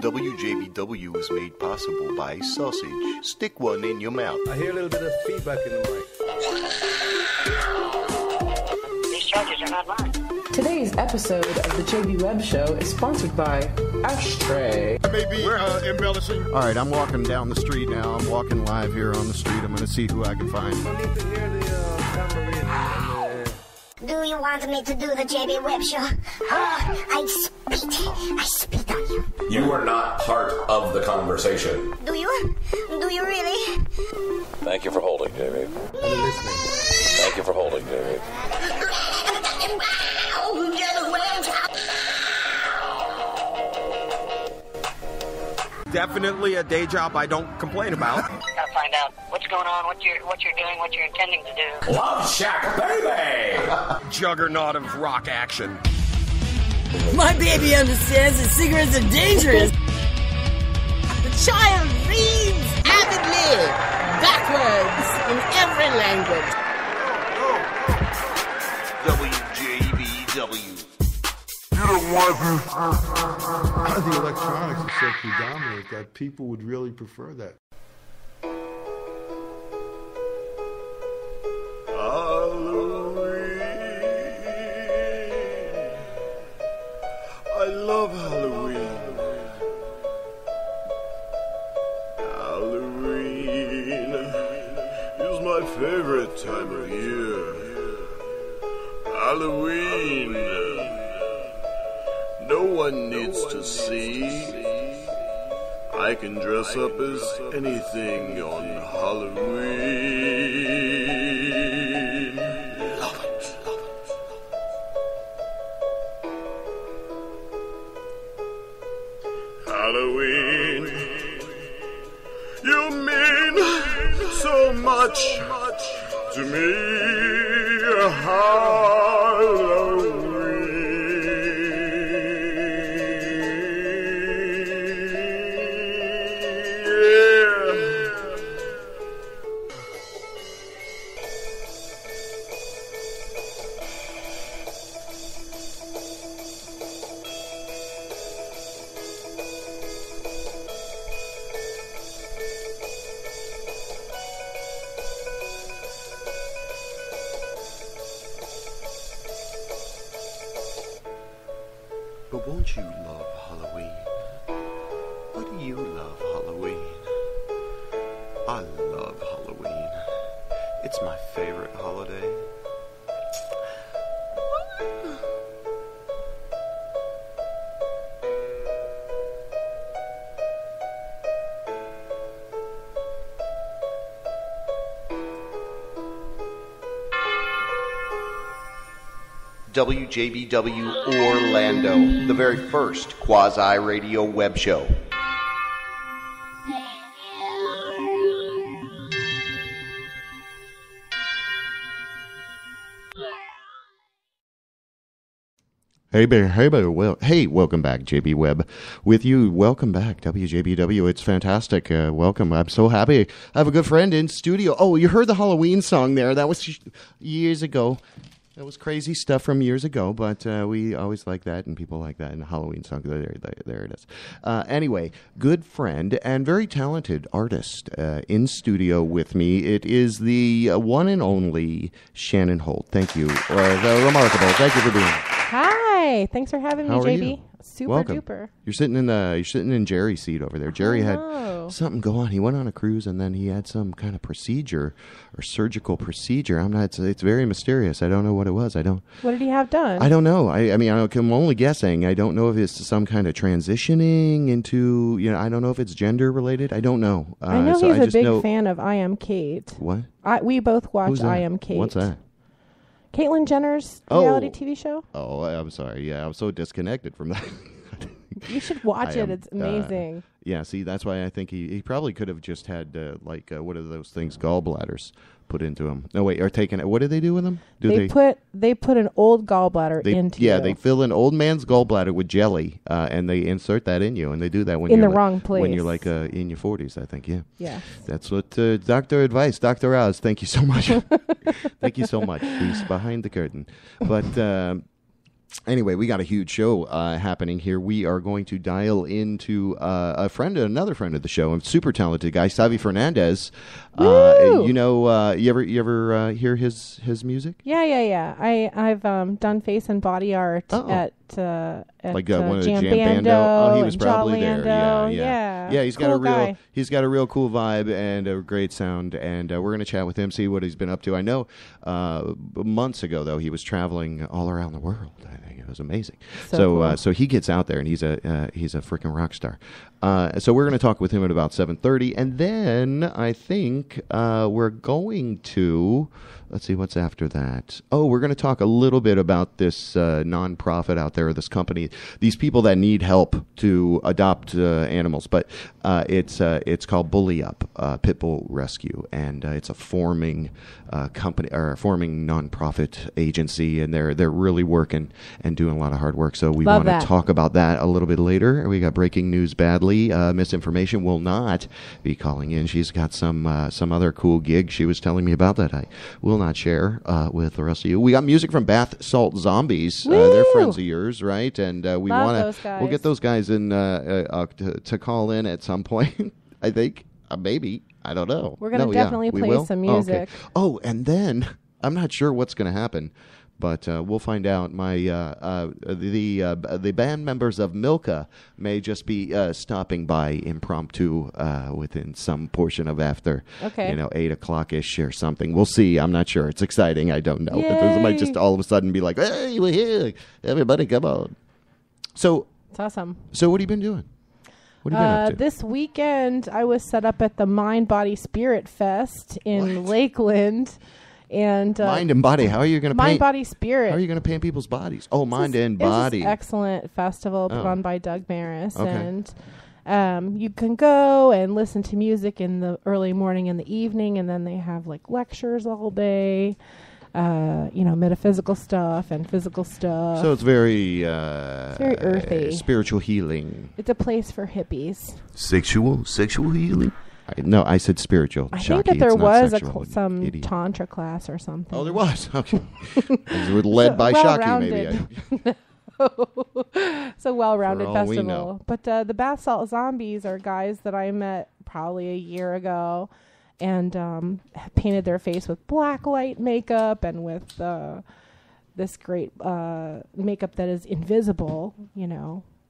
WJBW is made possible by sausage. Stick one in your mouth. I hear a little bit of feedback in the mic. These charges are not mine. Today's episode of the JB Webb Show is sponsored by Ashtray. Maybe embellishing. All right, I'm walking down the street now. I'm walking live here on the street. I'm going to see who I can find. I need to hear the tambourine. Do you want me to do the JB Webb Show? Oh, I spit on you. You are not part of the conversation. Do you? Do you really? Thank you for holding, Jamie. I'm listening. Thank you for holding, Jamie. Definitely a day job I don't complain about. Gotta find out what's going on, what you're doing, what you're intending to do. Love Shack, baby! Juggernaut of rock action. My baby understands that cigarettes are dangerous. The child reads avidly, backwards, in every language. WJBW. The electronics is so predominant that people would really prefer that. Halloween. I love Halloween. Halloween is my favorite time of year. Halloween. No one needs to see. I can dress up as anything on Halloween. Love it. Halloween, you mean so much to me. Halloween. But won't you love Halloween? Why do you love Halloween? I love Halloween. It's my favorite holiday. WJBW Orlando, the very first quasi-radio web show. Hey, welcome back, JB Webb with you. Welcome back, WJBW. It's fantastic. Welcome. I'm so happy. I have a good friend in studio. Oh, you heard the Halloween song there. That was years ago. That was crazy stuff from years ago, but we always like that, and people like that, and the Halloween song, there it is. Anyway, good friend and very talented artist in studio with me. It is the one and only Shannon Holt. Thank you. Remarkable. Thank you for being here. Hi. Thanks for having me, How are JB. you? Super Welcome. duper. You're sitting in Jerry's seat over there. Jerry had something go on. He went on a cruise and then he had some kind of procedure or surgical procedure. It's very mysterious. I don't know what it was. What did he have done? I don't know. I'm only guessing. I don't know if it's some kind of transitioning into, I don't know if it's gender related. I don't know. I know he's a big fan of I Am Kate. What? We both watch I Am Kate. What's that? Caitlyn Jenner's reality TV show. Oh, I'm sorry. Yeah, I'm so disconnected from that. You should watch it. It's amazing. Yeah, see, that's why I think he probably could have just had, what are those things, gallbladders put into him. No, wait, or taken it. What do they do with them? They put an old gallbladder into you. Yeah, they fill an old man's gallbladder with jelly, and they insert that in you, and they do that when in you're the wrong place. When you're in your 40s, I think, yeah. Yeah. That's what Dr. Advice, Dr. Oz, thank you so much. Thank you so much. He's behind the curtain. But Anyway, we got a huge show happening here. We are going to dial into another friend of the show, a super talented guy, Savi Fernandez. You ever hear his music? Yeah. I've done face and body art at like one of the Jam Jam Bando. Bando Oh, he was probably there. Yeah. Yeah, he's got Cool he's got a real cool vibe and a great sound, and we're going to chat with him, see what he's been up to. I know months ago though he was traveling all around the world. I think it was amazing. So he gets out there and he's a freaking rock star. So we're going to talk with him at about 7:30, and then I think we're going to. Let's see what's after that. Oh, we're going to talk a little bit about this nonprofit out there, this company, these people that need help to adopt animals. But it's called Bully Up Pitbull Rescue, and it's a forming company or a forming nonprofit agency, and they're really working and doing a lot of hard work. So we want to talk about that a little bit later. We got breaking news badly. Misinformation will not be calling in. She's got some other cool gig she was telling me about that I will not share with the rest of you. We got music from Bath Salt Zombies. They're friends of yours, right? And we'll get those guys in to call in at some point. I think maybe, I don't know. We're going to definitely play some music. Oh, and then I'm not sure what's going to happen, but we'll find out. The band members of Milka may just be stopping by impromptu within some portion of after 8 o'clock ish or something. We'll see. I'm not sure. It's exciting. I don't know. It might just all of a sudden be like, "Hey, we're here! Everybody, come on!" So it's awesome. So what have you been doing? What have you been up to? This weekend, I was set up at the Mind, Body, Spirit Fest in Lakeland. And mind and body. How are you going to paint? Mind, body, spirit. How are you going to paint people's bodies? Oh, mind and body. It's an excellent festival put on by Doug Maris, and you can go and listen to music in the early morning and the evening, and then they have like lectures all day. Metaphysical stuff and physical stuff. So it's very earthy, spiritual healing. It's a place for hippies. Sexual healing. No, I said spiritual. I think that there was some tantra class or something. Oh, there was. Okay, it was led by Shaki, maybe. So well-rounded festival. But the Bath Salt Zombies are guys that I met probably a year ago, and painted their face with black light makeup and with this great makeup that is invisible.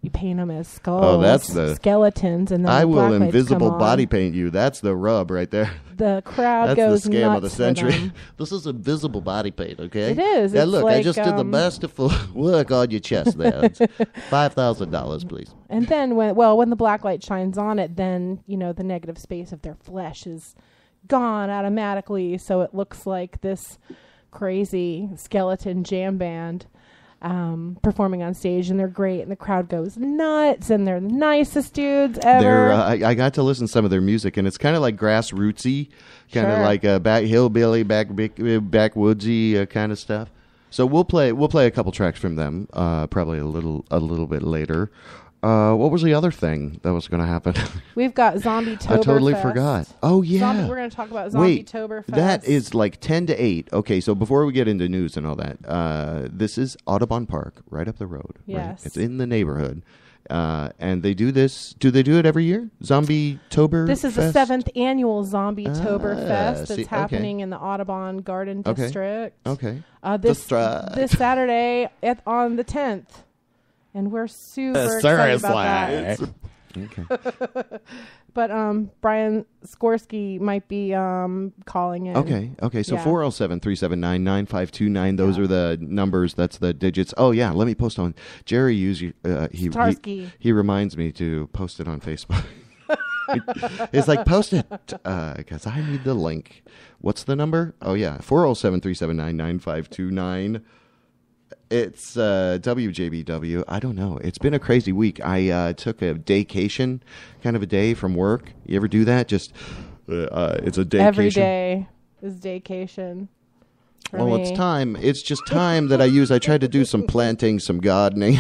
You paint them as skulls, that's the skeletons, and then I the will black invisible lights body paint you. That's the rub right there. The crowd that's goes the scam nuts of the century. for them. This is invisible body paint, okay? It is. Yeah, it's look, like, I just did the masterful work on your chest there. $5,000, please. And then when the black light shines on it, then the negative space of their flesh is gone automatically, so it looks like this crazy skeleton jam band performing on stage, and they're great, and the crowd goes nuts, and they're the nicest dudes ever. I got to listen to some of their music, and it's kind of like grassrootsy, kind of like back hillbilly, backwoodsy kind of stuff. So we'll play a couple tracks from them, probably a little bit later. What was the other thing that was going to happen? We've got Zombie-toberfest. I totally forgot. Oh, yeah. We're going to talk about Zombie-toberfest. That is like 10 to 8. Okay, so before we get into news and all that, this is Audubon Park, right up the road. Yes. Right? It's in the neighborhood. And they do this. Do they do it every year? Zombie-toberfest? This is the 7th annual Zombie-toberfest that's happening in the Audubon Garden District. Okay. This Saturday on the 10th. And we're super excited about that. Okay. But Brian Skorsky might be calling in. Okay. So 407-379-9529. Those are the numbers. That's the digits. Oh, yeah. Let me post on. Jerry usually he reminds me to post it on Facebook. It's like, post it because I need the link. What's the number? Oh, yeah. 407-379-9529. It's WJBW. I don't know. It's been a crazy week. I took a daycation, kind of a day from work. You ever do that? Just it's a daycation. Every day is daycation. It's time. It's just time that I use. I tried to do some planting, some gardening.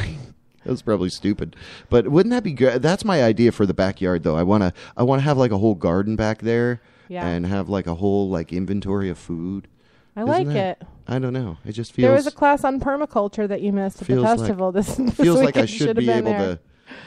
That was probably stupid, but wouldn't that be good? That's my idea for the backyard, though. I want to have like a whole garden back there, and have like a whole like inventory of food. I like it. I don't know. It just There feels... was a class on permaculture that you missed at the feels like- festival this feels like I weekend. should Should've be been able there. to...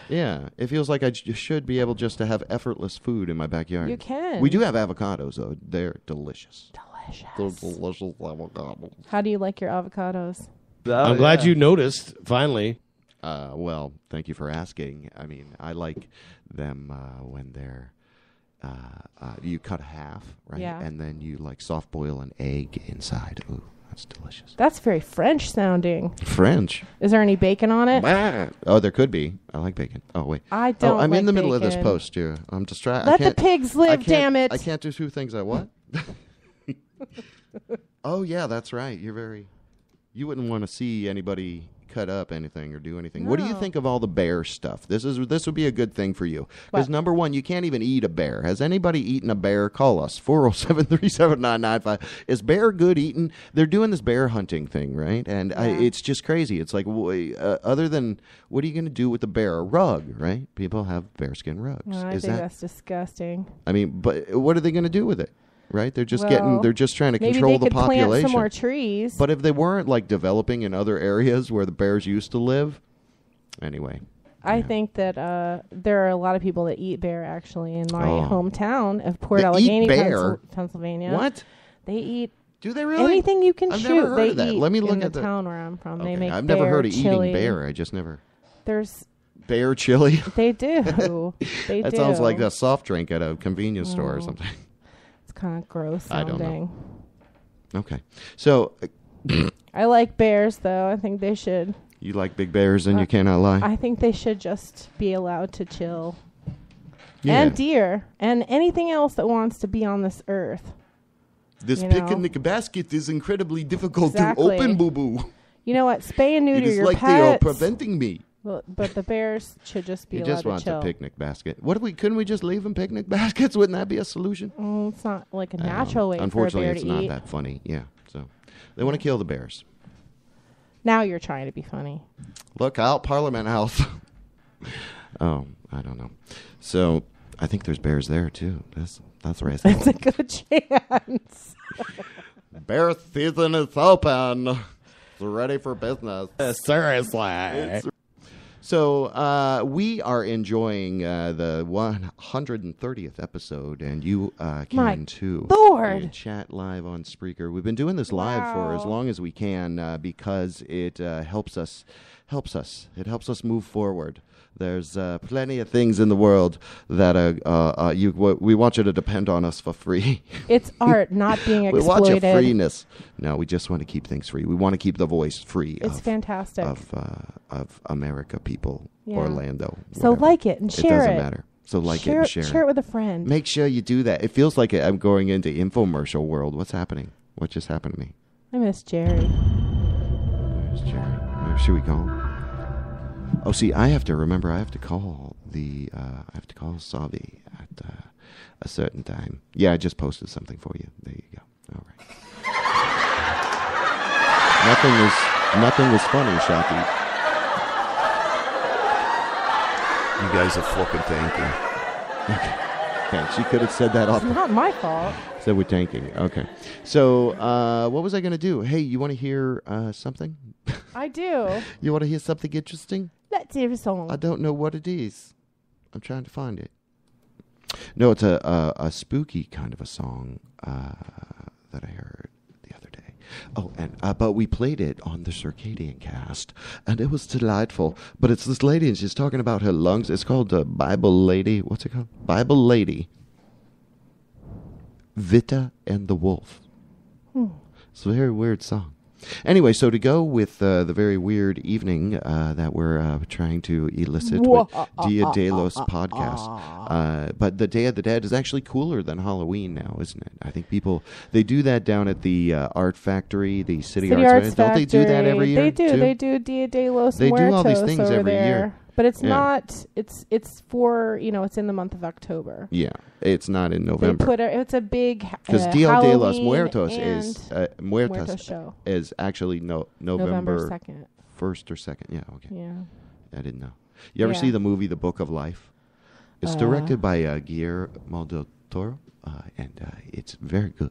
Yeah, it feels like I should be able just to have effortless food in my backyard. You can. We do have avocados, though. They're delicious. Delicious. They're delicious avocados. How do you like your avocados? I'm glad you noticed, finally. Well, thank you for asking. I mean, I like them when they're... you cut half, right? Yeah. And then you, like, soft boil an egg inside. Ooh, that's delicious. That's very French sounding. French? Is there any bacon on it? Oh, there could be. I like bacon. Oh, wait. I don't I'm in like the middle of this bacon. post, yeah. I'm distracted. Let the pigs live, damn it. I can't do two things at what? Oh, yeah, that's right. You wouldn't want to see anybody cut up anything or do anything. What do you No. think of all the bear stuff? This would be a good thing for you. Because What? number one, you can't even eat a bear. Has anybody eaten a bear? Call us, 407-379-95. Is bear good eating? They're doing this bear hunting thing, right? And it's just crazy. It's like, other than, what are you going to do with the bear? A rug, right? People have bearskin rugs. No, I think that's disgusting. I mean, but what are they going to do with it? Right? They're just Well, they're just trying to maybe control they the could population. plant some more trees. But if they weren't like developing in other areas where the bears used to live, anyway. I think that there are a lot of people that eat bear actually in my hometown of Port They Allegheny, eat bear? Pennsylvania. What? They eat. Do they really? Anything you can I've shoot, never heard they of that. eat Let me look in at the that. town where I'm from. Okay, They make I've never heard of chili. eating bear. I just never. There's Bear chili? They do. They That do. sounds like a soft drink at a convenience store or something. It's kind of gross I sounding. don't know. Okay. So... I like bears, though. I think they should. You like big bears and you cannot lie? I think they should just be allowed to chill. Yeah. And deer. And anything else that wants to be on this earth. This you know? picnic basket is incredibly difficult Exactly. to open, boo-boo. You know what? Spay and neuter It is your like pets. they are preventing me. Well, but the bears should just be He allowed just to wants chill. a picnic basket. What if couldn't we just leave him picnic baskets? Wouldn't that be a solution? It's not like a natural way for a Unfortunately, bear it's to not eat. that funny. Yeah, so they want to kill the bears. Now you're trying to be funny. Look out, Parliament House. Oh, I don't know. So I think there's bears there too. That's racist. It's a good chance. Bear season is open. It's ready for business. Seriously. So we are enjoying the 130th episode, and you can too. Lord. And chat live on Spreaker. We've been doing this live for as long as we can because it helps us. It helps us move forward. There's plenty of things in the world that we want you to depend on us for free. It's art, not being We want exploited. your freeness. No, we just want to keep things free. We want to keep the voice free. It's fantastic. Of America, people, Yeah. Orlando. So whatever. like it and share it. It doesn't matter. So like it and share it. Share it with a friend. Make sure you do that. It feels like I'm going into infomercial world. What's happening? What just happened to me? I miss Jerry. There's Jerry. Should we call him? Oh, see, I have to call I have to call Savi at a certain time. Yeah, I just posted something for you. There you go. All right. Nothing was funny, Shaki. You guys are fucking tanking. Okay. Thanks. You could have said that off. It's not my fault. Said we're tanking. Okay. So, what was I going to do? Hey, you want to hear something? I do. You want to hear something interesting? Let's hear a song. I don't know what it is. I'm trying to find it. No, it's a spooky kind of a song that I heard the other day. Oh, and but we played it on the Circadian Cast, and it was delightful. But it's this lady, and she's talking about her lungs. It's called Bible Lady. What's it called? Bible Lady. Vita and the Wolf. It's a very weird song. Anyway, so to go with the very weird evening that we're trying to elicit with Dia de los podcast. But the Day of the Dead is actually cooler than Halloween now, isn't it? I think they do that down at the Art Factory, the City Arts Factory. Don't they do that every year? They do. Too? They do Dia de los They Muertos do all these things over every there. year. But it's Yeah. not. It's for it's in the month of October. Yeah, it's not in They November. put it's a big Because Dia de los Halloween Muertos and Muertos show. is actually November 2nd. 1st or 2nd. Yeah, okay. Yeah. I didn't know. You ever Yeah. see the movie The Book of Life? It's directed by Guillermo del Toro, and it's very good.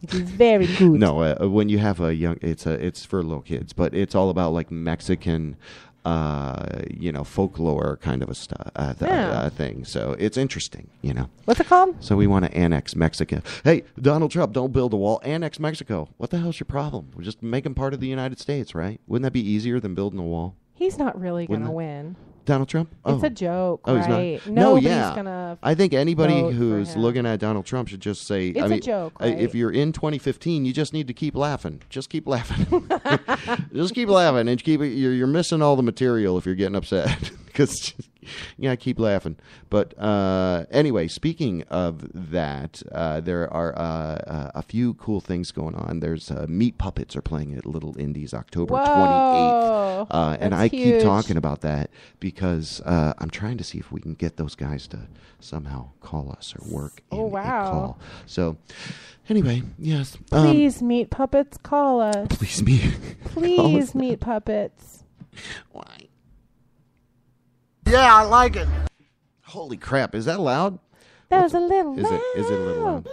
It is very good. No, when you have a young, it's for little kids, but it's all about like Mexican, folklore kind of a thing. So it's interesting, What's it called? So we want to annex Mexico. Hey, Donald Trump, don't build a wall. Annex Mexico. What the hell's your problem? We're just make them part of the United States, right? Wouldn't that be easier than building a wall? He's not really going to win. Donald Trump? It's a joke, oh, right? He's not? Nobody's gonna. I think anybody vote who's for him. looking at Donald Trump should just say, It's a joke, right? If you're in 2015, you just need to keep laughing. Just keep laughing. Just keep laughing, and you're missing all the material if you're getting upset because you gotta keep laughing. But anyway, speaking of that, there are a few cool things going on. There's Meat Puppets are playing at Little Indies October 28th, and I keep talking about that because I'm trying to see if we can get those guys to somehow call us or work in a call. So anyway, yes. Please, Meat Puppets, call us. Please, Meat Puppets. Why? Yeah, I like it. Holy crap! Is that loud? That was a little. Is it a little loud?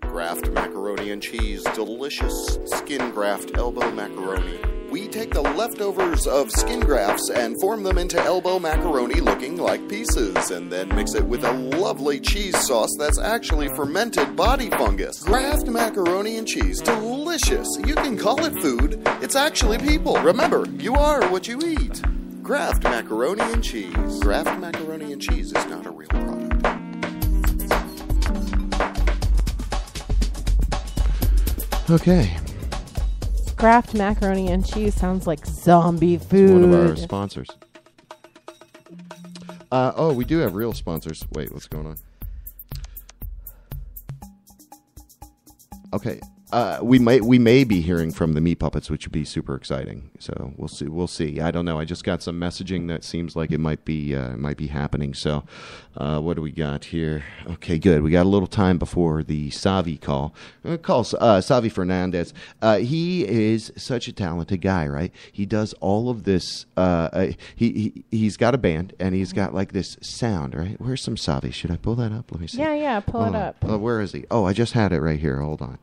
Graft macaroni and cheese, delicious skin graft elbow macaroni. We take the leftovers of skin grafts and form them into elbow macaroni looking like pieces, and then mix it with a lovely cheese sauce that's actually fermented body fungus. Graft macaroni and cheese, delicious. You can call it food, it's actually people. Remember, you are what you eat. Graft macaroni and cheese. Graft macaroni and cheese is not a real product. Okay. Kraft macaroni and cheese sounds like zombie food. It's one of our sponsors. We do have real sponsors. Wait, what's going on? Okay. We may be hearing from the Meat Puppets, which would be super exciting. So we'll see. I don't know. I just got some messaging that seems like it might be happening. So what do we got here? Okay, good. We got a little time before the Savi call. Call Savi Fernandez. He is such a talented guy, right? He does all of this. He's got a band and he's got like this sound, right? Where's some Savi? Should I pull that up? Let me see. Yeah, pull it up. Where is he? Oh, I just had it right here. Hold on.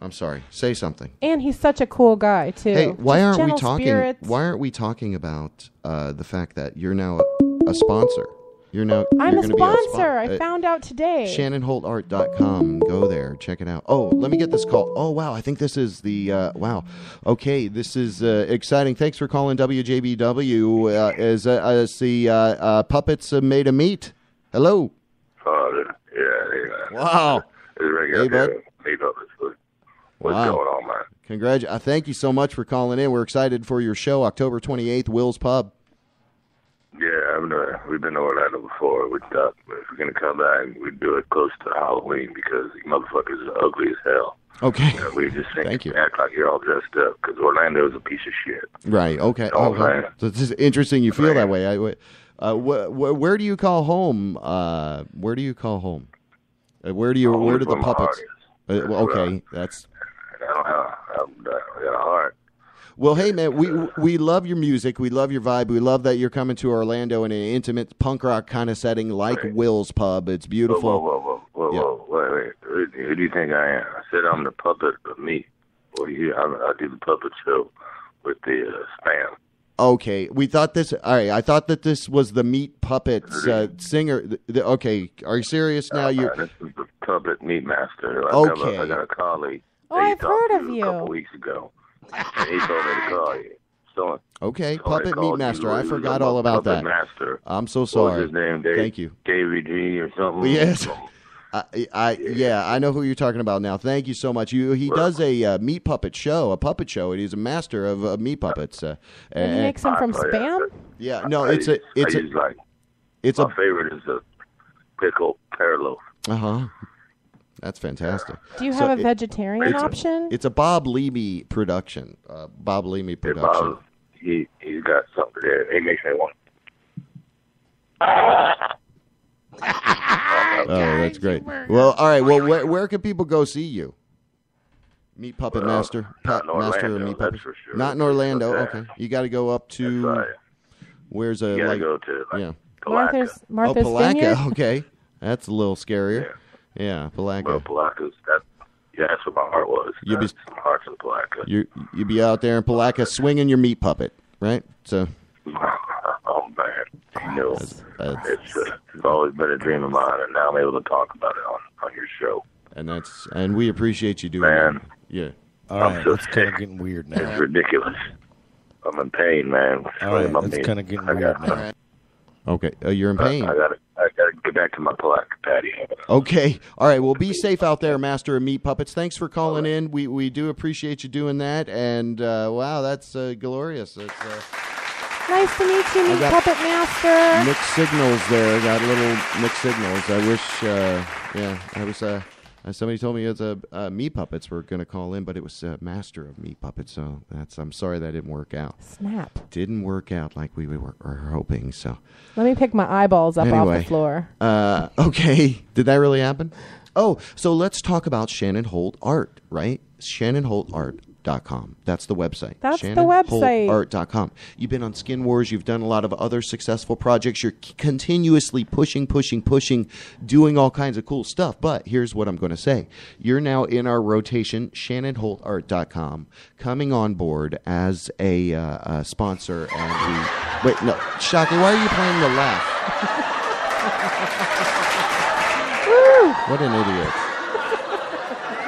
I'm sorry. Say something. And he's such a cool guy too. Hey, why Just aren't we gentle talking? spirits. Why aren't we talking about the fact that you're now a sponsor? I'm a sponsor. I found out today. ShannonHoltArt.com. Go there. Check it out. Oh, let me get this call. Oh, wow. I think this is the wow. Okay, this is exciting. Thanks for calling WJBW. As the puppets made of meat. Hello. Yeah. Wow. Hey, bud. Meat Puppets. What's going on, man? Thank you so much for calling in. We're excited for your show, October 28th, Will's Pub. Yeah, we've been to Orlando before. We thought if we're going to come back, we'd do it close to Halloween because you motherfuckers are ugly as hell. Okay. We just think Thank you. Act like you're all dressed up because Orlando is a piece of shit. Right, okay. Man. So this is interesting you feel that way. Where do you call home? Where do you call home? Where do the puppets? Okay, that's... I got a heart. Well, hey, man, we love your music. We love your vibe. We love that you're coming to Orlando in an intimate punk rock kind of setting like Will's Pub. It's beautiful. Whoa. Wait. Who do you think I am? I said I'm the puppet of meat. What do you hear? I do the puppet show with the Spam. Okay, we thought this... All right, I thought that this was the Meat Puppets singer. Okay, are you serious now? This is the puppet meat master. Okay. I got a colleague. I've heard of A you. couple weeks ago. And he told me to call you. Okay, so Puppet Meat Master. I forgot all about that. Master. I'm so sorry. What was his name? Thank you. Davey G or something? Yes. I know who you're talking about now. Thank you so much. He does a meat puppet show, a puppet show, and he's a master of meat puppets. And he makes them from Spam? Yeah, no, my favorite is the pickle pearloaf. That's fantastic. Do you have a vegetarian option? It's a Bob Levy production. Bob Levy production. He's got something there. He makes me want. Oh, that's great. Well, all right. Well, where can people go see you? Meat Puppet Master? Not in Orlando, Master of Meat Puppet? that's for sure. Not in Orlando. Okay. You got to go up to... Where's You gotta like go to yeah. Palaca. Martha's Palaca. Vineyard? Okay, that's a little scarier. Yeah, Palaca. Well, Palaca's that's what my heart was. You'd be- My heart's in Palaca. You'd be out there in Palaca swinging your meat puppet, right? So. Oh man, no, it's always been a dream of mine, and now I'm able to talk about it on your show. And we appreciate you doing Man. it. Yeah. All right, it's kind of getting weird now. It's ridiculous. I'm in pain, man. All right, it's kind of getting weird now. Okay, you're in pain. I gotta get back to my Palaca patio. Okay. All right. Well, be safe out there, Master of Meat Puppets. Thanks for calling in. We do appreciate you doing that. And wow, that's glorious. It's, Nice to meet you, Meat Puppet Master. mixed signals there. Got little mixed signals. I wish. I was. Somebody told me it's Meat Puppets were going to call in, but it was Master of Meat Puppets. So I'm sorry that didn't work out. Snap. Didn't work out like we were hoping. So. Let me pick my eyeballs up off the floor. Okay. Did that really happen? Oh, so let's talk about Shannon Holt Art, right? ShannonHoltArt.com. That's the website. That's the website. ShannonHoltArt.com. You've been on Skin Wars. You've done a lot of other successful projects. You're continuously pushing, doing all kinds of cool stuff. But here's what I'm going to say. You're now in our rotation, ShannonHoltArt.com, coming on board as a sponsor. And wait, no, Shaki, why are you playing the laugh? What an idiot.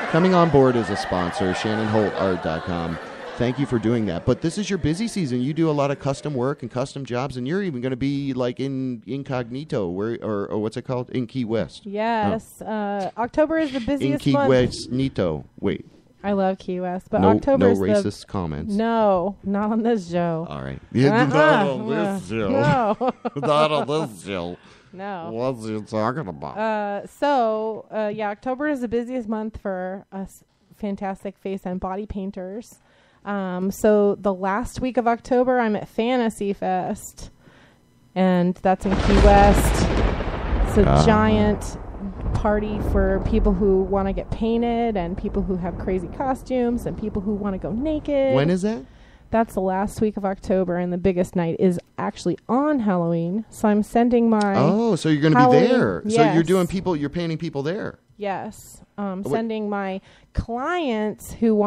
Coming on board as a sponsor, ShannonHoltArt.com. Thank you for doing that. But this is your busy season. You do a lot of custom work and custom jobs, and you're even going to be like in incognito, or what's it called? In Key West. Yes. October is the busiest in Key month. West, Nito. Wait. I love Key West, but no October is racist comments. No, not on this show. All right. Not on this show. No. Not on this show. No. What's you talking about? October is the busiest month for us fantastic face and body painters. So the last week of October, I'm at Fantasy Fest, and that's in Key West. It's a giant party for people who want to get painted and people who have crazy costumes and people who want to go naked. When is that? That's the last week of October, and the biggest night is actually on Halloween. So I'm sending my so you're going to be there. Yes. So you're painting people there. Yes. Sending my clients who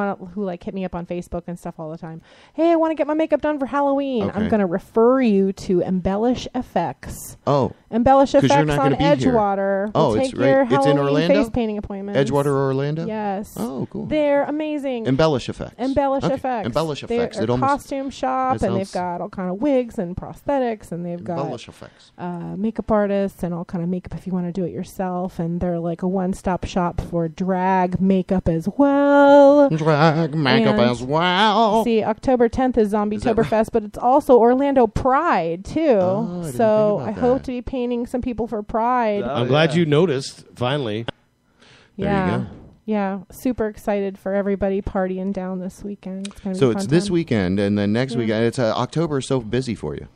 hit me up on Facebook and stuff all the time. Hey, I want to get my makeup done for Halloween. Okay. I'm going to refer you to Embellish Effects. Oh. Embellish Effects you're not on be Edgewater. Here. Oh, we'll it's take your right. It's in Halloween Orlando? face painting appointments. Edgewater or Orlando? Yes. Oh, cool. They're amazing. Embellish Effects. Embellish Effects. Embellish Effects. They're a costume shop, and they've got all kind of wigs and prosthetics, and they've got Embellish Effects. Makeup artists and all kind of makeup if you want to do it yourself. And they're like a one-stop shop for drag makeup as well. Drag makeup as well. See, October 10th is Zombie-toberfest, but it's also Orlando Pride, too. Oh, so I hope to be painting some people for Pride. I'm glad you noticed, finally. There you go. Yeah, super excited for everybody partying down this weekend. It's gonna be So a fun it's this time. weekend, and then next weekend. It's October is so busy for you.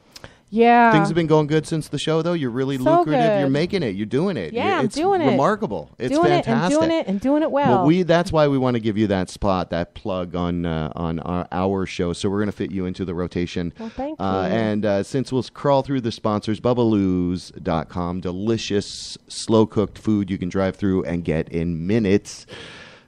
Yeah. Things have been going good since the show, though. You're really So lucrative. good. You're making it. You're doing it. Yeah, it's I'm doing it. remarkable. It's doing fantastic. and doing it well. That's why we want to give you that spot, that plug on our show. So we're going to fit you into the rotation. Well, thank you. And since we'll crawl through the sponsors, Bubbaloo's.com, delicious slow-cooked food you can drive through and get in minutes.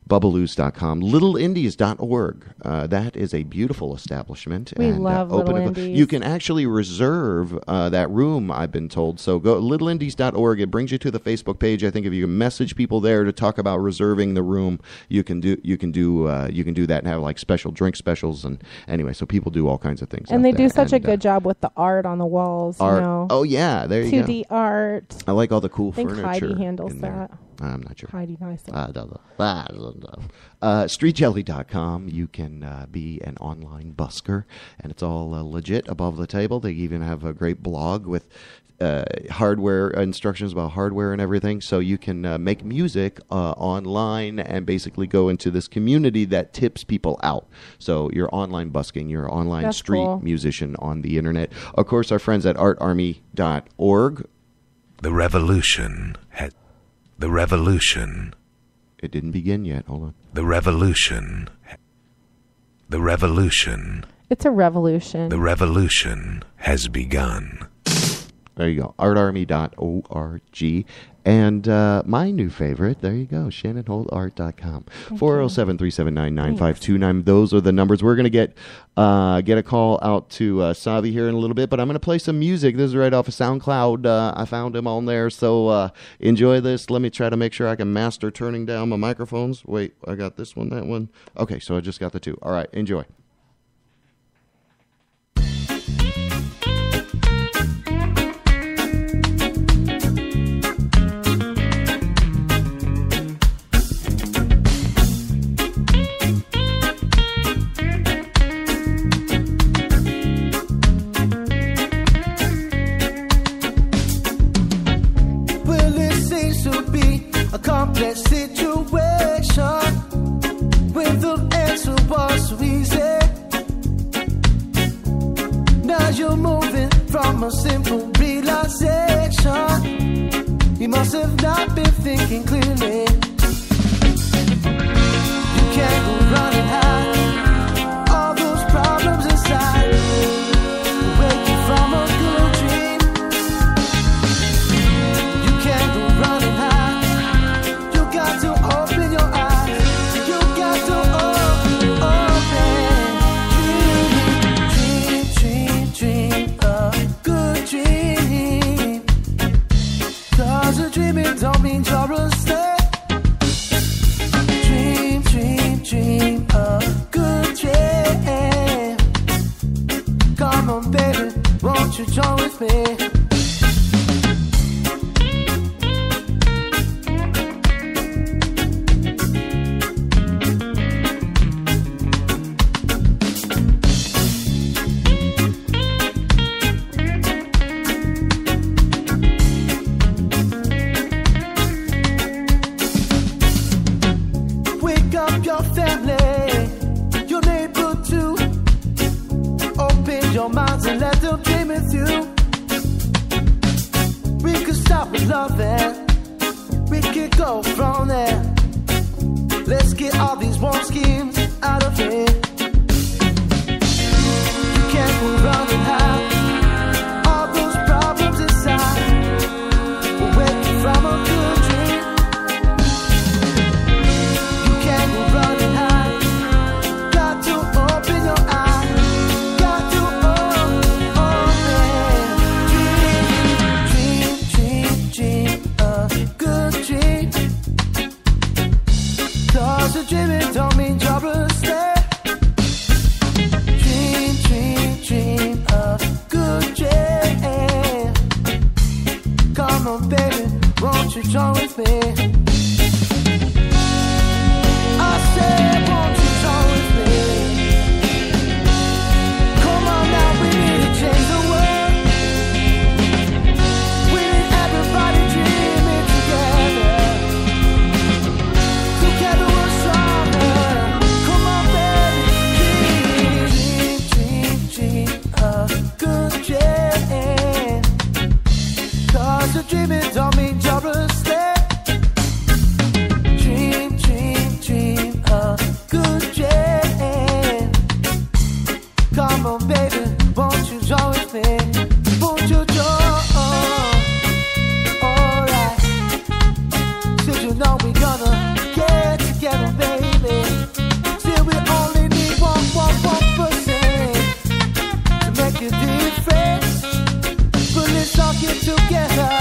Bubbaloo's.com, littleindies.org. That is a beautiful establishment. We love Little Indies. You can actually reserve that room, I've been told. So go littleindies.org. It brings you to the Facebook page. I think if you message people there to talk about reserving the room, you can do that and have like special drink specials. And anyway, so people do all kinds of things. And they do such a good job with the art on the walls. Art. You know, oh yeah, there you go. 2D art. I like all the cool I think furniture. Heidi handles that. I'm not sure. Heidi Nice. StreetJelly.com. You can be an online busker, and it's all legit above the table. They even have a great blog with hardware instructions about hardware and everything. So you can make music online and basically go into this community that tips people out. So you're online busking, you're an online That's street cool. musician on the internet. Of course, our friends at artarmy.org. The revolution had. The revolution. It didn't begin yet. Hold on. The revolution. The revolution. It's a revolution. The revolution has begun. There you go, artarmy.org. And my new favorite, there you go, ShannonHoltArt.com. 407-379-9529. Those are the numbers. We're going to get a call out to Savi here in a little bit, but I'm going to play some music. This is right off of SoundCloud. I found him on there, so enjoy this. Let me try to make sure I can master turning down my microphones. Wait, I got this one, that one. Okay, so I just got the two. All right, enjoy. Complex situation with the answer was so easy. Now you're moving from a simple realization. You must have not been thinking clearly. You can't go running high. All those problems inside wake you from a good dream. You can't go running high. Got to open your eyes. You got to open. Dream a good dream. 'Cause a dreaming don't mean you're asleep. Dream a good dream. Come on, baby, won't you join with me? Minds and let them dream with you. We could start with loving. We could go from there. Let's get all these warm schemes out of here. You can't go running high. All those problems inside will wake you from a good dream. You can't go running high. Got to open your eyes. So dreaming don't mean you're asleep. Dream a good dream. Come on, baby, won't you join with me? I said, won't you join with me? Come on now, we need to change the world. We need everybody dreaming together. Together we're stronger. Come on, baby, dream a good dream. 'Cause the dreaming don't mean you're asleep. Dream a good dream. Come on, baby, won't you join with me? Won't you join? Alright. Since you know we're gonna get together, baby. Still we only need one person to make a difference. But let's all get together.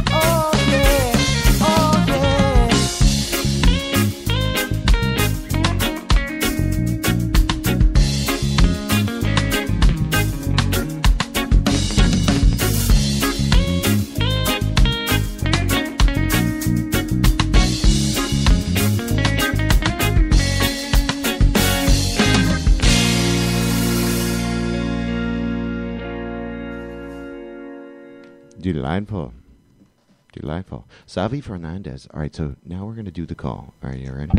Oh yeah, oh yeah. Delightful. Savi Fernandez. All right, so now we're going to do the call. All right, you ready?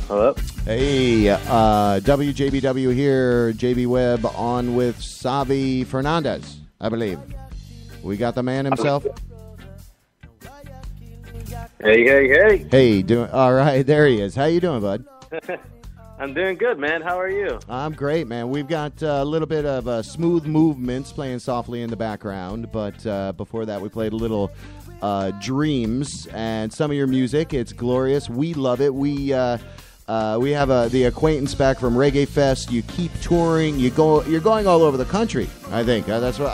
Hello? Hey, WJBW here, JB Webb on with Savi Fernandez, I believe. We got the man himself. Hey. Hey, doing all right, there he is. How you doing, bud? I'm doing good, man. How are you? I'm great, man. We've got a little bit of smooth movements playing softly in the background, but before that we played a little Dreams and some of your music. It's glorious. We love it. We have the acquaintance back from Reggae Fest. You keep touring. You're going all over the country. I think that's what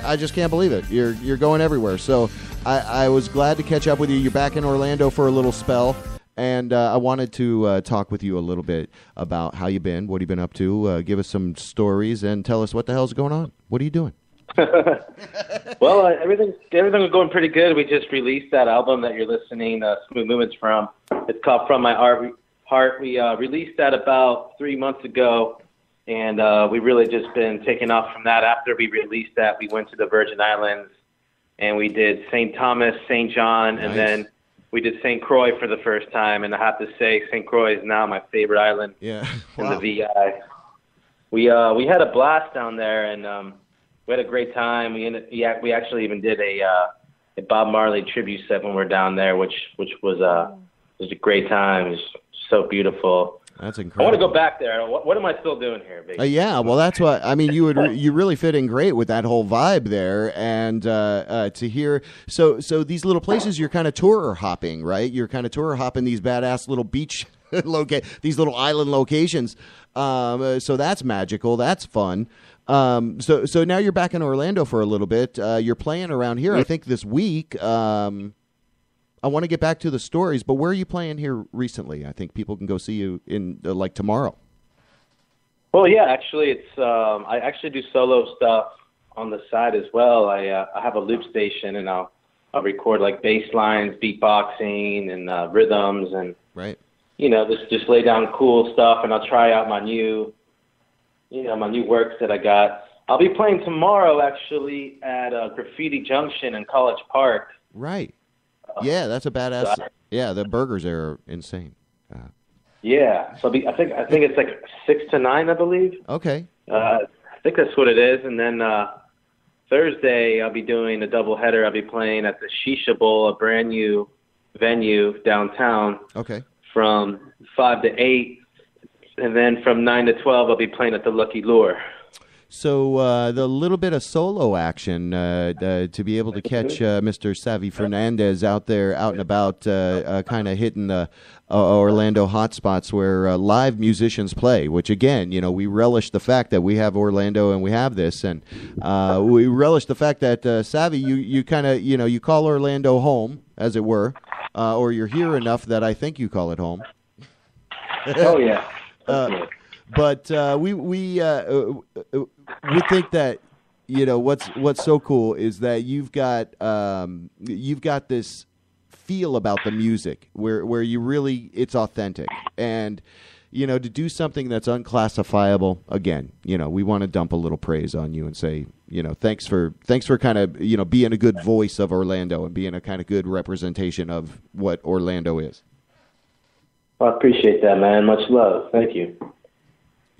I just can't believe it. You're going everywhere. So I was glad to catch up with you. You're back in Orlando for a little spell, and I wanted to talk with you a little bit about how you've been, what you've been up to. Give us some stories and tell us what the hell's going on. What are you doing? Well, everything was going pretty good. We just released that album that you're listening, Smooth Movements from. It's called From My Heart. We released that about 3 months ago, and we really just been taking off from that. After we released that, we went to the Virgin Islands, and we did St. Thomas, St. John, and then we did St. Croix for the first time. And I have to say, St. Croix is now my favorite island in the VI. We had a blast down there, and we had a great time. We actually even did a Bob Marley tribute set when we were down there, which was a great time. It was so beautiful. That's incredible. I want to go back there. What am I still doing here, baby? Yeah, well, that's what I mean. You really fit in great with that whole vibe there, and to hear so these little places you're kind of tour hopping, right? You're kind of tour hopping these badass little beach these little island locations. So that's magical. That's fun. So now you're back in Orlando for a little bit. You're playing around here, I think, this week. I want to get back to the stories, but where are you playing here recently? I think people can go see you in like tomorrow. Well, yeah, actually, it's I actually do solo stuff on the side as well. I have a loop station, and I'll record like bass lines, beatboxing, and rhythms, and just lay down cool stuff, and I'll try out my new works that I got. I'll be playing tomorrow, actually, at Graffiti Junction in College Park. Right. Yeah, that's a badass. Yeah, the burgers there are insane. Yeah, so I think it's like 6 to 9, I believe. Okay. I think that's what it is, and then Thursday I'll be doing a doubleheader. I'll be playing at the Shisha Bowl, a brand new venue downtown. Okay. From 5 to 8, and then from 9 to 12 I'll be playing at the Lucky Lure. So the little bit of solo action to be able to catch Mr. Savi Fernandez out there, out and about, kind of hitting the Orlando hotspots where live musicians play. Which again, we relish the fact that we have Orlando and we have this, and we relish the fact that Savi, you kind of you call Orlando home, as it were, or you're here enough that I think you call it home. Oh yeah. But we think that what's so cool is that you've got this feel about the music where you really it's authentic, and to do something that's unclassifiable. Again, we want to dump a little praise on you and say thanks for kind of being a good voice of Orlando and being a kind of good representation of what Orlando is. Well, I appreciate that, man. Much love. Thank you.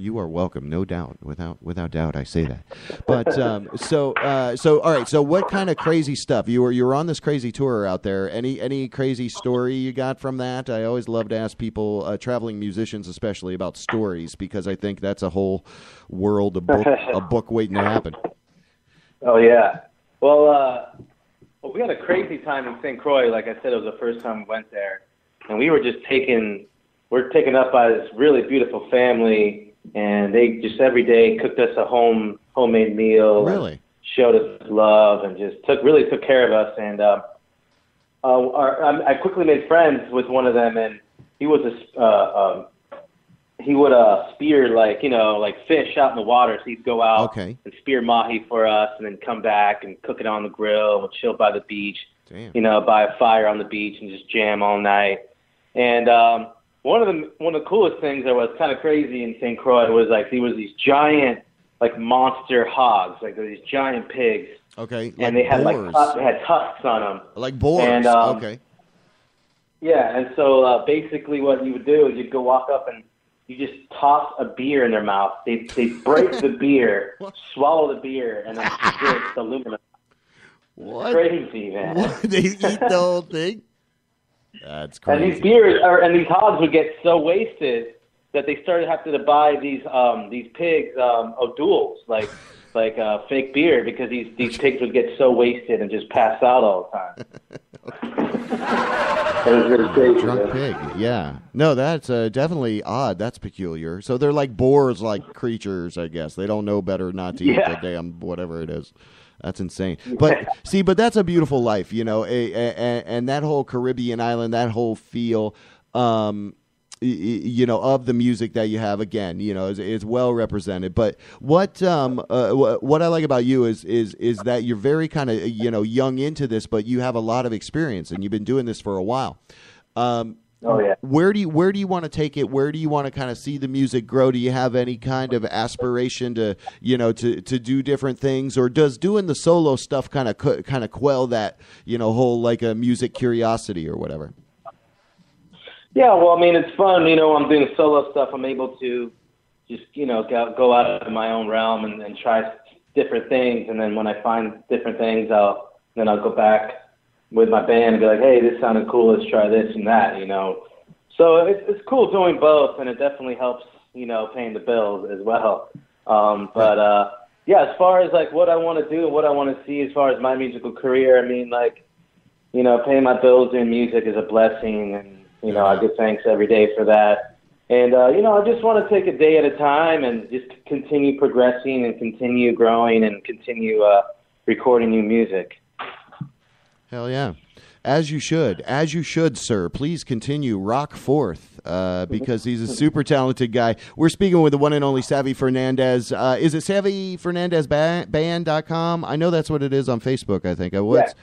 You are welcome, no doubt. Without doubt, I say that. But so all right. So, what kind of crazy stuff you're on this crazy tour out there? Any crazy story you got from that? I always love to ask people, traveling musicians especially, about stories, because I think that's a whole world of a book waiting to happen. Oh yeah. Well, we had a crazy time in St. Croix. Like I said, it was the first time we went there, and we were just taken up by this really beautiful family. And they just every day cooked us a homemade meal. Really? Showed us love and just really took care of us. And I quickly made friends with one of them, and he was he would spear like fish out in the water. So he'd go out and spear mahi for us, and then come back and cook it on the grill. We'd chill by the beach. Damn. By a fire on the beach and just jam all night. And one of the coolest things that was kind of crazy in St. Croix was like there was these giant monster hogs, like these giant pigs. Okay. And they had they had tusks on them. Like boars. And, okay. Yeah, and so basically what you would do is you'd go walk up and you just toss a beer in their mouth. They break the beer, swallow the beer, and then spit the aluminum. What? Crazy, man. What? They eat the whole thing? That's crazy. And these beers and these hogs would get so wasted that they started having to buy these pigs O'Douls, like fake beer, because these pigs would get so wasted and just pass out all the time. It was really crazy. Drunk pig, yeah. No, that's definitely odd. That's peculiar. So they're like boars-like creatures, I guess. They don't know better not to eat the damn whatever it is. That's insane. But see, but that's a beautiful life, you know, and that whole Caribbean island, that whole feel, you know, of the music that you have, again, you know, is well represented. But what I like about you is that you're very kind of, you know, young into this, but you have a lot of experience and you've been doing this for a while. Where do you want to take it? Where do you want to kind of see the music grow? Do you have any kind of aspiration to, you know, to do different things, or does doing the solo stuff kind of quell that, you know, whole like a music curiosity or whatever? Yeah, well, I mean, it's fun. You know, I'm doing solo stuff. I'm able to just, you know, go out of my own realm and try different things. And then when I find different things, I'll go back with my band and be like, hey, this sounded cool. Let's try this and that, you know. So it's cool doing both, and it definitely helps, you know, paying the bills as well. Yeah, as far as like what I want to do and what I want to see as far as my musical career, I mean, like, you know, paying my bills doing music is a blessing, and you know, I give thanks every day for that. And, you know, I just want to take a day at a time and just continue progressing and continue growing and continue recording new music. Hell yeah. As you should, sir. Please continue. Rock forth, because he's a super talented guy. We're speaking with the one and only Savvy Fernandez. Is it SavvyFernandezBand.com? I know that's what it is on Facebook, I think. Yeah.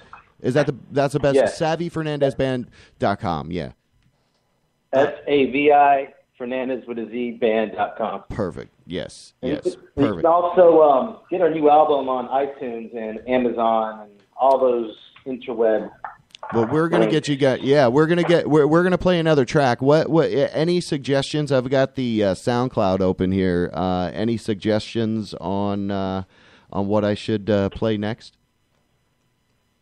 Is that's the best? Yeah. SavvyFernandezBand.com, yeah. SAVI Fernandez with a Z band.com. Perfect. Yes. And yes. You Perfect. can also get our new album on iTunes and Amazon and all those interweb. Well, we're gonna get you guys. Yeah, we're gonna play another track. What? Any suggestions? I've got the SoundCloud open here. Any suggestions on what I should play next?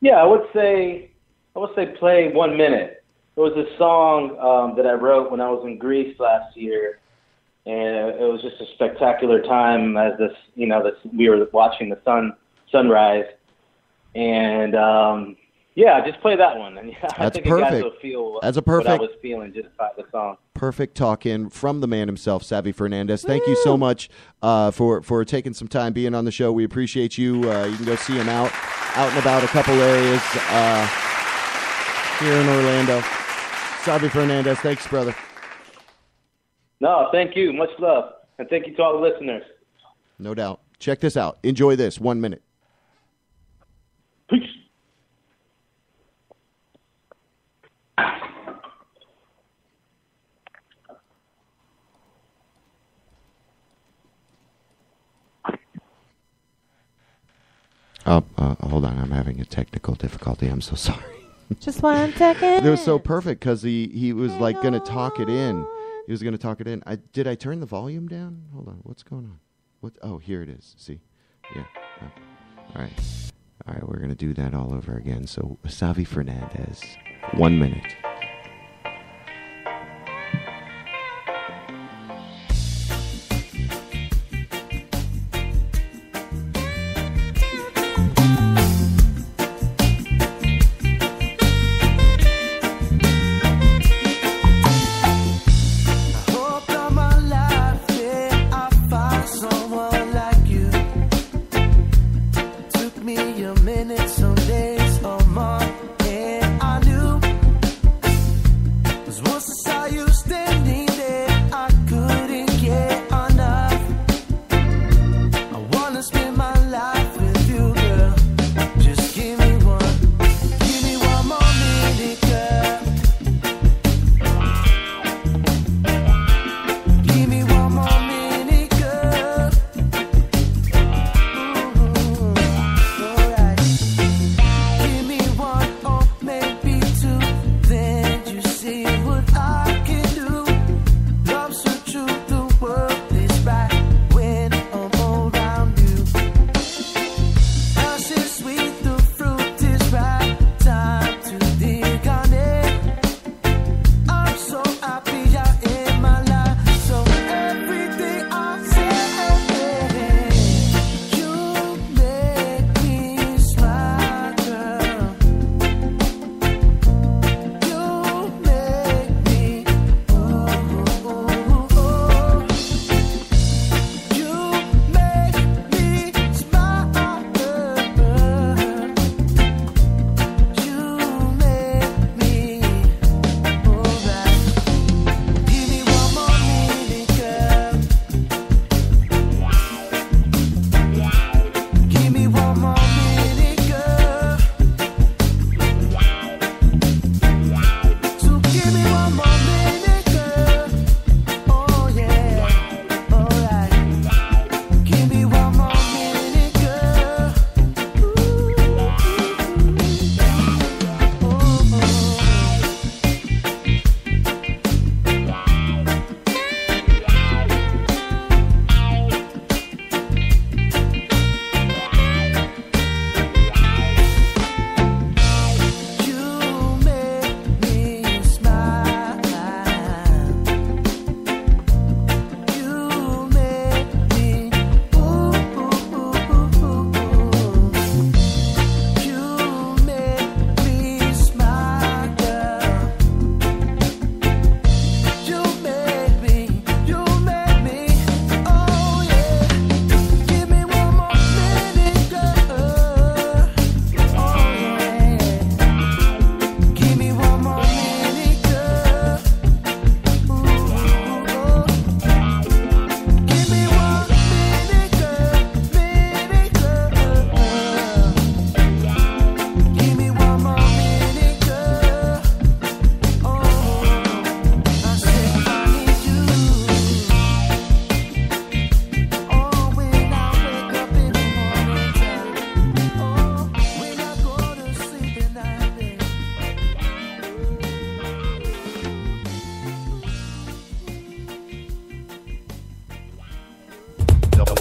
Yeah, I would say play 1 minute. It was a song that I wrote when I was in Greece last year, and it was just a spectacular time as we were watching the sunrise, and just play that one. And I think you guys will feel what I was feeling just by the song. Perfect talk in from the man himself, Savvy Fernandez. Thank you so much for taking some time being on the show. We appreciate you. You can go see him out and about a couple areas here in Orlando. Savvy Fernandez, thanks, brother. No, thank you. Much love. And thank you to all the listeners. No doubt. Check this out. Enjoy this. 1 minute. Peace. Hold on. I'm having a technical difficulty. I'm so sorry. Just 1 second. It was so perfect because he was like going to talk it in. He was going to talk it in. Did I turn the volume down? Hold on. What's going on? Oh, here it is. See? Yeah. Oh. All right. We're going to do that all over again. So, Savvy Fernandez, 1 minute.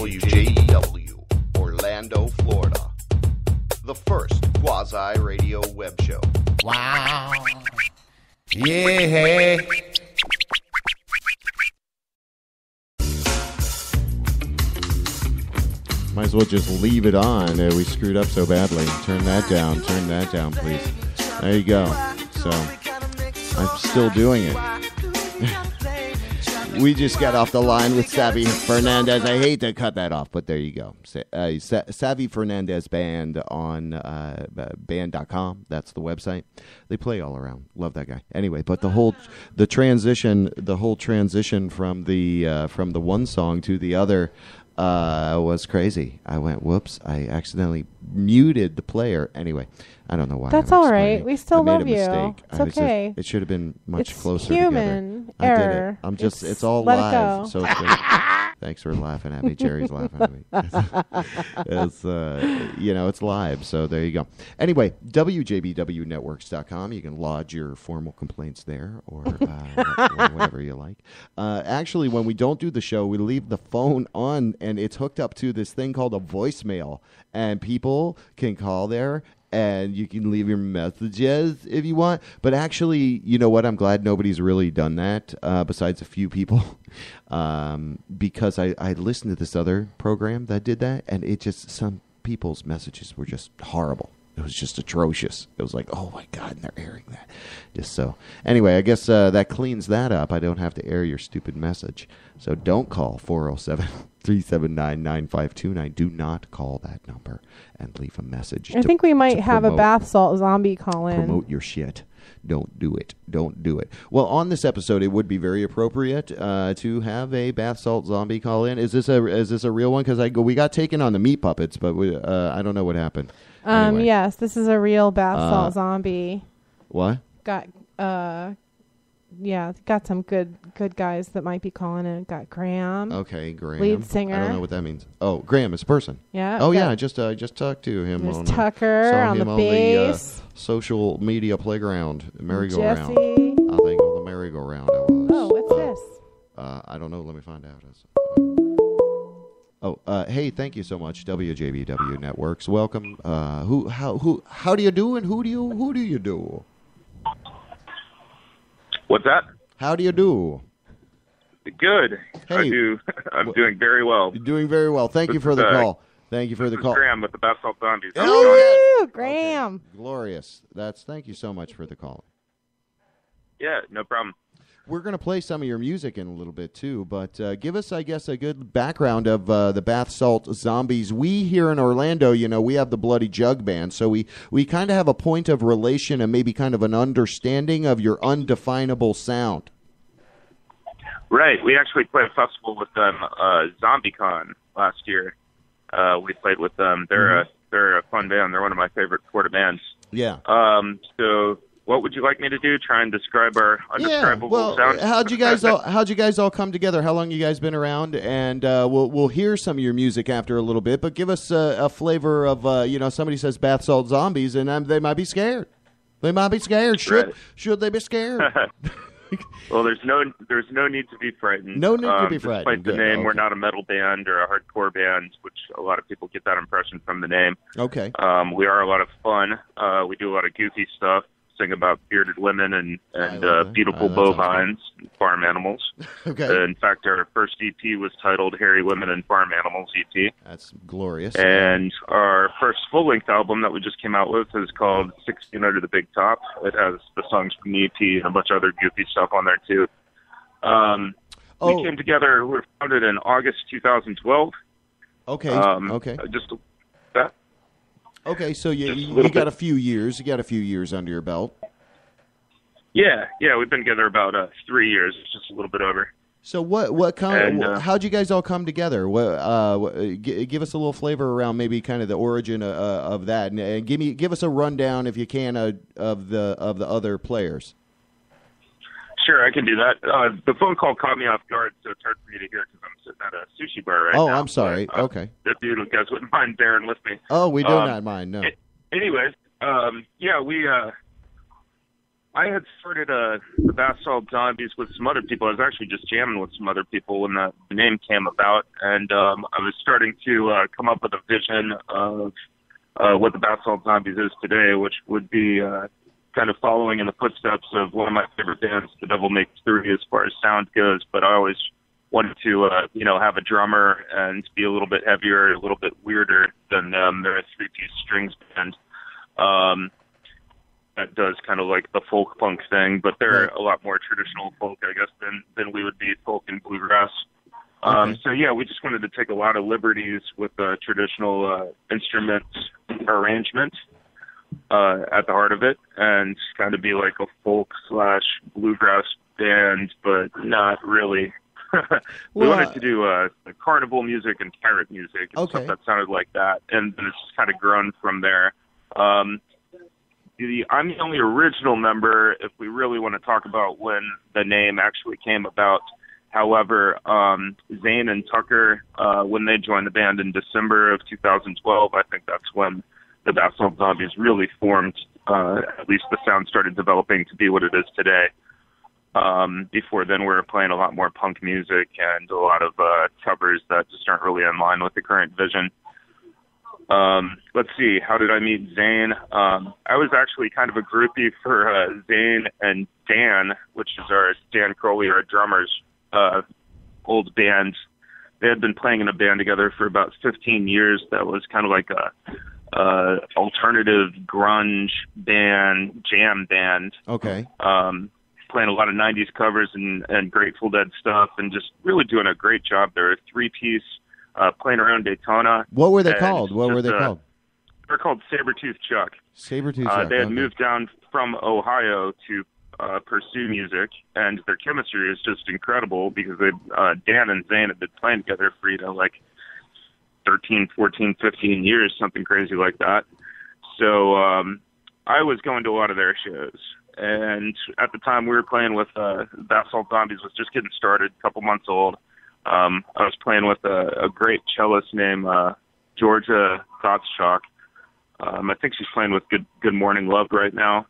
WJBW, Orlando, Florida. The first quasi-radio web show. Wow. Yeah. Might as well just leave it on. We screwed up so badly. Turn that down, please. There you go. So, I'm still doing it. We just got off the line with Savvy Fernandez. I hate to cut that off, but there you go. Savvy Fernandez Band on band.com. That's the website. They play all around. Love that guy. Anyway, but the whole transition from the one song to the other was crazy. I went, whoops, I accidentally muted the player. Anyway, I don't know why. That's all right. We still love you. Mistake. It's okay. It should have been much closer human together. error. I did it. I'm just, it's all let live. it go. So it's good. Thanks for laughing at me. Jerry's laughing at me. It's, it's live. So there you go. Anyway, WJBWnetworks.com. You can lodge your formal complaints there or whatever you like. Actually, when we don't do the show, we leave the phone on and it's hooked up to this thing called a voicemail. And people can call there and you can leave your messages if you want. But actually, you know what? I'm glad nobody's really done that besides a few people. Because I listened to this other program that did that, and it just, some people's messages were just horrible. It was just atrocious. It was like, oh my God, and they're airing that. Just so. Anyway, I guess that cleans that up. I don't have to air your stupid message. So don't call 407-379-9529. Do not call that number and leave a message. I think we might have a bath salt zombie call in. Promote your shit. Don't do it. Don't do it. Well, on this episode, it would be very appropriate to have a bath salt zombie call in. Is this a real one? Because we got taken on the meat puppets, but I don't know what happened. Anyway. Yes, this is a real bath salt zombie. What? Got some good guys that might be calling in. Got Graham. Okay, Graham. Lead singer. I don't know what that means. Oh, Graham is a person. Yeah. Oh yeah, I just talked to him. There's on Tucker saw on him the bass. The social media playground, merry-go-round. Jesse. I think on the merry-go-round I was. Oh, what's this? I don't know. Let me find out. Hey, thank you so much, WJBW Networks. Welcome. How do you do, and who do you do? What's that? How do you do? Good. Hey. I'm doing very well. You're doing very well. Thank you for the call. Thank you for the call. Graham with the Bath Salt Zombies. Woo, Graham. Okay. Glorious. Thank you so much for the call. Yeah, no problem. We're going to play some of your music in a little bit, too, but give us, I guess, a good background of the Bath Salt Zombies. We here in Orlando, we have the Bloody Jug Band, so we kind of have a point of relation and maybe kind of an understanding of your undefinable sound. Right. We actually played a festival with them, ZombieCon, last year. We played with them. They're a fun band. They're one of my favorite Florida bands. Yeah. So what would you like me to do? Try and describe our undescribable sound? How'd you guys all come together? How long you guys been around? And we'll hear some of your music after a little bit, but give us a flavor of somebody says Bath Salt Zombies, and they might be scared. They might be scared. Should they be scared? Well, there's no need to be frightened. No need to be frightened. Despite the name, we're not a metal band or a hardcore band, which a lot of people get that impression from the name. Okay. We are a lot of fun. We do a lot of goofy stuff. Sing about bearded women and beautiful bovines, and farm animals. Okay. In fact, our first EP was titled Hairy Women and Farm Animals EP. That's glorious. And our first full-length album that we just came out with is called 16 Under the Big Top. It has the songs from the EP and a bunch of other goofy stuff on there, too. We came together, we were founded in August 2012. Okay, okay. Okay, so you got a few years. You got a few years under your belt. Yeah, we've been together about 3 years, just a little bit over. So how'd you guys all come together? Give us a little flavor around maybe kind of the origin of that, and give us a rundown if you can of the other players. Sure, I can do that. The phone call caught me off guard, so it's hard for me to hear because I'm sitting at a sushi bar right now. Oh, I'm sorry. Okay. If you guys wouldn't mind bearing with me. Oh, we do not mind, no. Anyways, I had started the Bath Salt Zombies with some other people. I was actually just jamming with some other people when the name came about, and I was starting to come up with a vision of what the Bath Salt Zombies is today, which would be kind of following in the footsteps of one of my favorite bands, The Devil Makes Three, as far as sound goes. But I always wanted to, have a drummer and be a little bit heavier, a little bit weirder than them. They're a three-piece strings band. That does kind of like the folk punk thing, but they're a lot more traditional folk, I guess, than we would be folk and bluegrass. So yeah, we just wanted to take a lot of liberties with traditional instrument arrangement at the heart of it, and kind of be like a folk/bluegrass band, but not really. We wanted to do carnival music and pirate music and stuff that sounded like that, and then it's just kind of grown from there. I'm the only original member, if we really want to talk about when the name actually came about. However, Zane and Tucker, when they joined the band in December of 2012, I think that's when the Bath Salt Zombies really formed. At least the sound started developing to be what it is today. Before then, we were playing a lot more punk music and a lot of covers that just aren't really in line with the current vision. Let's see, how did I meet Zane? I was actually kind of a groupie for Zane and Dan, which is Dan Crowley, our drummer's old band. They had been playing in a band together for about 15 years. That was kind of like a alternative grunge band, jam band. Okay. Playing a lot of 90s covers and Grateful Dead stuff, and just really doing a great job. They're a three-piece, playing around Daytona. What were they called? They're called Sabretooth Chuck. Sabretooth Chuck. They had moved down from Ohio to pursue music, and their chemistry is just incredible because Dan and Zane have been playing together for, 13, 14, 15 years, something crazy like that. So I was going to a lot of their shows. And at the time we were playing with Bath Salt Zombies was just getting started, a couple months old. I was playing with a great cellist named Georgia Gottschalk. I think she's playing with Good Morning Love right now.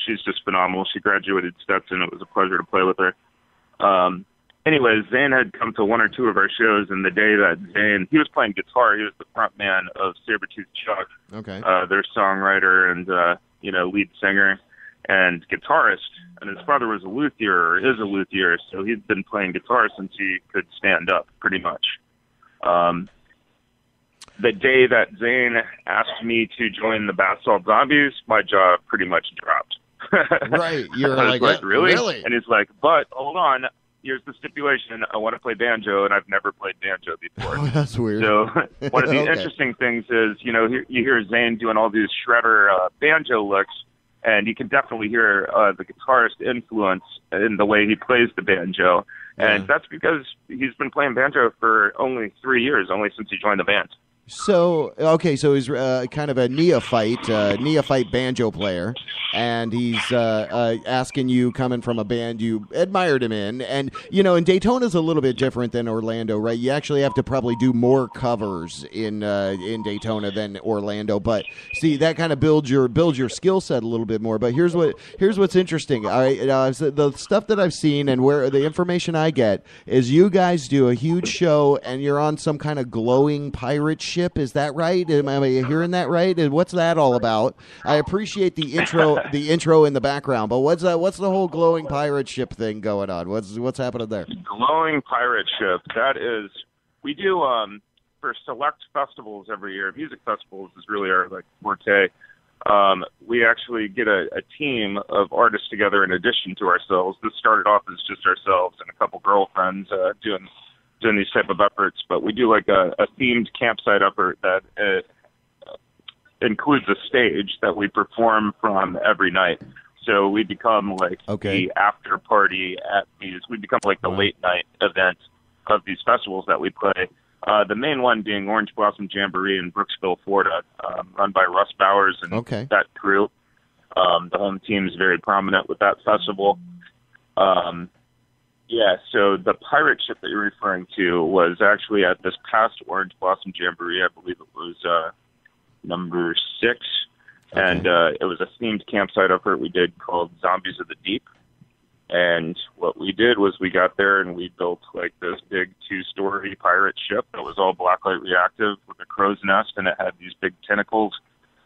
She's just phenomenal. She graduated Stetson. It was a pleasure to play with her. Anyways, Zane had come to one or two of our shows, and the day that he was playing guitar. He was the front man of Sabretooth Chuck, their songwriter and lead singer and guitarist, and his father was a luthier, or is a luthier, so he'd been playing guitar since he could stand up, pretty much. The day that Zane asked me to join the Bath Salt Zombies, my jaw pretty much dropped. Right, you're I was like, really? Really? And he's like, but hold on, here's the stipulation. I want to play banjo, and I've never played banjo before. Oh, that's weird. So one of the interesting things is, you hear Zane doing all these shredder banjo licks, and you can definitely hear the guitarist influence in the way he plays the banjo. And that's because he's been playing banjo for only 3 years, only since he joined the band. So he's kind of a neophyte banjo player, and he's asking you, coming from a band you admired him in, and and Daytona's a little bit different than Orlando, right? You actually have to probably do more covers in Daytona than Orlando, but see, that kind of builds your skill set a little bit more. But here's what's interesting. All right, the stuff that I've seen and where the information I get is you guys do a huge show, and you're on some kind of glowing pirate ship. Is that right? Am I hearing that right? And what's that all about? I appreciate the intro in the background, but what's the whole glowing pirate ship thing going on? What's happening there? Glowing pirate ship. That is, we do for select festivals every year. Music festivals is really our forte. We actually get a team of artists together in addition to ourselves. This started off as just ourselves and a couple girlfriends doing these type of efforts, but we do like a themed campsite effort that includes a stage that we perform from every night. So we become the after party at these. We become like the late night event of these festivals that we play. The main one being Orange Blossom Jamboree in Brooksville, Florida, run by Russ Bowers and that crew. The home team is very prominent with that festival. Yeah, so the pirate ship that you're referring to was actually at this past Orange Blossom Jamboree. I believe it was number 6. And it was a themed campsite effort we did called Zombies of the Deep. And what we did was we got there and we built like this big 2-story pirate ship that was all blacklight reactive with a crow's nest, and it had these big tentacles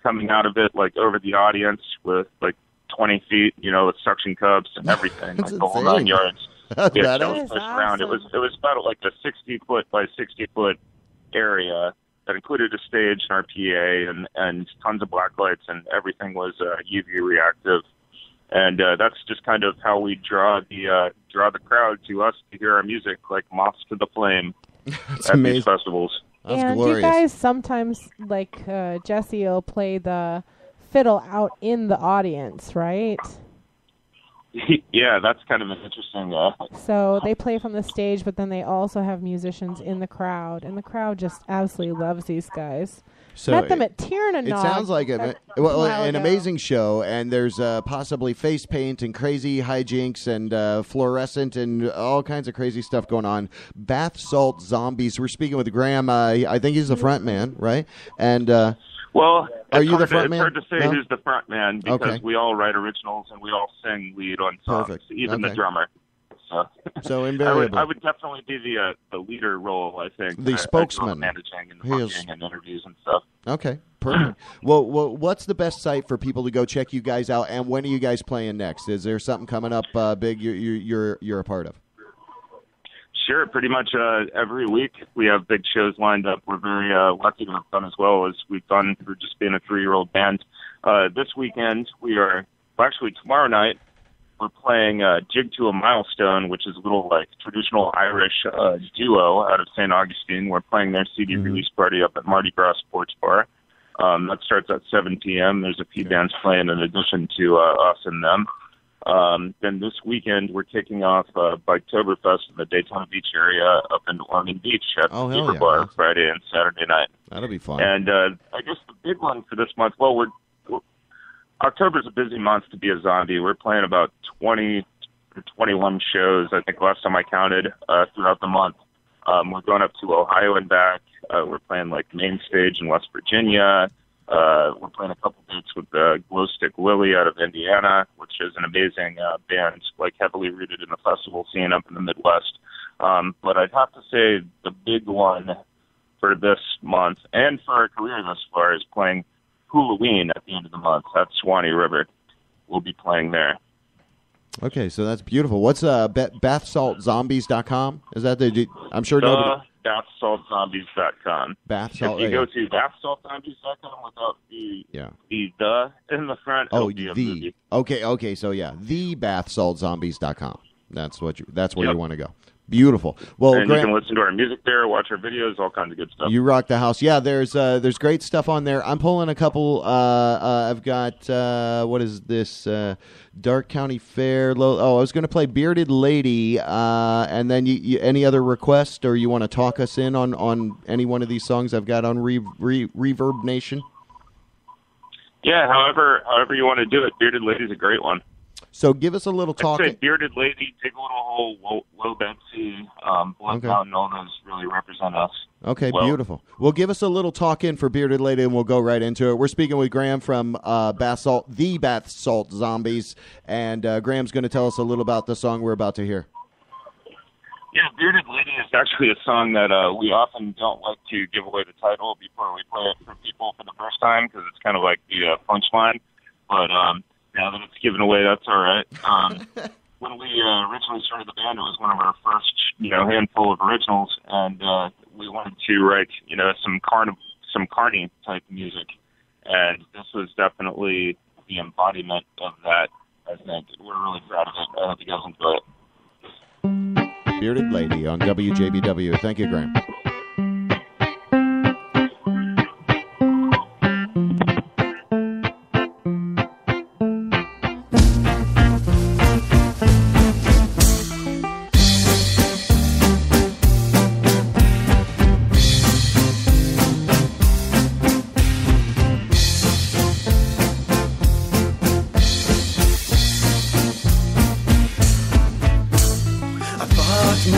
coming out of it, like over the audience with like 20 feet, with suction cups and everything, like the whole 9 yards. That's Yeah, badass. it was pushed around. It was about like a 60-foot by 60-foot area that included a stage and our PA and tons of black lights, and everything was UV reactive. And that's just kind of how we draw the crowd to us to hear our music, like moths to the flame at these festivals. That's and glorious. you guys sometimes, like Jesse will play the fiddle out in the audience, right? Yeah, that's kind of an interesting... So they play from the stage, but then they also have musicians in the crowd, and the crowd just absolutely loves these guys. So Met them at Tiernanog. It sounds like an amazing show, and there's possibly face paint and crazy hijinks and fluorescent and all kinds of crazy stuff going on. Bath Salt Zombies. We're speaking with Graham. I think he's the front man, right? And well, are you the front It's man? hard to say No? who's the front man because Okay. we all write originals and we all sing lead on songs, Perfect. even Okay. the drummer. So I invariably. would definitely be the leader role, I think. The I spokesman. do managing and the He is- booking and interviews and stuff. Okay, perfect. well, what's the best site for people to go check you guys out, and when are you guys playing next? Is there something coming up big you're a part of? Sure, pretty much every week we have big shows lined up. We're very lucky to have done as well as we've done for just being a 3-year-old band. This weekend actually tomorrow night, we're playing Jig to a Milestone, which is a little like traditional Irish duo out of St. Augustine. We're playing their CD release party up at Mardi Gras Sports Bar. That starts at 7 p.m. There's a few bands playing in addition to us and them. Then this weekend, we're kicking off Biketoberfest in the Daytona Beach area up in Ormond Beach at the hell Beaver yeah. Bar Friday and Saturday night. That'll be fun. And I guess the big one for this month, October's a busy month to be a zombie. We're playing about 20 or 21 shows, I think last time I counted, throughout the month. We're going up to Ohio and back. We're playing like main stage in West Virginia. We're playing a couple dates with Glow Stick Lily out of Indiana, which is an amazing band, like heavily rooted in the festival scene up in the Midwest. But I'd have to say the big one for this month and for our career thus far is playing Halloween at the end of the month at Swanee River. We'll be playing there. Okay, so that's beautiful. What's bathsaltzombies.com? Is that I'm sure nobody... bathsaltzombies.com. Bath salt. If you go to bathsaltzombies.com without the in the front, Oh, it'll be a movie. Okay. So yeah, the bathsaltzombies.com. That's where you want to go. Beautiful. Well, And Grant, you can listen to our music there, watch our videos, all kinds of good stuff. you rock the house. Yeah, there's great stuff on there. I'm pulling a couple. I've got what is this? Dark County Fair. I was going to play Bearded Lady, and then you any other request, or you want to talk us in on any one of these songs I've got on Reverb Nation? Yeah, however you want to do it, Bearded Lady's a great one. So give us a little talk. I'd say Bearded Lady, Dig a Little Hole, Low Betsy, Blood Mountain, all those really represent us. Okay, well. Beautiful. Well, give us a little talk in for Bearded Lady, and we'll go right into it. We're speaking with Graham from the Bath Salt Zombies, and Graham's going to tell us a little about the song we're about to hear. Yeah, Bearded Lady is actually a song that we often don't like to give away the title before we play it for people for the first time because it's kind of like the punchline. But now that it's given away, that's all right. When we originally started the band, it was one of our first, handful of originals, and we wanted to write, some carny type music, and this was definitely the embodiment of that. I think we're really proud of it. I hope you guys enjoy it. Bearded Lady on WJBW. Thank you, Graham.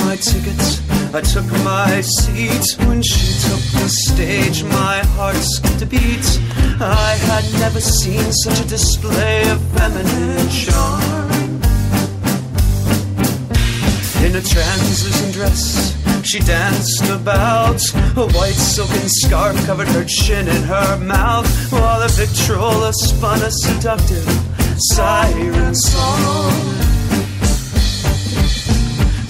My tickets, I took my seat when she took the stage. My heart skipped a beat. I had never seen such a display of feminine charm. In a translucent dress, she danced about. A white silken scarf covered her chin and her mouth, while the Victrola spun a seductive siren song.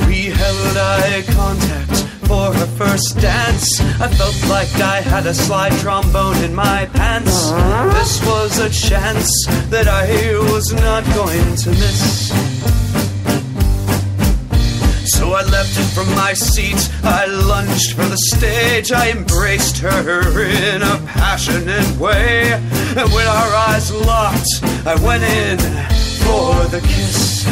We held eye contact for her first dance. I felt like I had a slide trombone in my pants. This was a chance that I was not going to miss. So I leapt from my seat, I lunged for the stage. I embraced her in a passionate way. And when our eyes locked, I went in for the kiss.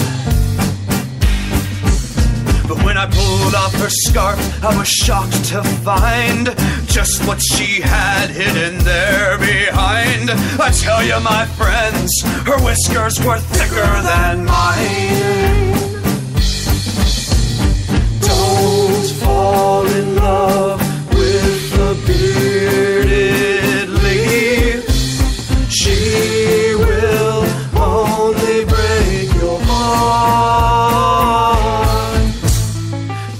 But when I pulled off her scarf, I was shocked to find just what she had hidden there behind. I tell you, my friends, her whiskers were thicker than mine. Don't fall in love with a bearded lady. She will only break your heart.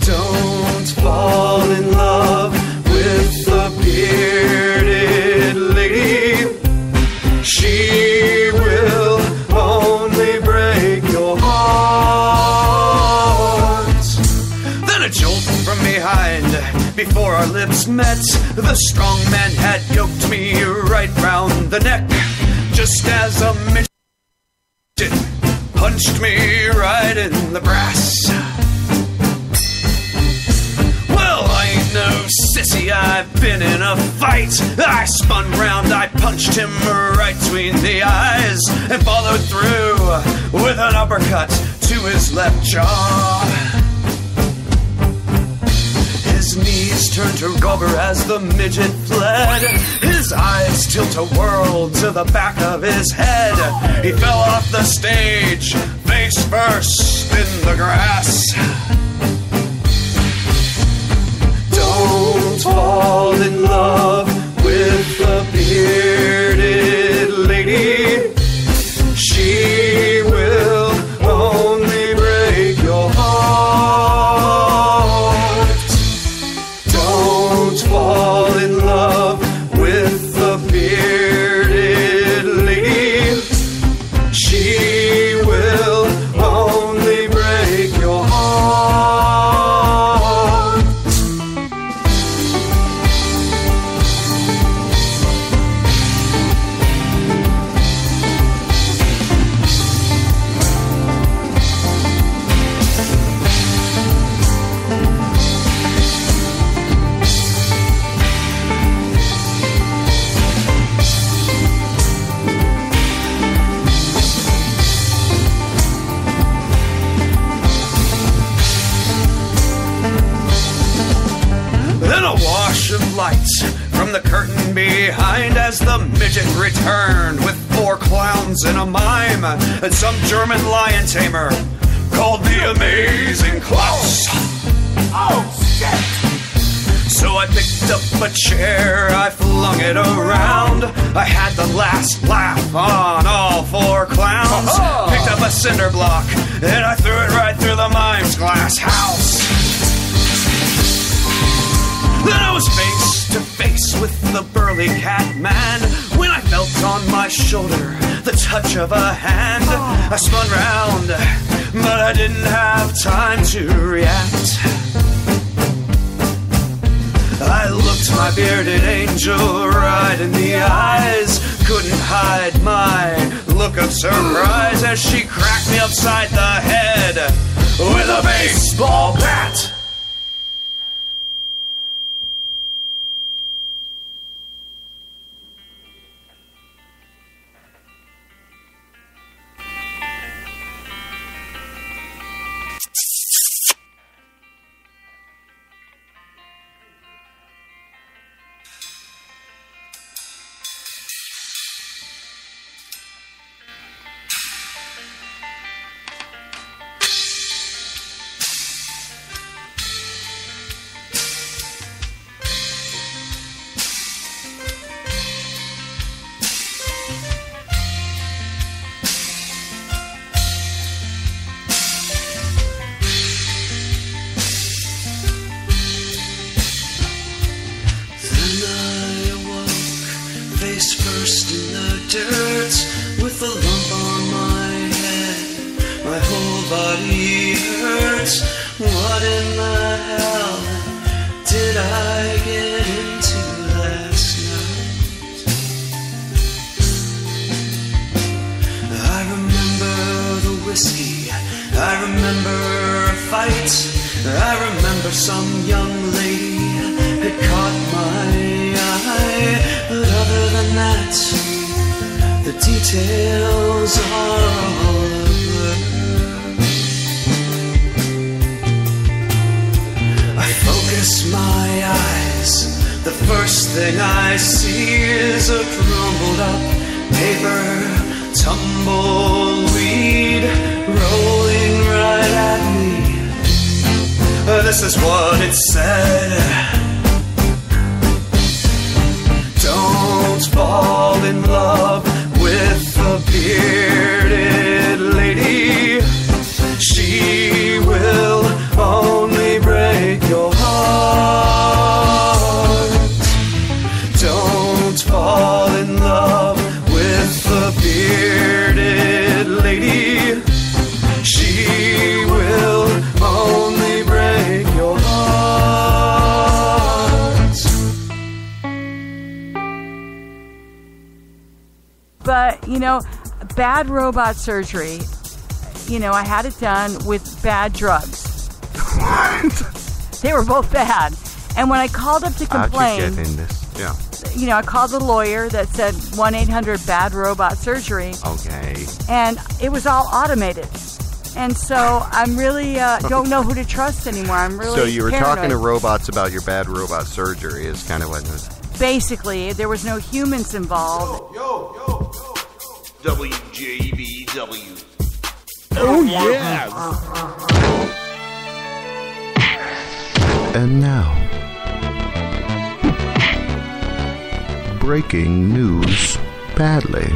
Don't fall in love with a bearded lady. She will only break your heart. Then a jolt from behind. Before our lips met, the strong man had yoked me right round the neck, just as a midget punched me right in the brass. Well, I ain't no sissy, I've been in a fight. I spun round, I punched him right between the eyes, and followed through with an uppercut to his left jaw. His knees turned to rubber as the midget fled. His eyes tilt-a-whirl to the back of his head. He fell off the stage, face first in the grass. Don't fall in love with a bearded lady. She will only break your heart. Don't fall in love with a bearded lady. She will only break your heart. Then a wash of light from the curtain behind as the midget returned with 4 clowns and a mime and some German lion tamer called the Amazing Klaus. Oh, shit! So I picked up a chair, I flung it around. I had the last laugh on all 4 clowns. Picked up a cinder block and I threw it right through the mime's glass house. Then I was face to face with the burly cat man when I felt on my shoulder the touch of a hand. I spun round, but I didn't have time to react. I looked my bearded angel right in the eyes, couldn't hide my look of surprise as she cracked me upside the head with a baseball bat. the hell did I get into last night? I remember the whiskey, I remember a fight, I remember some young lady had caught my eye. But other than that, the details are all a blur. I focus my eyes, the first thing I see is a crumbled up paper tumbleweed rolling right at me. This is what it said: don't fall in love with a bearded lady. She will only break your heart. Don't fall in love with a bearded lady. She will only break your heart. But, you know, bad robot surgery, you know, I had it done with bad drugs. They were both bad. And when I called up to complain, How'd you get in this? Yeah. you know, I called the lawyer that said 1-800-BAD-ROBOT-SURGERY. Okay. And it was all automated. And so I'm really don't know who to trust anymore. I'm really So you were paranoid. talking to robots about your bad robot surgery is kind of what it was. Basically, there was no humans involved. WJBW. Oh, yeah. And now, breaking news badly.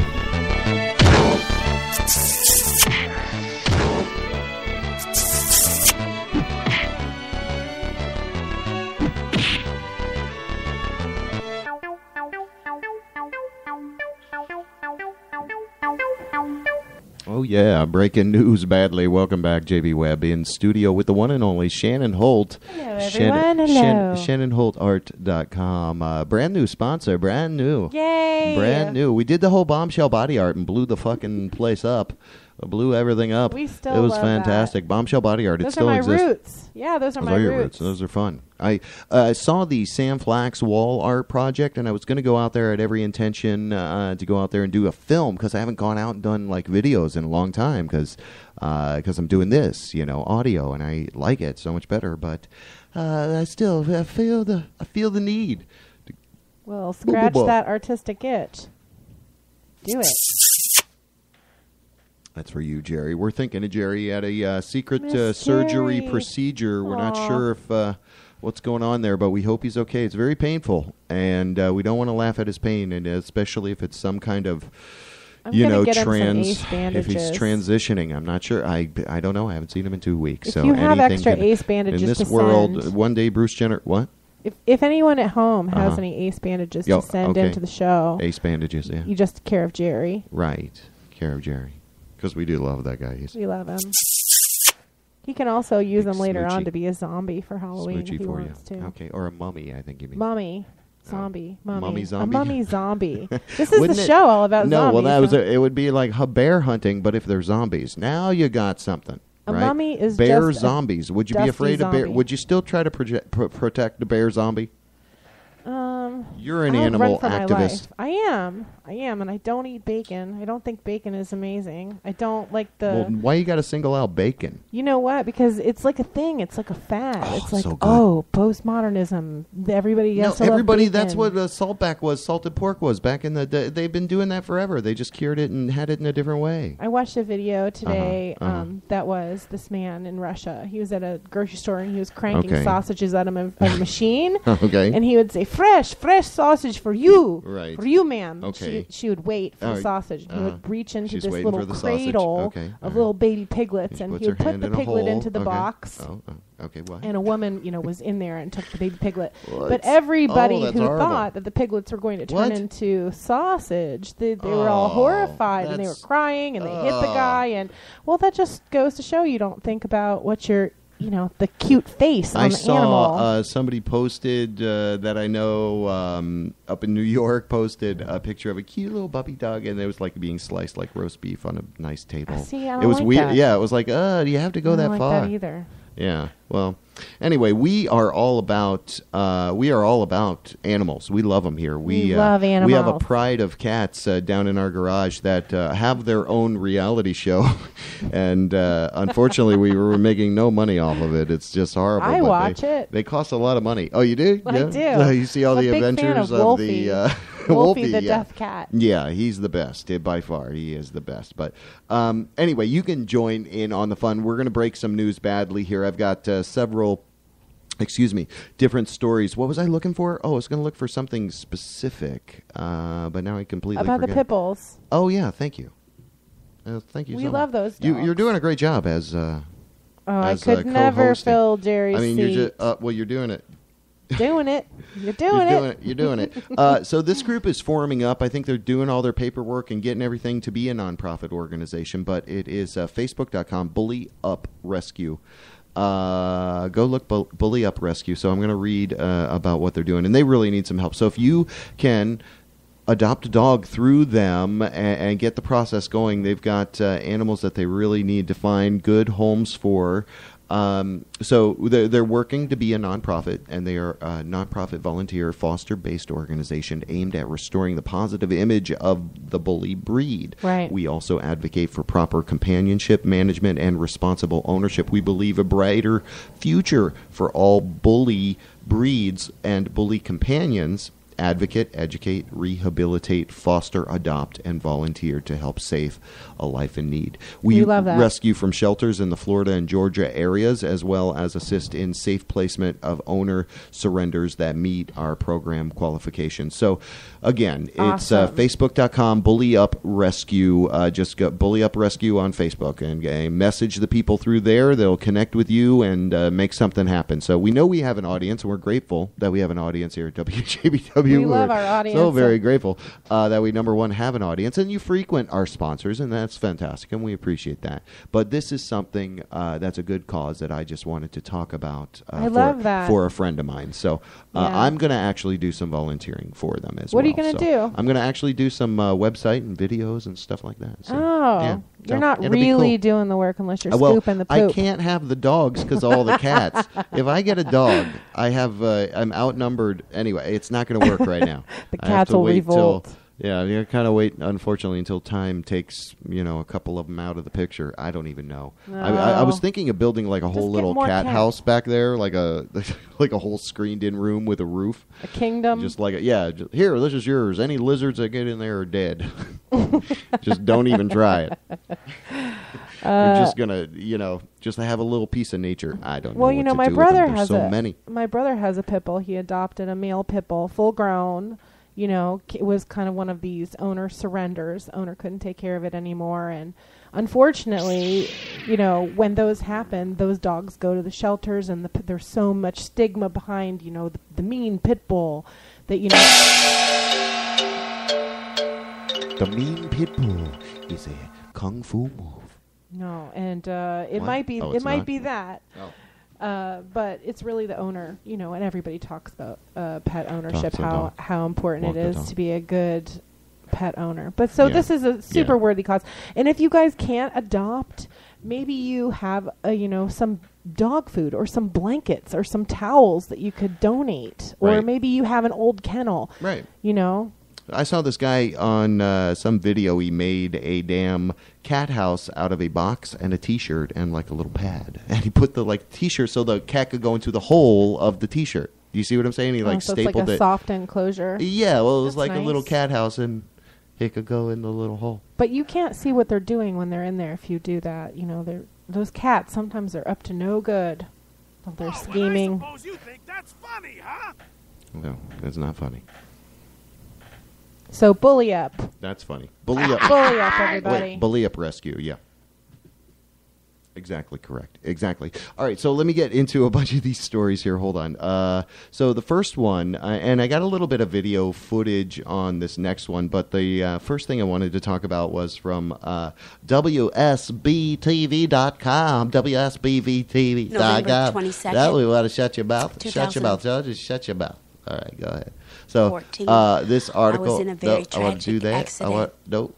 Oh yeah, breaking news badly. Welcome back, JB Webb, in studio with the one and only Shannon Holt. Hello, everyone. Hello. ShannonHoltArt.com. Brand new sponsor, brand new. Yay! Brand new. We did the whole bombshell body art and blew the fucking place up. Blew everything up. We still It was love fantastic. Bombshell body art. Those it still are my exists. roots. Yeah, those are Those my are your roots. Those are fun. I saw the Sam Flax wall art project, and I was going to go out there at every intention to go out there and do a film because I haven't gone out and done like videos in a long time because I'm doing this, you know, audio, and I like it so much better. But I feel the need. Well, scratch that artistic itch. Do it. That's for you, Jerry. We're thinking of Jerry at a secret Miss surgery Jerry. procedure. We're not Aw. sure if what's going on there, but we hope he's okay. It's very painful, and we don't want to laugh at his pain, and especially if it's some kind of, I'm you gonna know, get him some trans. ace If he's bandages. transitioning, I'm not sure. I don't know. I haven't seen him in 2 weeks. If so you have anything extra can- ace bandages in this to world, send- one day Bruce Jenner. What? If anyone at home has Uh-huh. any ace bandages Yo, to send okay. into the show, Ace bandages. Yeah. you just care of Jerry. Right. Care of Jerry. Because we do love that guy. He's We love him. He can also use them later on smoochy. to be a zombie for Halloween smoochy if he for wants you. to. Okay. Or a mummy, I think you mean. Mummy. Zombie. Mummy. Mummy A zombie? mummy zombie. This is Wouldn't the it- show all about no, zombies. well, that was huh? it would be like bear hunting, but if they're zombies. Now you got something. A right? mummy is bear just a zombies. Would you be dusty afraid of bear? zombie. Would you still try to protect the bear zombie? You're an I would animal run for my activist. life. I am, and I don't eat bacon. I don't think bacon is amazing. I don't like the. Well, why you got to single out bacon? You know what? Because it's like a thing. It's like a fad. It's like, so good. postmodernism. Everybody No, has to love everybody. That's bacon. what saltback was. Salted pork was back in the day. They've been doing that forever. They just cured it and had it in a different way. I watched a video today Uh-huh. that was this man in Russia. He was at a grocery store and he was cranking Okay. sausages out of a machine. Okay. And he would say, fresh sausage for you. Right. For you, ma'am. Okay. She would wait for the Alright. sausage. And he would reach into She's this waiting little for the sausage. cradle Okay. of Alright. little baby piglets. She And puts he would her put hand the in a piglet hole. into the Okay. box. Oh, okay. What? And a woman, was in there and took the baby piglet. What? But everybody Oh, that's who horrible. thought that the piglets were going to turn What? into sausage, they were all horrified and they were that's- crying and they hit the guy. And, well, that just goes to show you don't think about what you're the cute face on I the animal. saw somebody posted that I know up in New York posted a picture of a cute little puppy dog, and it was like being sliced like roast beef on a nice table. See, I don't it was like weird. that. Yeah, it was like, do you have to go I that don't like far? that either. Yeah. Well, anyway, we are all about animals. We love them here. We love animals. We have a pride of cats down in our garage that have their own reality show, and unfortunately, we were making no money off of it. It's just horrible. I but watch it. They cost a lot of money. Oh, you do? I do. You see all I'm the a big fan adventures of Wolfie. Wolfie the yeah. deaf cat. Yeah, he's the best. By far, he is the best. But anyway, you can join in on the fun. We're going to break some news badly here. I've got several, different stories. What was I looking for? Oh, I was going to look for something specific, but now I completely About forget. the pit bulls. Oh, yeah, thank you. Thank you so We much. love those dogs. You're doing a great job as I could never co-hosting. fill Jerry's seat. seat. You're doing it. Doing it. You're doing it. You're doing it. So this group is forming up. I think they're doing all their paperwork and getting everything to be a nonprofit organization, but it is facebook.com, Bully Up Rescue. Go look Bully Up Rescue. So I'm going to read about what they're doing, and they really need some help. So if you can adopt a dog through them and get the process going, they've got animals that they really need to find good homes for. So they're working to be a nonprofit, and they are a nonprofit volunteer foster-based organization aimed at restoring the positive image of the bully breed. Right. We also advocate for proper companionship, management, and responsible ownership. We believe a brighter future for all bully breeds and bully companions. Advocate, educate, rehabilitate, foster, adopt, and volunteer to help save a life in need. We love that. Rescue from shelters in the Florida and Georgia areas, as well as assist in safe placement of owner surrenders that meet our program qualifications. So, again, it's facebook.com, Bully Up Rescue. Just go Bully Up Rescue on Facebook and message the people through there. They'll connect with you and make something happen. So we know we have an audience, and we're grateful that we have an audience here at WJBW. We love our audience. So very grateful that we, number one, have an audience, and you frequent our sponsors, and that's fantastic, and we appreciate that. But this is something that's a good cause that I just wanted to talk about I love that. for a friend of mine. So Yeah. I'm going to actually do some volunteering for them as well. What are you going to do? I'm going to actually do some website and videos and stuff like that. So, Oh, you're not it'll be really cool. doing the work unless you're Well, scooping the poop. I can't have the dogs because all the cats. If I get a dog, I'm outnumbered. Anyway, it's not going to work right now. The I have cats to will wait revolt. Till, yeah, you kind of wait, unfortunately, until time takes, a couple of them out of the picture. I don't even know. I was thinking of building like a whole Just get little more cat cats. house back there, like a whole screened-in room with a roof. A kingdom. Just like here, this is yours. Any lizards that get in there are dead. Just don't even try it. We're just gonna, just have a little piece of nature. I don't know. Well, what to my do brother with them. has There's so many. My brother has a pit bull. He adopted a male pit bull, full grown. It was kind of one of these owner surrenders. Owner couldn't take care of it anymore, and unfortunately, when those happen, those dogs go to the shelters, and there's so much stigma behind, the mean pit bull that The mean pit bull is a kung fu move. No, and it What? might be Oh, it it's might not? be that. Oh. But it's really the owner, and everybody talks about pet ownership, Talks about how important walk it the is dog. to be a good pet owner. But so Yeah. this is a super Yeah. worthy cause. And if you guys can't adopt, maybe you have some dog food or some blankets or some towels that you could donate, or Right. maybe you have an old kennel. Right. I saw this guy on some video. He made a damn cat house out of a box and a T-shirt and like a little pad, and he put the T-shirt so the cat could go into the hole of the T-shirt. Do you see what I'm saying? He so stapled it's like a it. soft enclosure. Yeah, well, it was That's like a little nice. cat house, and it could go in the little hole. But you can't see what they're doing when they're in there if you do that. Those cats, sometimes they're up to no good. They're scheming. Suppose you think that's funny, huh? No, that's not funny. So bully up. That's funny. Bully up. Bully up, everybody. Wait, Bully Up Rescue, yeah. Exactly correct. Exactly. All right, so let me get into a bunch of these stories here. Hold on. So the first one, and I got a little bit of video footage on this next one, but the first thing I wanted to talk about was from WSBTV.com. WSBTV.com. November 22nd. That we want to shut your mouth. Shut your mouth, Joe. Just shut your mouth. All right, go ahead. So this article, I was in a very I want to do that. accident. I'm so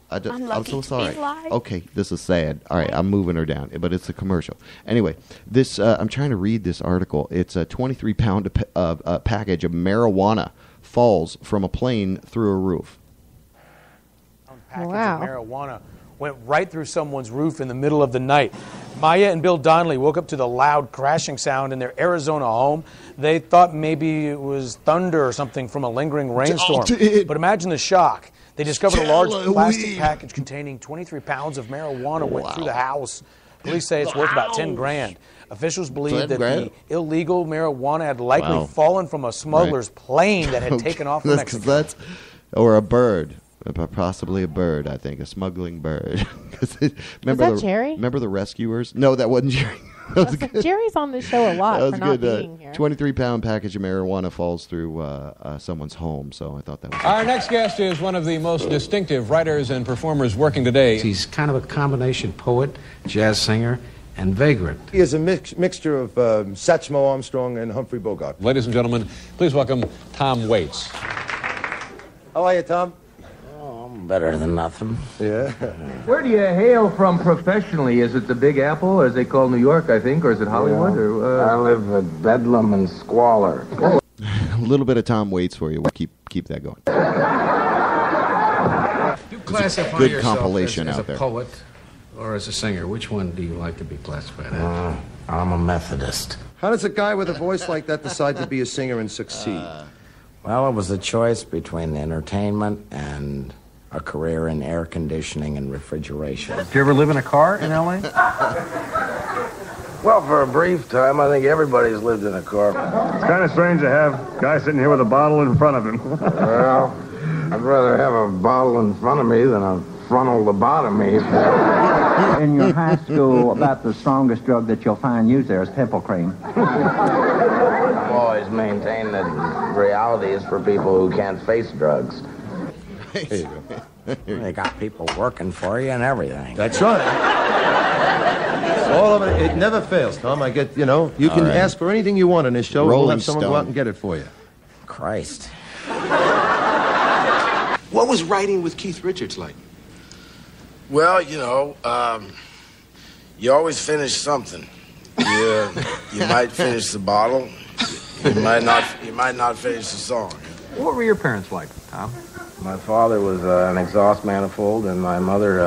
to sorry. be alive. Okay, this is sad. All right, I'm moving her down, but it's a commercial. Anyway, this I'm trying to read this article. It's a 23-pound package of marijuana falls from a plane through a roof. Package of marijuana went right through someone's roof in the middle of the night. Maya and Bill Donnelly woke up to the loud crashing sound in their Arizona home. They thought maybe it was thunder or something from a lingering rainstorm. But imagine the shock. They discovered a large plastic package containing 23 pounds of marijuana went through the house. Police say it's worth about 10 grand. Officials believe that the illegal marijuana had likely fallen from a smuggler's plane that had taken off from Mexico. Or a bird. Possibly a bird, I think. A smuggling bird. Remember Jerry? Remember the rescuers? No, that wasn't Jerry. That was good. Jerry's on this show a lot for not being here. 23-pound package of marijuana falls through someone's home, so I thought that was... Our next guest is one of the most distinctive writers and performers working today. He's kind of a combination poet, jazz singer, and vagrant. He is a mixture of Satchmo Armstrong and Humphrey Bogart. Ladies and gentlemen, please welcome Tom Waits. How are you, Tom? Better than nothing. Yeah. Where do you hail from professionally? Is it the Big Apple, as they call New York, I think, or is it Hollywood? Yeah. Or I live at Bedlam and Squalor. A little bit of Tom Waits for you. We'll keep that going. You classify good yourself compilation as out a there. poet or as a singer. Which one do you like to be classified as? I'm a Methodist. How does a guy with a voice like that decide to be a singer and succeed? Well, it was a choice between entertainment and a career in air conditioning and refrigeration. Did you ever live in a car in L.A.? Well, for a brief time, I think everybody's lived in a car. It's kind of strange to have a guy sitting here with a bottle in front of him. Well, I'd rather have a bottle in front of me than a frontal lobotomy. In your high school, about the strongest drug that you'll find used there is pimple cream. I've always maintained that reality is for people who can't face drugs. There you go. They got people working for you and everything. That's right. All of it, it never fails, Tom. You can ask for anything you want in this show. We'll have someone go out and get it for you. Christ. What was writing with Keith Richards like? Well, you always finish something. You might finish the bottle. You might not finish the song. What were your parents like, Tom? My father was an exhaust manifold, and my mother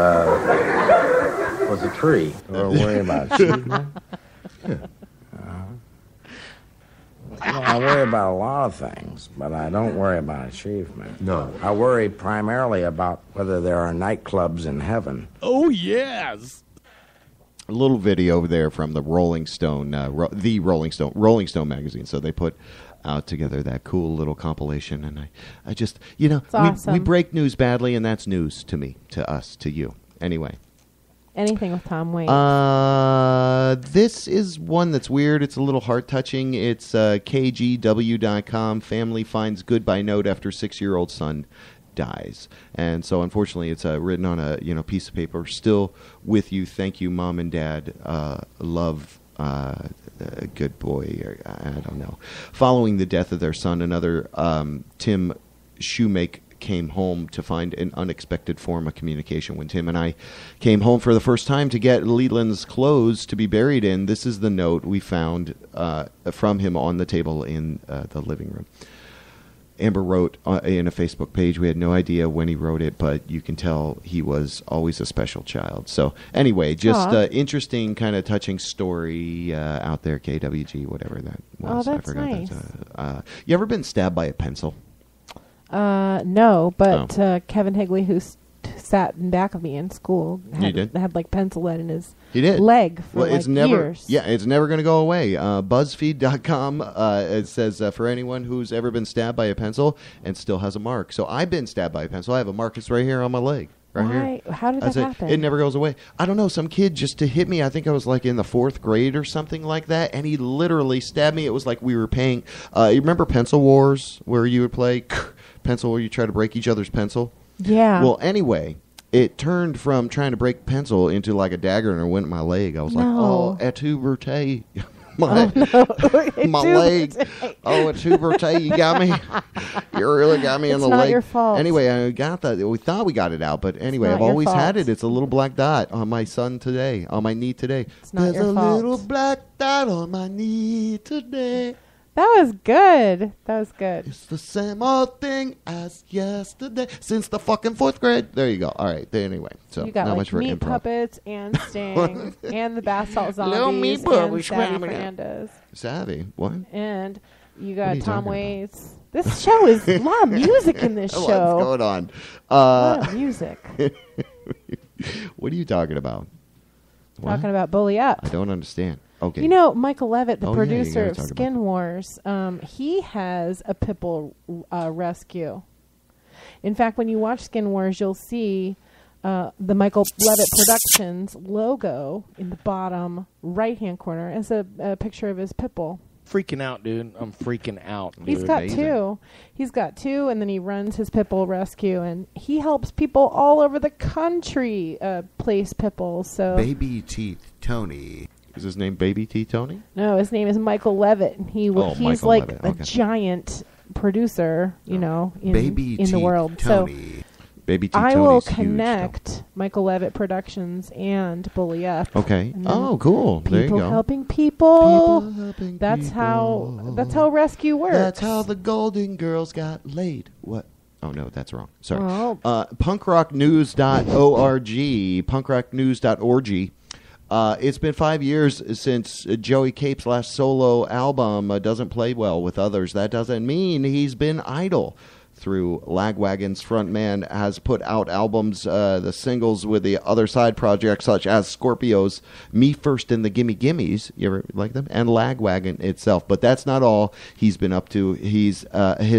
was a tree. Don't worry about achievement. I worry about a lot of things, but I don't worry about achievement. No. I worry primarily about whether there are nightclubs in heaven. Oh, yes. A little video there from the Rolling Stone, Rolling Stone magazine. So they put out together that cool little compilation, and I just, awesome. we break news badly, and that's news to me, to us, to you. Anyway. Anything with Tom Waits. This is one that's weird. It's a little heart-touching. It's KGW.com. Family finds goodbye note after 6-year-old son dies. And so, unfortunately, it's written on a piece of paper. Still with you. Thank you, Mom and Dad. Love, good boy. I don't know. Following the death of their son, another Tim Shoemake came home to find an unexpected form of communication. When Tim and I came home for the first time to get Leland's clothes to be buried in, this is the note we found from him on the table in the living room. Amber wrote in a Facebook page, we had no idea when he wrote it, but you can tell he was always a special child. So anyway, just interesting, kind of touching story out there, KWG, whatever that was. Oh, that's I forgot nice. You ever been stabbed by a pencil? No, but Kevin Higley, who sat in back of me in school, had like pencil lead in his leg for years. Yeah, it's never going to go away. BuzzFeed.com, it says, for anyone who's ever been stabbed by a pencil and still has a mark. So I've been stabbed by a pencil. I have a mark. It's right here on my leg. Right Why? here. How did that happen? It never goes away. I don't know. Some kid just to hit me. I think I was like in the 4th grade or something like that, and he literally stabbed me. It was like we were paying. You remember Pencil Wars, where you would play pencil, where you try to break each other's pencil? Yeah. Well, anyway, it turned from trying to break pencil into like a dagger, and it went in my leg. I was like, oh, et tu, Brute. My leg. Oh, it's Hubert. You got me. You really got me in the leg. It's not your fault. Anyway, I got that. We thought we got it out, but anyway, I've always had it. It's a little black dot on my son today, on my knee today. It's not your fault. There's a little black dot on my knee today. That was good. That was good. It's the same old thing as yesterday since the fucking 4th grade. There you go. All right. Anyway, so you got not like much for meat improv. puppets and Sting and the Bath Salt Little meat Zombies and puppets. Savvy Fernandez. Savvy? What? And you What got are you Tom talking Waits. This show is a lot of music in this show. What's going on? A lot of music. What are you talking about? What? Talking about Bully Up. I don't understand. Okay. You know, Michael Levitt, the Oh, yeah, you producer gotta of talk about Skin Wars, he has a Pitbull rescue. In fact, when you watch Skin Wars, you'll see the Michael Levitt Productions logo in the bottom right-hand corner. It's a picture of his Pitbull. Freaking out, dude. I'm freaking out. Dude. He's got two. He's got two, and then he runs his Pitbull rescue, and he helps people all over the country place Pitbulls. So Baby Teeth Tony. Is his name Baby Teeth Tony? No, his name is Michael Levitt. He's Michael like Levitt. a Okay. giant producer, you know, in Baby the Teeth world. Tony. So Baby Teeth I Tony's will huge, connect Michael Levitt Productions and Bully Up. Okay. And then Oh, cool. There you People go. helping people. People helping That's people. how rescue works. That's how the Golden Girls got laid. What? Oh, no, that's wrong. Sorry. Oh. Punkrocknews.org. Punkrocknews.org. It's been 5 years since Joey Cape's last solo album doesn't play well with others. That doesn't mean he's been idle. Through Lagwagon's frontman has put out albums, the singles with the other side projects such as Scorpio's Me First and the Gimme Gimmes. You ever like them? And Lagwagon itself. But that's not all he's been up to. His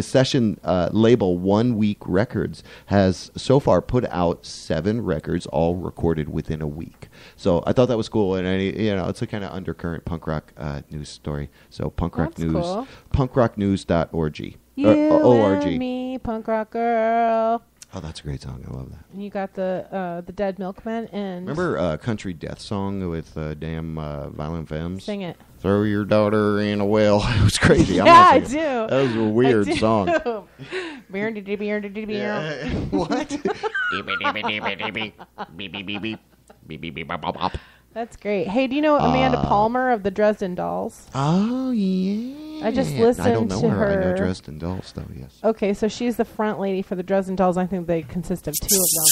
session label 1 Week Records has so far put out 7 records, all recorded within a week. So I thought that was cool, and it's a kind of undercurrent punk rock news story. So punk rock That's news, cool. punkrocknews.org. You ORG. and me, punk rock girl. Oh, that's a great song. I love that. And you got the Dead Milkmen and Remember Country Death Song with Violent Femmes? Sing it. Throw your daughter in a well. It was crazy. Yeah, I'm not I singing. do. That was a weird I do. song. What? That's great. Hey, do you know Amanda Palmer of the Dresden Dolls? Oh, yeah. I just listened I don't know to her. I know her. Dresden Dolls, though, yes. Okay, so she's the front lady for the Dresden Dolls. I think they consist of 2 of them.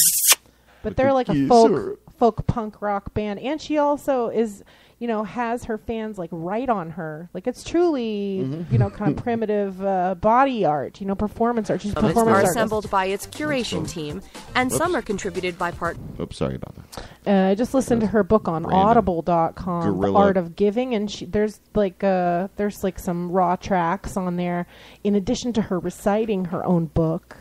But they're like a Yes, folk sir. folk punk rock band. And she also is, has her fans like write on her. Like it's truly, kind of primitive body art, performance art. She's a Some are performance artist. assembled by its curation team, and some are contributed by part. Oops, sorry about that. I just listened to her book on Random audible.com, The guerrilla. Art of Giving, and there's some raw tracks on there in addition to her reciting her own book.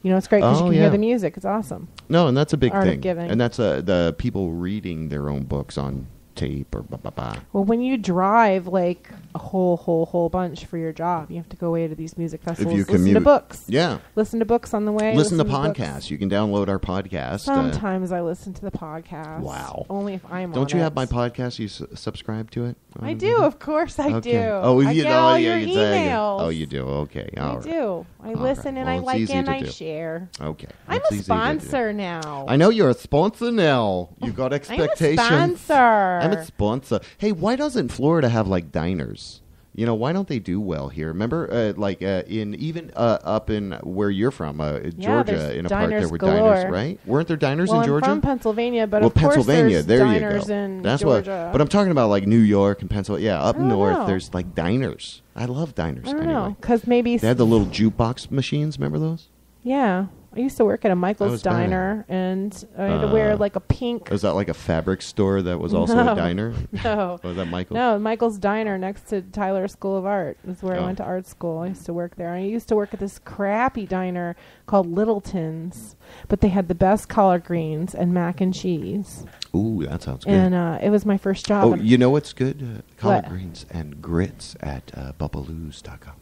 It's great because you Oh, can yeah. hear the music. It's awesome. No, and that's a big Art of thing. Giving. And that's the people reading their own books on tape or blah. Well, when you drive like a whole bunch for your job, you have to go away to these music festivals. you Listen to commute. books. Yeah. Listen to books on the way. Listen to books. podcasts. You can download our podcast. Sometimes I listen to the podcast. Wow. Only if I'm on Don't you it. have my podcast? You subscribe to it? I do, of course I Okay. do. Oh, I you get know, all yeah, your you say- emails. Oh, you do. Okay. I All right. do. I All listen right. and Well, I it's like easy and to I do. share. Okay. I'm It's a easy to do. sponsor now. I know you're a sponsor now. You've got expectations. I'm a sponsor. I'm a sponsor. Hey, why doesn't Florida have like diners? Why don't they do well here? Remember, in even up in where you're from, Georgia, there's in a part there diners were galore. diners, right? Weren't there diners Well, in Georgia? I'm from Pennsylvania, but well, of course Pennsylvania, there's there you diners go. in That's Georgia. But I'm talking about like New York and Pennsylvania. Yeah, up I don't north, know. there's like diners. I love diners. I don't anyway. know, because maybe They had the little jukebox machines. Remember those? Yeah, I used to work at a Michael's Diner, and I had to wear like a pink. Was that like a fabric store that was also a diner? No. Was that Michael's? No, Michael's Diner next to Tyler School of Art is where I went to art school. I used to work there. I used to work at this crappy diner called Littleton's, but they had the best collard greens and mac and cheese. Ooh, that sounds good. And it was my first job. Oh, you know what's good? Collard greens and grits at bubbaloo's.com.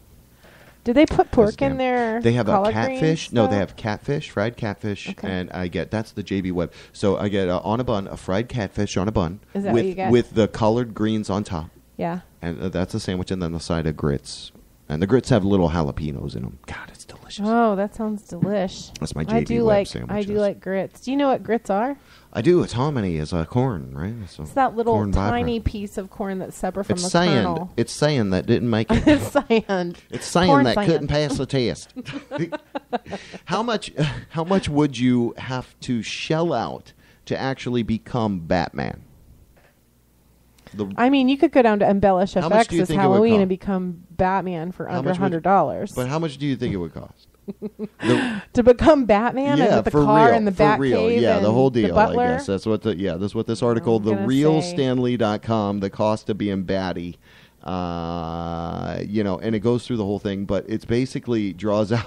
Did they put pork in there? They have a catfish. catfish. No, they have catfish, fried catfish, and that's the JB Webb. So I get on a bun, a fried catfish on a bun. Is that with, what you get? With the collard greens on top. Yeah. And that's a sandwich, and then the side of grits. And the grits have little jalapenos in them. God, it's delicious. Oh, that sounds delish. That's my JB Webb sandwiches. I do like grits. Do you know what grits are? I do. It's hominy is corn, right? It's that little tiny piece of corn that's separate from the kernel. It's sand that didn't make it. It's sand. It's sand that couldn't pass the test. How much would you have to shell out to actually become Batman? I mean, you could go down to Embellish FX this Halloween and become Batman for under $100. But how much do you think it would cost? To become Batman with the car and the Batcave, yeah, the whole deal. The butler? I guess that's what that's what this article, therealstanley.com, the cost of being Batty, and it goes through the whole thing, but it's basically draws out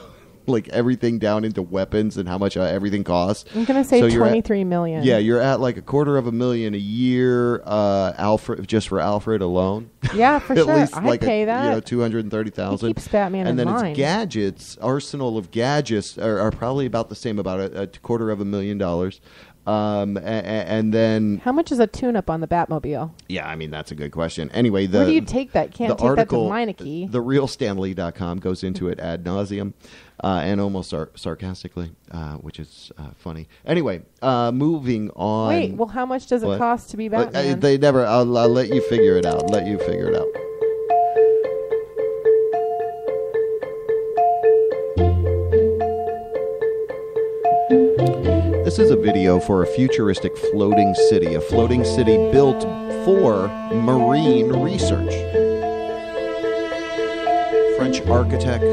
like everything down into weapons and how much everything costs. I'm going to say $23 million. Yeah, you're at like $250,000 a year, Alfred, just for Alfred alone. Yeah, for sure. Least I'd pay that. $230,000. He keeps Batman and in then mind. its gadgets, arsenal of gadgets are probably about the same, about $250,000. And then how much is a tune-up on the Batmobile? Yeah, I mean that's a good question. Anyway, where do you take that? Can't take that to Meineke. TheRealStanley.com goes into it ad nauseum and almost sarcastically, which is funny. Anyway, moving on. Wait, well, how much does it cost to be Batman? They never. I'll let you figure it out. This is a video for a futuristic floating city built for marine research. French architect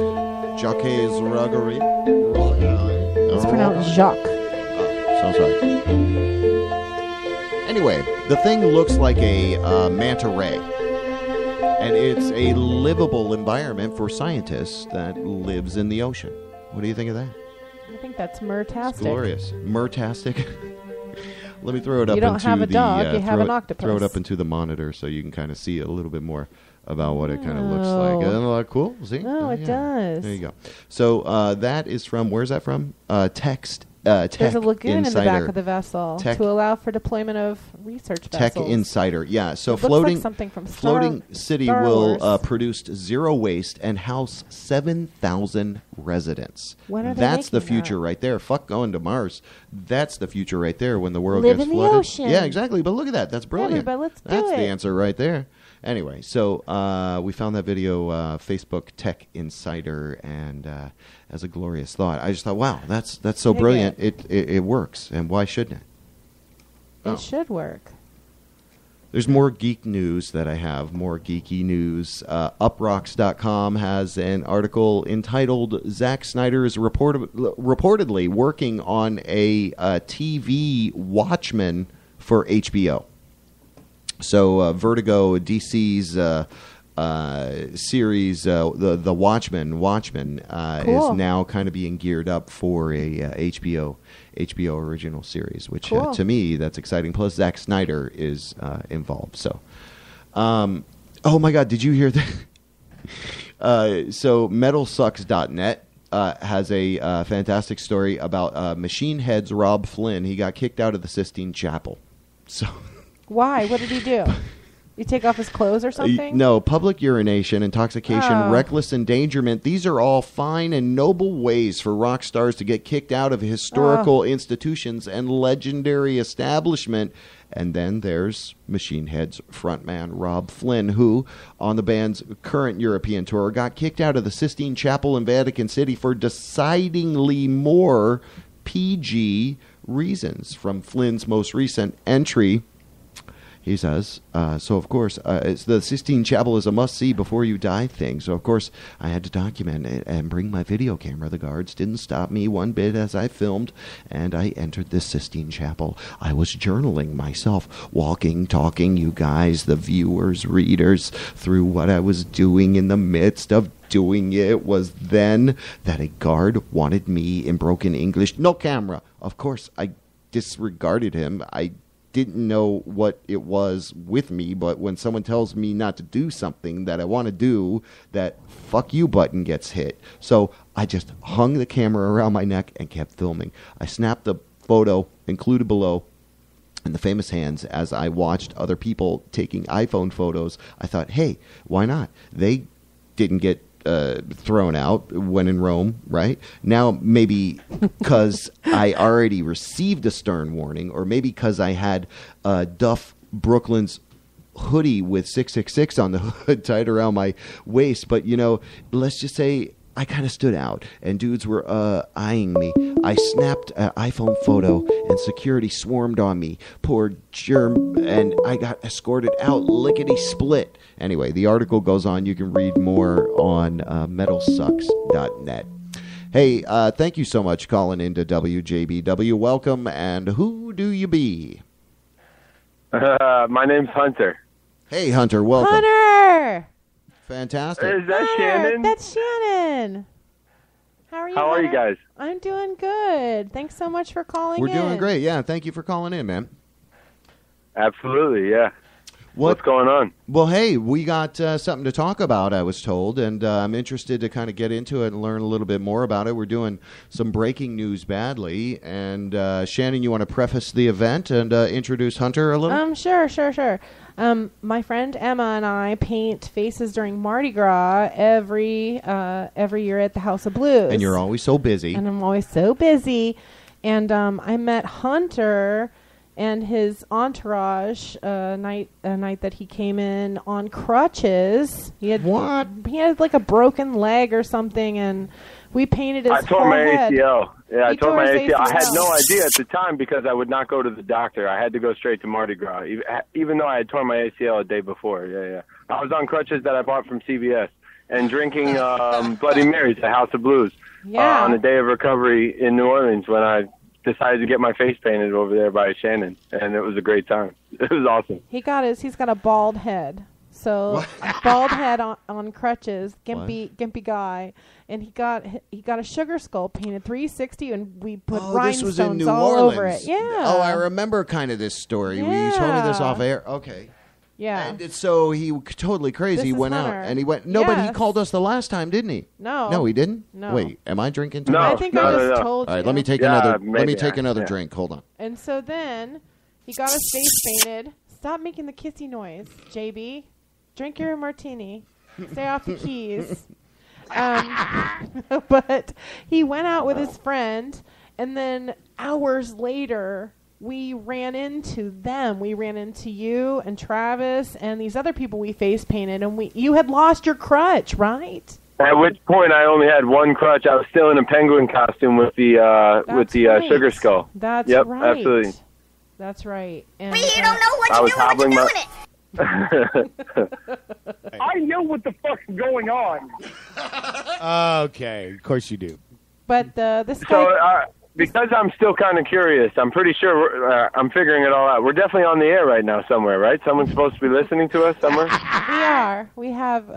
Jacques Roggery. It's pronounced Jacques. Oh, so sorry. Anyway, the thing looks like a manta ray. And it's a livable environment for scientists that lives in the ocean. What do you think of that? I think that's murtastic. It's glorious. Murtastic. Let me throw it up. You don't have a dog, you have an octopus. Throw it up into the monitor so you can kind of see a little bit more about what it kind of looks like. Isn't that cool? See? No, it does. There you go. So that is from, where's that from? Tech There's a lagoon Insider. in the back of the vessel to allow for deployment of research vessels. Tech Insider, yeah. So it floating, looks like something from floating city Star will Wars. produce zero waste and house 7,000 residents. When are they That's the making future right there. Fuck going to Mars. That's the future right there when the world Live gets in the flooded. ocean. Yeah, exactly. But look at that. That's brilliant. Everybody, let's do That's it. the answer right there. Anyway, so we found that video, Facebook Tech Insider, and as a glorious thought, I just thought, wow, that's so brilliant. It works, and why shouldn't it? It should work. There's more geek news that I have, more geeky news. Uprocks.com has an article entitled Zack Snyder is reportedly working on a TV Watchmen for HBO. So Vertigo, DC's series, the Watchmen is now kind of being geared up for a HBO original series, which to me that's exciting. Plus Zack Snyder is involved. So, oh my God, did you hear that? So MetalSucks.net has a fantastic story about Machine Head's Rob Flynn. He got kicked out of the Sistine Chapel. So. Why? What did he do? You take off his clothes or something? No, public urination, intoxication, reckless endangerment. These are all fine and noble ways for rock stars to get kicked out of historical institutions and legendary establishment. And then there's Machine Head's frontman Rob Flynn, who, on the band's current European tour, got kicked out of the Sistine Chapel in Vatican City for decidedly more PG reasons. From Flynn's most recent entry, He says, so of course, it's the Sistine Chapel is a must-see before you die thing. So of course, I had to document it and bring my video camera. The guards didn't stop me one bit as I filmed, and I entered the Sistine Chapel. I was journaling myself, walking, talking, you guys, the viewers, readers, through what I was doing. In the midst of doing it was then that a guard wanted me in broken English. No camera. Of course, I disregarded him. I didn't know what it was with me, but when someone tells me not to do something that I want to do, that fuck you button gets hit. So I just hung the camera around my neck and kept filming. I snapped the photo included below in the famous hands as I watched other people taking iPhone photos. I thought, hey, why not? They didn't get thrown out when in Rome, right? Now, maybe because I already received a stern warning, or maybe because I had Duff Brooklyn's hoodie with 666 on the hood tied around my waist. But, you know, let's just say I kind of stood out, and dudes were eyeing me. I snapped an iPhone photo, and security swarmed on me. Poor germ, and I got escorted out lickety-split. Anyway, the article goes on. You can read more on metalsucks.net. Hey, thank you so much calling into WJBW. Welcome, and who do you be? My name's Hunter. Hey, Hunter, welcome. Hunter! Fantastic. Is that Shannon? That's Shannon. How are you? How are you guys? I'm doing good. Thanks so much for calling in. We're doing great. Yeah, thank you for calling in, man. Absolutely, yeah. What's going on? Well, hey, we got something to talk about, I was told, and I'm interested to kind of get into it and learn a little bit more about it. We're doing some breaking news badly, and Shannon, you want to preface the event and introduce Hunter a little? Sure. My friend Emma and I paint faces during Mardi Gras every year at the House of Blues. And you're always so busy. And I'm always so busy. And I met Hunter and his entourage a night that he came in on crutches. He had like a broken leg or something, and we painted his I tore my head. ACL. Yeah, I tore my ACL. I had no ACL. idea at the time because I would not go to the doctor. I had to go straight to Mardi Gras, even though I had torn my ACL a day before. Yeah. I was on crutches that I bought from CVS and drinking Bloody Marys at House of Blues on a day of recovery in New Orleans when I decided to get my face painted over there by Shannon, and it was a great time. It was awesome. He's got a bald head. So bald head on crutches, gimpy guy, and he got a sugar skull painted 360, and we put rhinestones all over it. Yeah. Oh, I remember kind of this story. Yeah. You told me this off air. Okay. Yeah. And so he totally crazy. This He is went Hunter. out and he went. No, but he called us the last time, didn't he? No. No, he didn't. No. Wait, am I drinking too No, much? I think I just told All right, you. let me take another drink. Hold on. And so then he got his face painted. Stop making the kissy noise, JB. Drink your martini. Stay off the keys. But he went out with his friend, and then hours later, we ran into them. We ran into you and Travis and these other people we face painted, and you had lost your crutch, right? At which point I only had one crutch. I was still in a penguin costume with the sugar skull. That's yep, right. absolutely. That's right. And You don't know what I you're was doing when you're hobbling doing it. I know what the fuck's going on. Okay, of course you do. But this guy... So, because I'm still kind of curious, I'm pretty sure I'm figuring it all out. We're definitely on the air right now somewhere, right? Someone's supposed to be listening to us somewhere? We are. We have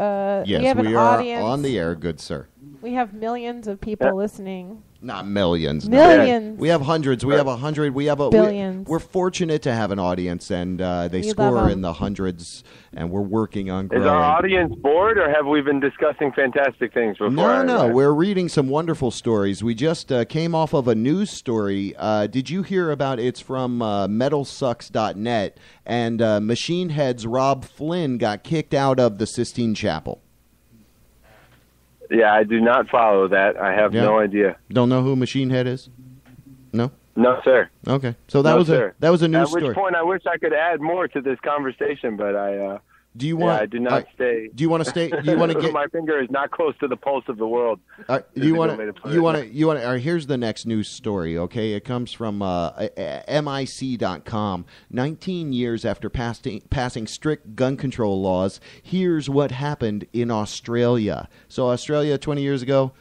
Yes, we have an are audience. on the air, good sir. We have millions of people listening. Not millions. Millions. No. We have hundreds. We have 100. We have billions. We're fortunate to have an audience, and they We score love 'em. in the hundreds, and we're working on Is growing. our audience bored, or have we been discussing fantastic things before? No. We're reading some wonderful stories. We just came off of a news story. Did you hear about it's from metalsucks.net, and Machine Head's Rob Flynn got kicked out of the Sistine Chapel. Yeah, I do not follow that. I have no idea. Don't know who Machine Head is? No? No, sir. Okay. So that was a news At which story. point I wish I could add more to this conversation, but Do you want? I do not stay. Do you want to stay? Do you want to get? My finger is not close to the pulse of the world. You want to? You want to? You want to? Here's the next news story. Okay, it comes from MIC.com. 19 years after passing strict gun control laws, here's what happened in Australia. So Australia, 20 years ago,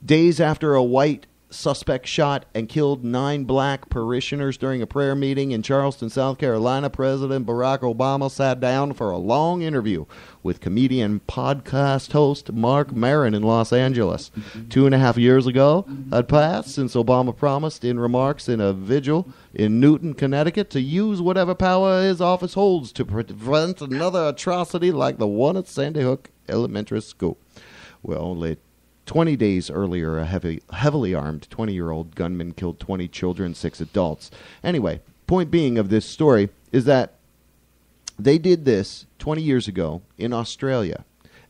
days after a white suspect shot and killed 9 black parishioners during a prayer meeting in Charleston, South Carolina, President Barack Obama sat down for a long interview with comedian podcast host Mark Maron in Los Angeles. 2.5 years ago had passed since Obama promised in remarks in a vigil in Newton, Connecticut, to use whatever power his office holds to prevent another atrocity like the one at Sandy Hook Elementary School. Well, only 20 days earlier, a heavily armed 20-year-old gunman killed 20 children, 6 adults. Anyway, point being of this story is that they did this 20 years ago in Australia,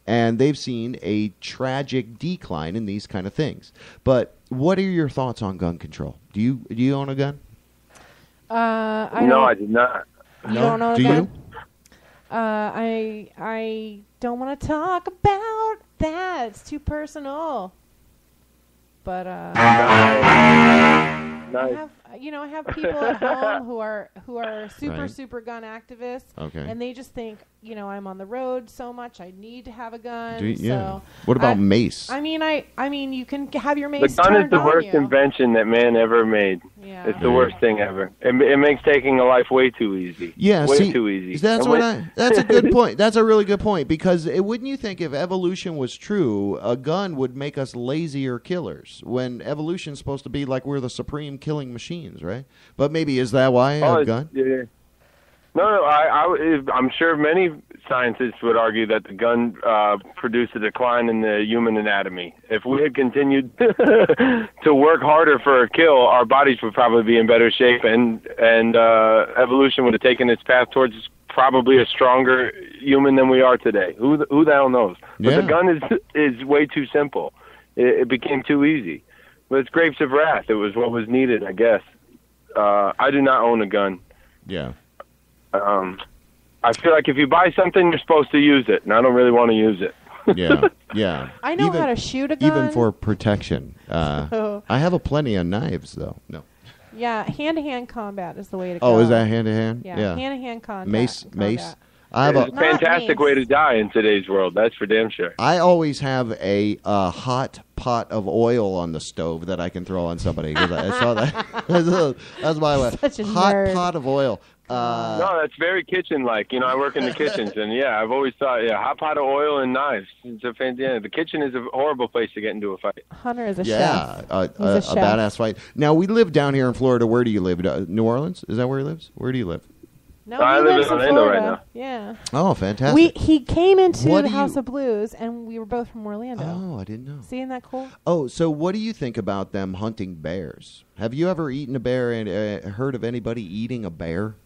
and they've seen a tragic decline in these kind of things. But what are your thoughts on gun control? Do you own a gun? I did not. You don't own a gun? I don't want to talk about that. It's too personal. But Nice. I have people at home who are super Right. super gun activists, Okay. and they just think, I'm on the road so much, I need to have a gun. Yeah. So What about mace? I mean, you can have your The mace gun is turned the on worst you. invention that man ever made. Yeah. It's the worst thing ever. It makes taking a life way too easy. Yeah, way see, too easy. That's And that's a good point. That's a really good point, because wouldn't you think if evolution was true, a gun would make us lazier killers, when evolution's supposed to be like we're the supreme killing machines, right? But maybe is that why a gun? Yeah. No, I'm sure many scientists would argue that the gun produced a decline in the human anatomy. If we had continued to work harder for a kill, our bodies would probably be in better shape, and evolution would have taken its path towards probably a stronger human than we are today. Who the hell knows? But the gun is way too simple. It became too easy. But it's grapes of wrath. It was what was needed, I guess. I do not own a gun. Yeah. I feel like if you buy something, you're supposed to use it, and I don't really want to use it. Yeah. I know how to shoot a gun. Even for protection. I have plenty of knives, though. No. Yeah, hand-to-hand combat is the way to go. Oh, is that hand-to-hand? Yeah, hand-to-hand combat. Mace. It's a fantastic way to die in today's world. That's for damn sure. I always have a hot pot of oil on the stove that I can throw on somebody. 'Cause I saw that. That's my way. Such a hot nerd. pot of oil. No, that's very kitchen-like. I work in the kitchens, and I've always thought, hot pot of oil and knives. It's a the kitchen is a horrible place to get into a fight. Hunter is a chef. Yeah, He's a a chef. badass fight. Now, we live down here in Florida. Where do you live? New Orleans? Is that where he lives? Where do you live? No, I he live lives in in Orlando Florida. right now. Yeah. Oh, fantastic. He came into What the do House you- of Blues, and we were both from Orlando. Oh, I didn't know. See, isn't that cool? Oh, so what do you think about them hunting bears? Have you ever eaten a bear and heard of anybody eating a bear?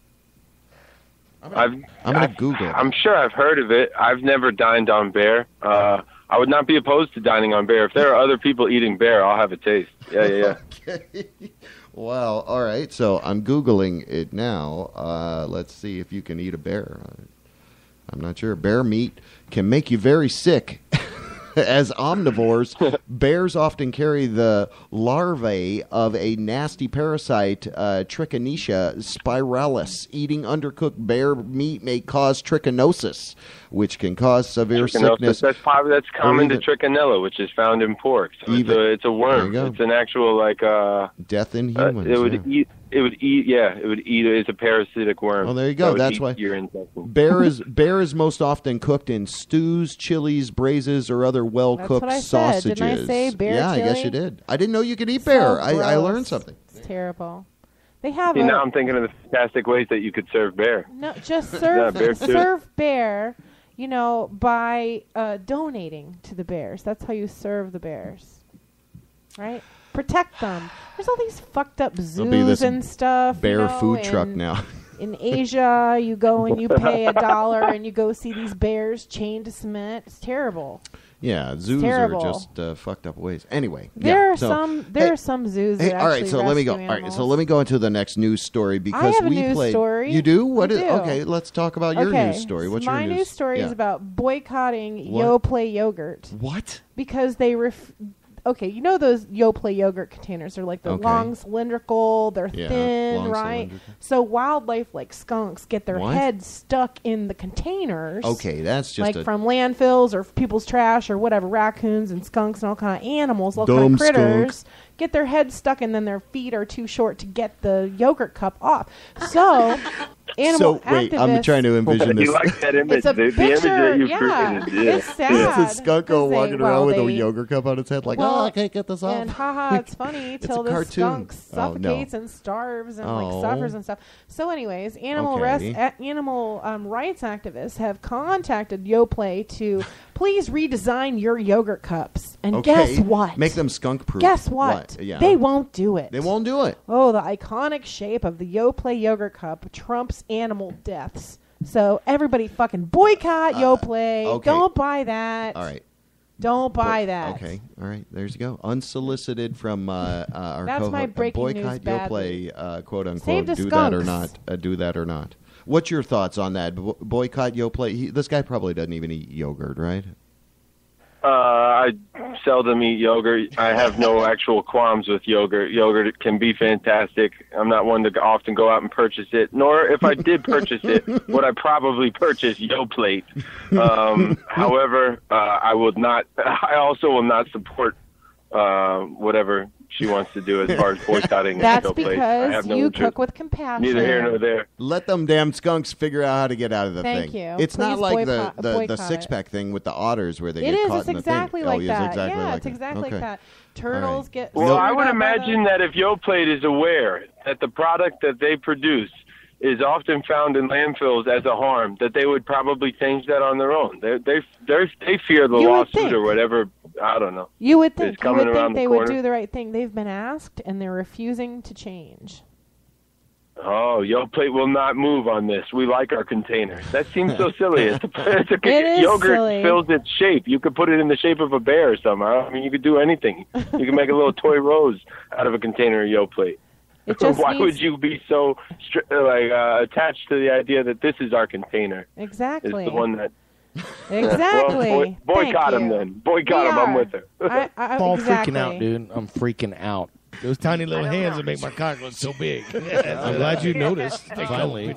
I'm going to Google it. I'm sure I've heard of it. I've never dined on bear. I would not be opposed to dining on bear. If there are other people eating bear, I'll have a taste. Yeah. Okay. Wow. All right. So I'm Googling it now. Let's see if you can eat a bear. I'm not sure. Bear meat can make you very sick. As omnivores, bears often carry the larvae of a nasty parasite, Trichinicia spiralis. Eating undercooked bear meat may cause trichinosis, which can cause severe sickness. That's common to trichinella, which is found in pork. So it's a worm. It's an actual death in humans. It would eat. It would eat. It's a parasitic worm. Oh, there you go. That would That's eat why your intestines. bear is most often cooked in stews, chilies, braises, or other well-cooked That's what I said. sausages. Didn't I say bear Yeah, chili? I guess you did. I didn't know you could eat bear. I learned gross. something. It's terrible. They have Now I'm thinking of the fantastic ways that you could serve bear. no, just Yeah, bear too. serve bear, by donating to the bears. That's how you serve the bears, right? Protect them. There's all these fucked up There'll be this zoos and stuff. bear food truck now. In Asia, you go and you pay $1 and you go see these bears chained to cement. It's terrible. Yeah, zoos terrible. are just fucked up ways. Anyway, there yeah, are so, some zoos. Hey, that all right, actually so let me go. rescue All right, so animals. let me go into the next news story because I have a we news played. story. You do? What I is? do. Okay, let's talk about your Okay, news story. so What's my your news story yeah. is about boycotting What? Yoplait yogurt. What? Because they okay, you know those Yoplait yogurt containers? They're like the Okay. long cylindrical, they're Yeah, thin, long right? cylindrical. So wildlife like skunks get their What? heads stuck in the containers. Okay, that's just like from landfills or people's trash or whatever, raccoons and skunks and all kind of animals, all kind Dumb of critters. skunk. Get their heads stuck and then their feet are too short to get the yogurt cup off. So, animal wait, I'm activists- trying to envision this. You like that image? It's a the image picture, that you yeah. created. Yeah. It's sad. It's a skunk 'cause walking they- around with a they- yogurt cup on its head, like, well, oh, I can't get this off. And haha, it's funny It's till a this cartoon. skunk Oh, no. suffocates and starves and Oh. like suffers and stuff. So, anyways, animal Okay. rights activists have contacted Yoplait to please redesign your yogurt cups. And Okay. guess what? Make them skunk proof. Guess what? Yeah. They won't do it. They won't do it. Oh, the iconic shape of the Yoplait yogurt cup trumps animal deaths. So everybody fucking boycott Yoplait. okay. Don't buy that. All right. Don't buy that. Okay. All right. There you go. Unsolicited from our That's co-host. my breaking news boycott badly. Yoplait, quote unquote. Save the Do that or skunks. not. Do that or not. What's your thoughts on that? Boycott Yoplait. This guy probably doesn't even eat yogurt, right? I seldom eat yogurt. I have no actual qualms with yogurt. Yogurt can be fantastic. I'm not one to often go out and purchase it, nor if I did purchase it, would I probably purchase Yoplait. However, I would not. I also will not support whatever she wants to do as far as boycotting That's Yoplait. I because have no you interest. cook with compassion. Neither here nor there. Let them damn skunks figure out how to get out of the Thank thing. you. It's not Please like boycott the it. six-pack thing with the otters where they It get is. caught It's in the exactly thing. like oh, that. It's exactly yeah, like it's that. exactly Okay. like that. Turtles right. get. Well, I screwed would up by imagine that if Yoplait is aware that the product that they produce is often found in landfills as a harm, that they would probably change that on their own. They fear the You would lawsuit think. or whatever. I don't know. You would It's think. You coming would around think the they would corner. do the right thing. They've been asked, and they're refusing to change. Oh, Yoplait will not move on this. We like our containers. That seems so silly. It is yogurt silly. fills its shape. You could put it in the shape of a bear somehow. I mean, you could do anything. You can make a little toy rose out of a container of Yoplait. Why would you be so attached to the idea that this is our container? Exactly. Is the one that. Exactly. Well, boycott Thank him you. then. Boycott We him. I'm are. with her. I'm all exactly. freaking out, dude. I'm freaking out. Those tiny little hands that make my cock look so big. I'm glad you noticed. Finally.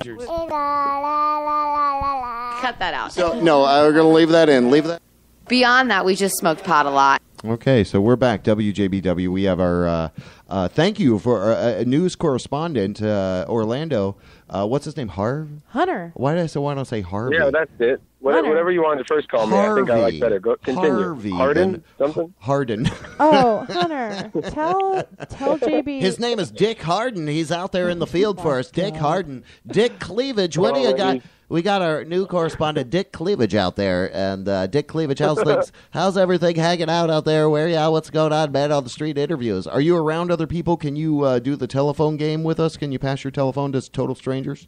Cut that out. So, no, we're going to leave that in. Leave that. Beyond that, we just smoked pot a lot. Okay, so we're back. WJBW. We have our thank you for a news correspondent, Orlando. What's his name? Hunter. Why don't I say Harvey? Yeah, that's it. Whatever you wanted to first call me, I think I like better. Go continue. Harvey, Harden? Something? Harden. Oh, Hunter, tell JB. His name is Dick Harden. He's out there in the field for us. Dick Harden. Dick Cleavage. What do you got? We got our new correspondent, Dick Cleavage, out there. And Dick Cleavage, how's everything hanging out there? Where you at? What's going on, man, on the street interviews? Are you around other people? Can you do the telephone game with us? Can you pass your telephone to total strangers?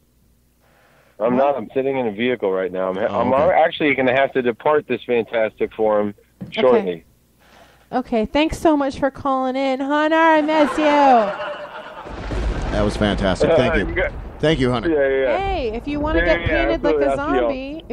I'm not. I'm sitting in a vehicle right now. I'm okay. actually going to have to depart this fantastic forum shortly. Okay, thanks so much for calling in, Hunter. I miss you. That was fantastic. Thank you. Thank you, Hunter. Yeah. Hey, if you want to get painted like absolutely. a I'll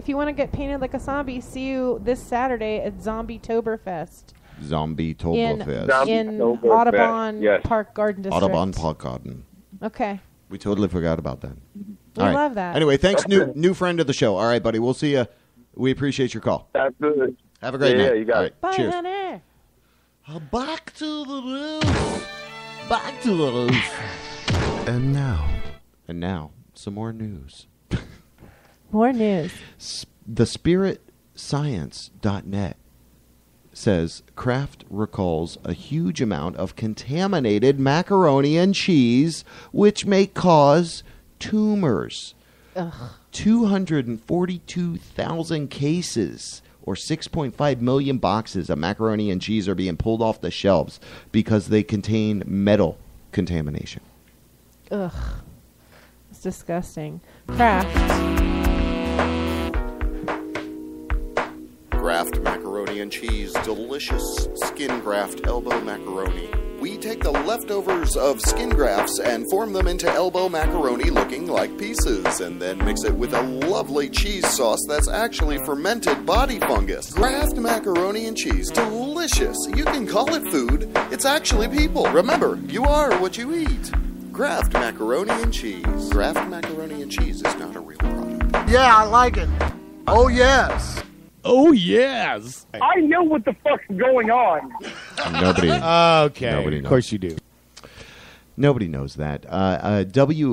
see y'all. zombie, see you this Saturday at Zombie-toberfest Zombie in Toberfest. Audubon Yes. Park Garden District. Audubon Park Garden. Okay. We totally forgot about that. We All right. love that. Anyway, thanks, new friend of the show. All right, buddy. We'll see you. We appreciate your call. Absolutely. Have a great night. Yeah, you got All it. right. Bye, Cheers. Hunter. Back to the roof. Back to the roof. And now, some more news. More news. TheSpiritScience.net says Kraft recalls a huge amount of contaminated macaroni and cheese, which may cause tumors. Ugh. 242,000 cases, or 6.5 million boxes of macaroni and cheese are being pulled off the shelves because they contain metal contamination. Ugh. It's disgusting. Kraft Kraft macaroni macaroni and cheese, delicious skin graft elbow macaroni. We take the leftovers of skin grafts and form them into elbow macaroni looking like pieces, and then mix it with a lovely cheese sauce that's actually fermented body fungus. Graft macaroni and cheese, delicious. You can call it food. It's actually people. Remember, you are what you eat. Graft macaroni and cheese. Graft macaroni and cheese is not a real product. Yeah, I like it. Oh, yes. Oh, yes. I know what the fuck's going on. Nobody. Okay. Nobody knows. Of course you do. Nobody knows that. www.ozy.com.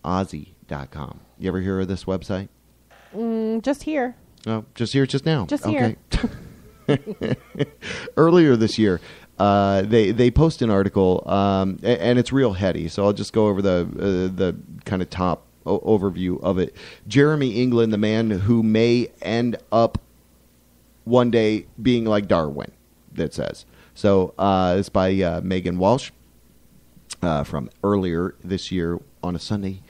Ozzy.com. You ever hear of this website? Just here. Oh, just here, just now. Just here. Earlier this year, they post an article, and it's real heady. So I'll just go over the kind of top overview of it. Jeremy England, the man who may end up one day being like Darwin, that says. So it's by Megan Walsh from earlier this year on a Sunday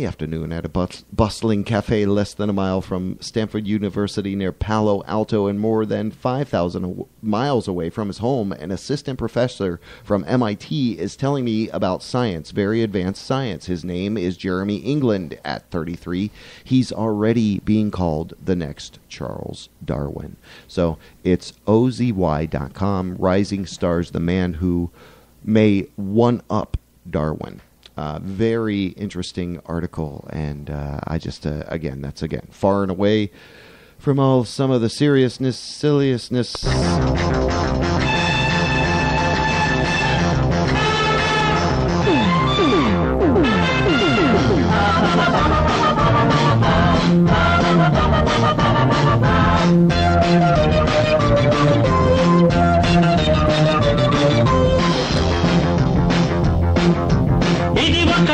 afternoon at a bustling cafe less than a mile from Stanford University near Palo Alto and more than 5,000 miles away from his home. An assistant professor from MIT is telling me about science, very advanced science. His name is Jeremy England. At 33, he's already being called the next Charles Darwin. So it's OZY.com. Rising stars the man who may one-up Darwin. Very interesting article, and I just, again, that's, far and away from some of the silliness.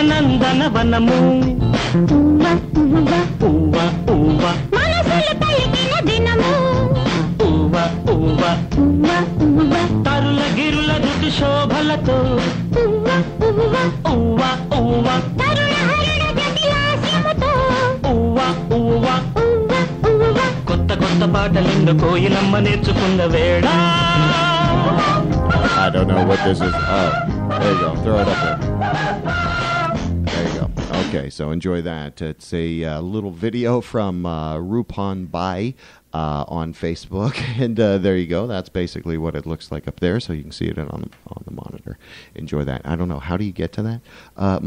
నందనవనము ఊవ ఊవ మనసులు పలికిన దినము ఊవ ఊవ ఊవ తరుల గిరుల ఋతు శోభలతో ఊవ ఊవ ఊవ ఊవ తరుణ హరుణ జటిలాస్యముతో ఊవ ఊవ ఊవ ఊవ కొత్త కొత్త పాటలెందు కోయిలమ్మ నేర్చుకున్న వేళ. I don't know what this is. Oh, there you go. Throw it up there. There you go. Okay, so enjoy that. It's a little video from Rupon Bai on Facebook, and there you go. That's basically what it looks like up there, so you can see it on the monitor. Enjoy that. I don't know. How do you get to that?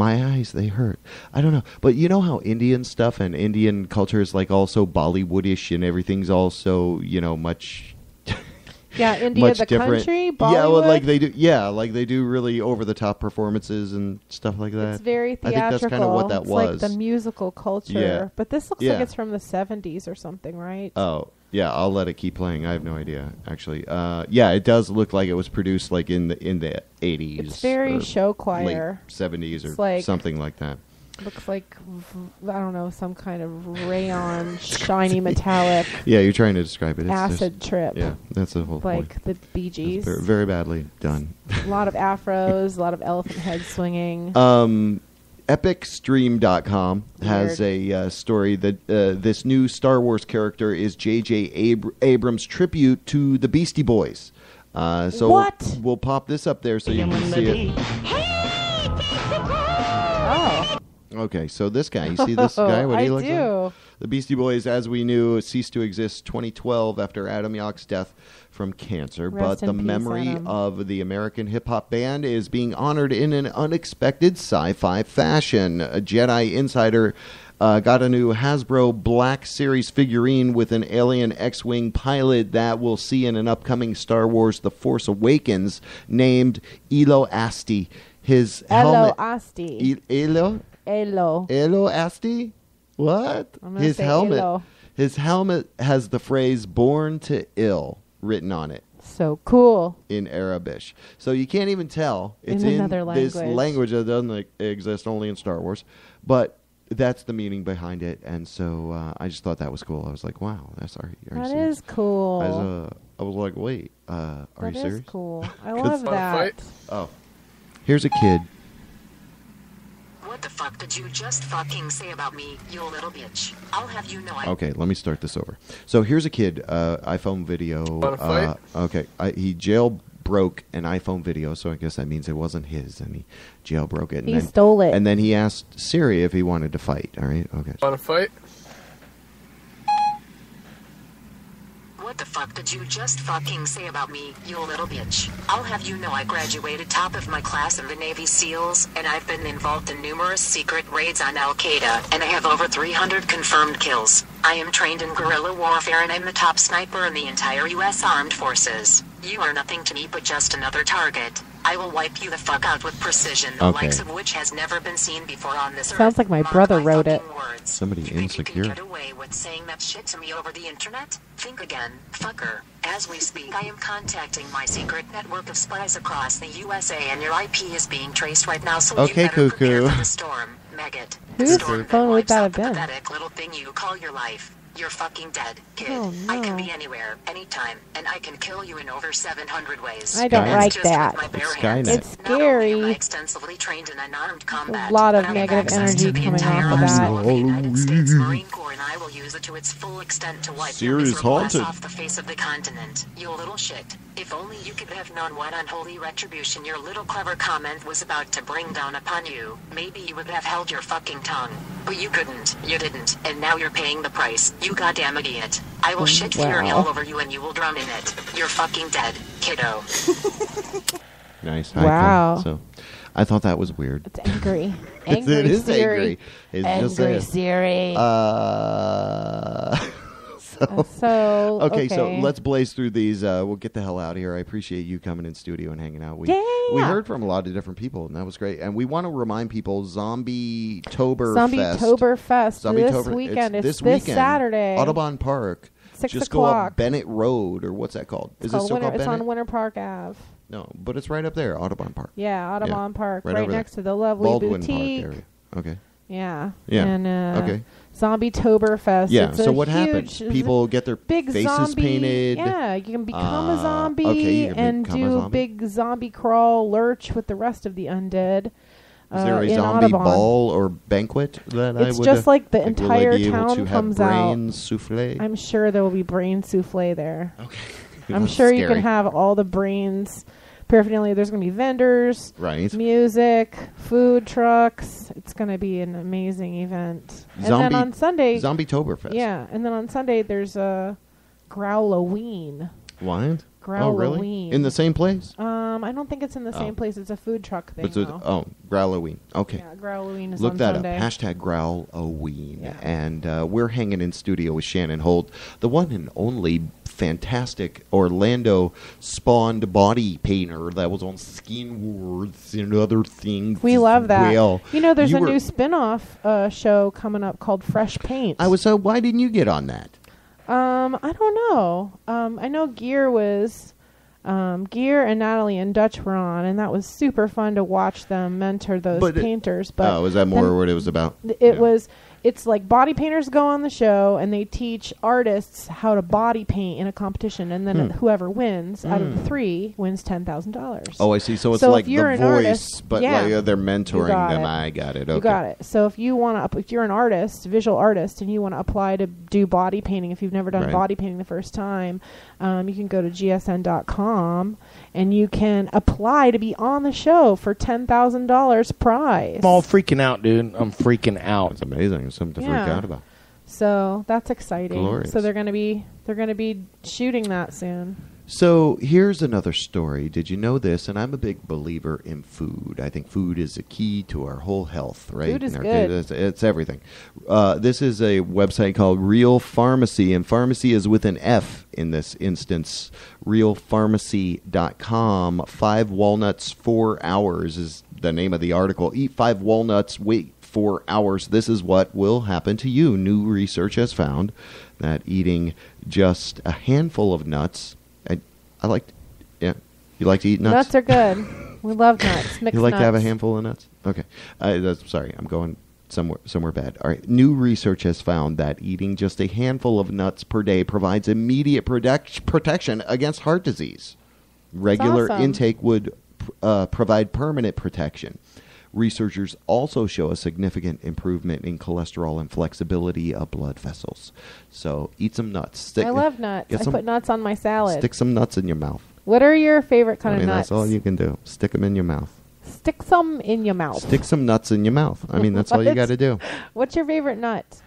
My eyes, they hurt. I don't know. But you know how Indian stuff and Indian culture is like also Bollywoodish, and everything's also, much... Yeah, India, much the different. country, Bollywood. Yeah, well, like they do. Yeah, like they do really over-the-top performances and stuff like that. It's very theatrical. I think that's kind of what that it's was. Like the musical culture. Yeah. But this looks like it's from the 70s or something, right? Oh, yeah. I'll let it keep playing. I have no idea, actually. Yeah, it does look like it was produced like in the 80s. It's very show choir. Late 70s or like, something like that. Looks like, I don't know, some kind of rayon, shiny metallic. Yeah, you're trying to describe it. It's acid trip. Yeah, that's the whole point. Like the Bee Gees. Very, very badly done. A lot of afros, a lot of elephant heads swinging. EpicStream.com has a story that this new Star Wars character is J.J. Abrams' tribute to the Beastie Boys. So what? We'll pop this up there so you can see it. Oh. Okay, so this guy, you see this guy? What he looks do. like? The Beastie Boys, as we knew, ceased to exist 2012 after Adam Yauch's death from cancer. Rest but the in peace, memory Adam. of the American hip-hop band is being honored in an unexpected sci-fi fashion. A Jedi Insider got a new Hasbro Black Series figurine with an alien X-Wing pilot that we'll see in an upcoming Star Wars The Force Awakens named Elo Asti. His helmet... Asti. Elo Asti? What? I'm gonna say Elo. His helmet has the phrase "born to ill" written on it. So cool. In Arabic. So you can't even tell it's in another language. This language that doesn't exist only in Star Wars. But that's the meaning behind it, and so I just thought that was cool. I was like, wow, that is cool. I was like, wait, are you serious? That is cool. I love that. Oh. Here's a kid. What the fuck did you just fucking say about me, you little bitch? I'll have you know I... Okay, let me start this over. So here's a kid, iPhone video. Wanna fight? Okay, he jailbroke an iPhone video, so I guess that means it wasn't his, and he jailbroke it. And He stole it. And then he asked Siri if he wanted to fight, all right? Okay. Want to fight? What the fuck did you just fucking say about me, you little bitch? I'll have you know I graduated top of my class in the Navy SEALs, and I've been involved in numerous secret raids on Al-Qaeda, and I have over 300 confirmed kills. I am trained in guerrilla warfare, and I'm the top sniper in the entire U.S. Armed Forces. You are nothing to me but just another target. I will wipe you the fuck out with precision, the Okay. likes of which has never been seen before on this earth. Sounds like my brother wrote it. Somebody insecure. Get away with saying that shit to me over the internet? Think again, fucker. As we speak, I am contacting my secret network of spies across the USA, and your IP is being traced right now, so Okay, you better prepare cuckoo. for the storm, maggot. Whose Storm phone would that have the been? pathetic little thing you call your life. You're fucking dead, kid. Oh, I can no. be anywhere, anytime, and I can kill you in over 700 ways. I don't That's like just that. with my bare Skynet. hands. It's Not only am I scary. extensively trained in unarmed combat, A lot of but I have negative access to energy the coming entire off of that. arsenal of the United States Marine Corps, and I will use it to its full extent to wipe your Sirius miserable ass haunted. off the face of the continent. You little shit. If only you could have known what unholy retribution your little clever comment was about to bring down upon you. Maybe you would have held your fucking tongue. But you couldn't. You didn't. And now you're paying the price. You goddamn idiot. I will shit fury Wow. all over you and you will drown in it. You're fucking dead, kiddo. Nice. Wow. iPhone. So I thought that was weird. It's angry. It Angry is Siri. angry. It's just Angry saying. Siri. So okay, so let's blaze through these. We'll get the hell out of here. I appreciate you coming in studio and hanging out. We heard from a lot of different people, and that was great. And we want to remind people, Zombie-toberfest this weekend. It's this weekend, Saturday. Audubon Park. 6 Just go o'clock. up Bennett Road, or what's that called? Is it still called It's Bennett? on Winter Park Ave. No, but it's right up there, Audubon Park. Yeah, Audubon Park, right right over next there. to the lovely Baldwin boutique. Park area. Okay. Yeah. Yeah. And okay. Zombie-toberfest. Yeah. It's So a what happens? huge- People get their big faces zombie, painted. Yeah, you can become a zombie okay, you can and become a do zombie. big zombie crawl lurch with the rest of the undead. Is there a in zombie Audubon. ball or banquet that I It's would? just like the will I entire be able town to have comes out. brains souffle? I'm sure there will be brain souffle there. Okay. I'm That's sure you scary. can have all the brains paraphernalia. There's going to be vendors, Right. music, food trucks. It's going to be an amazing event. And then on Sunday, Zombie-toberfest. Yeah, and then on Sunday there's a Growloween. What? Oh, really? Growloween. In the same place? I don't think it's in the same place. It's a food truck thing. though. Growloween. Okay. Yeah, Growloween is Look on that Sunday. up. Hashtag Growloween. Yeah. And we're hanging in studio with Shannon Holt, the one and only fantastic Orlando spawned body painter that was on Skin Wars and other things. We love that. Well, There's you a were- new spin-off show coming up called Fresh Paint. I was why didn't you get on that? I don't know. I know Gear and Natalie and Dutch were on, and that was super fun to watch them mentor those painters. But is that more then what it was about? It's like body painters go on the show and they teach artists how to body paint in a competition, and then whoever wins out of the three wins $10,000. Oh, I see. So it's So like if you're The an Voice, artist, but yeah, like, they're you mentoring got them. it. I got it. Okay. You got it. So if you're an artist, visual artist, and you want to apply to do body painting, if you've never done Right. body painting the first time, you can go to gsn.com and you can apply to be on the show for $10,000 prize. I'm all freaking out, dude. I'm freaking out. It's amazing. It's something to freak out about. So that's exciting. Glorious. So they're gonna be shooting that soon. So here's another story. Did you know this? And I'm a big believer in food. I think food is a key to our whole health, right? Food is And good. It's everything. This is a website called Real Pharmacy, and pharmacy is with an F in this instance. realpharmacy.com. 5 walnuts, 4 hours is the name of the article. Eat 5 walnuts, wait 4 hours. This is what will happen to you. New research has found that eating just a handful of nuts. I like, you like to eat nuts? Nuts are good. We love nuts. Mixed You like nuts. to have a handful of nuts? Okay. Sorry, I'm going somewhere bad. All right. New research has found that eating just a handful of nuts per day provides immediate protection against heart disease. Regular awesome. intake would provide permanent protection. Researchers also show a significant improvement in cholesterol and flexibility of blood vessels. So eat some nuts. I love nuts. I put nuts on my salad. Stick some nuts in your mouth. What are your favorite kind of nuts? That's all you can do. Stick them in your mouth. Stick some in your mouth. Stick some nuts in your mouth. I mean, that's all you got to do. What's your favorite nut?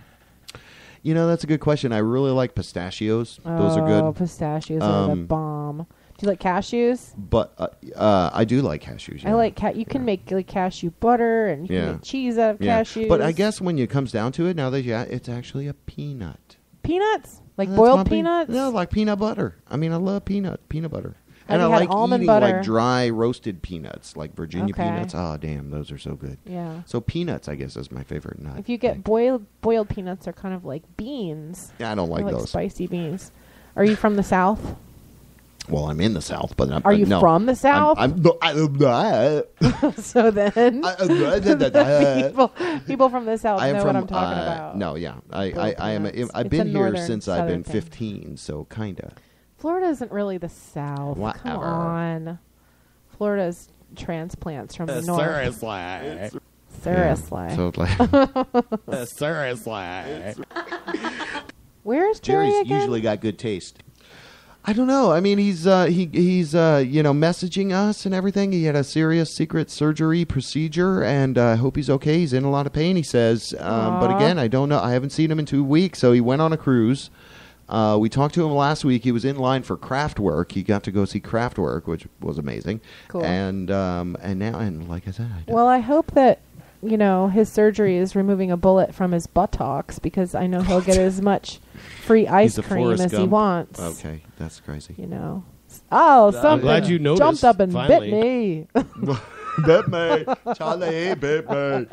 You know, that's a good question. I really like pistachios. Those are good. Oh, pistachios are the bomb. Do you like cashews? But I do like cashews. Yeah. I like you can make like cashew butter and you can make cheese out of cashews. But I guess when it comes down to it, now that it's actually a peanut. Peanuts? Like boiled peanuts? No, like peanut butter. I mean, I love peanut butter. Have and I like almond eating butter? Like dry roasted peanuts, like Virginia Okay. peanuts. Oh, damn, those are so good. Yeah. So peanuts, I guess, is my favorite nut. If you get boiled peanuts are kind of like beans. Yeah, I don't like They're those. Spicy beans. Are you from the South? Well, I'm in the South, but Are you no. from the South? So then, people from the South know what I'm talking about. No, yeah, I am. I've been here since I've been 15, so kinda. Florida isn't really the South. Whatever. Come on, Florida's transplants from the North. Seriously. Seriously. So Seriously. Where's Jerry again? Usually got good taste. I don't know. I mean, he's messaging us and everything. He had a serious secret surgery procedure, and I hope he's okay. He's in a lot of pain, he says. But again, I don't know. I haven't seen him in 2 weeks, so he went on a cruise. We talked to him last week. He was in line for Kraftwerk. He got to go see Kraftwerk, which was amazing. Cool. And now, like I said, well, I hope that his surgery is removing a bullet from his buttocks, because I know he'll get as much free ice cream as he wants. Okay, that's crazy. Oh, something I'm glad you noticed, jumped up and finally. bit me. Bit me, Charlie, bit me.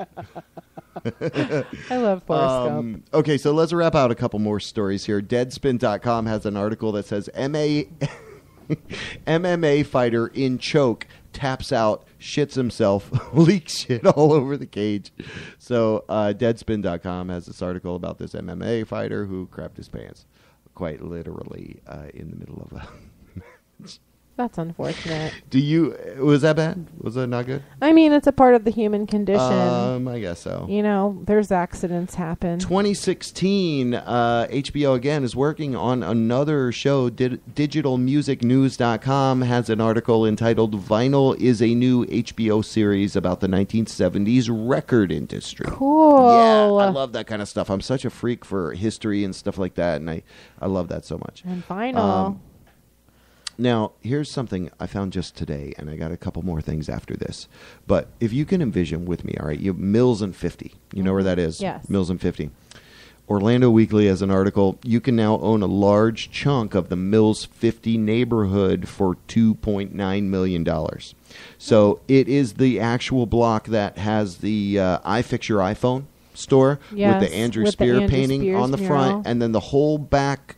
I love Forrest Gump. Okay, so let's wrap out a couple more stories here. Deadspin.com has an article that says MMA fighter in choke taps out, shits himself, leaks shit all over the cage. So Deadspin.com has this article about this MMA fighter who crapped his pants, quite literally, in the middle of a match. That's unfortunate. Was that bad? Was that not good? I mean, it's a part of the human condition. I guess so. There's accidents happen. 2016, HBO again is working on another show. DigitalMusicNews.com has an article entitled "Vinyl is a New HBO Series About the 1970s Record Industry." Cool. Yeah, I love that kind of stuff. I'm such a freak for history and stuff like that, and I love that so much. And vinyl. Now, here's something I found just today, and I got a couple more things after this. But if you can envision with me, all right, you have Mills and 50. You know where that is? Yes. Mills and 50. Orlando Weekly has an article. You can now own a large chunk of the Mills 50 neighborhood for $2.9 million. So it is the actual block that has the iFix Your iPhone store with the Andrew Spear painting on the front, and then the whole back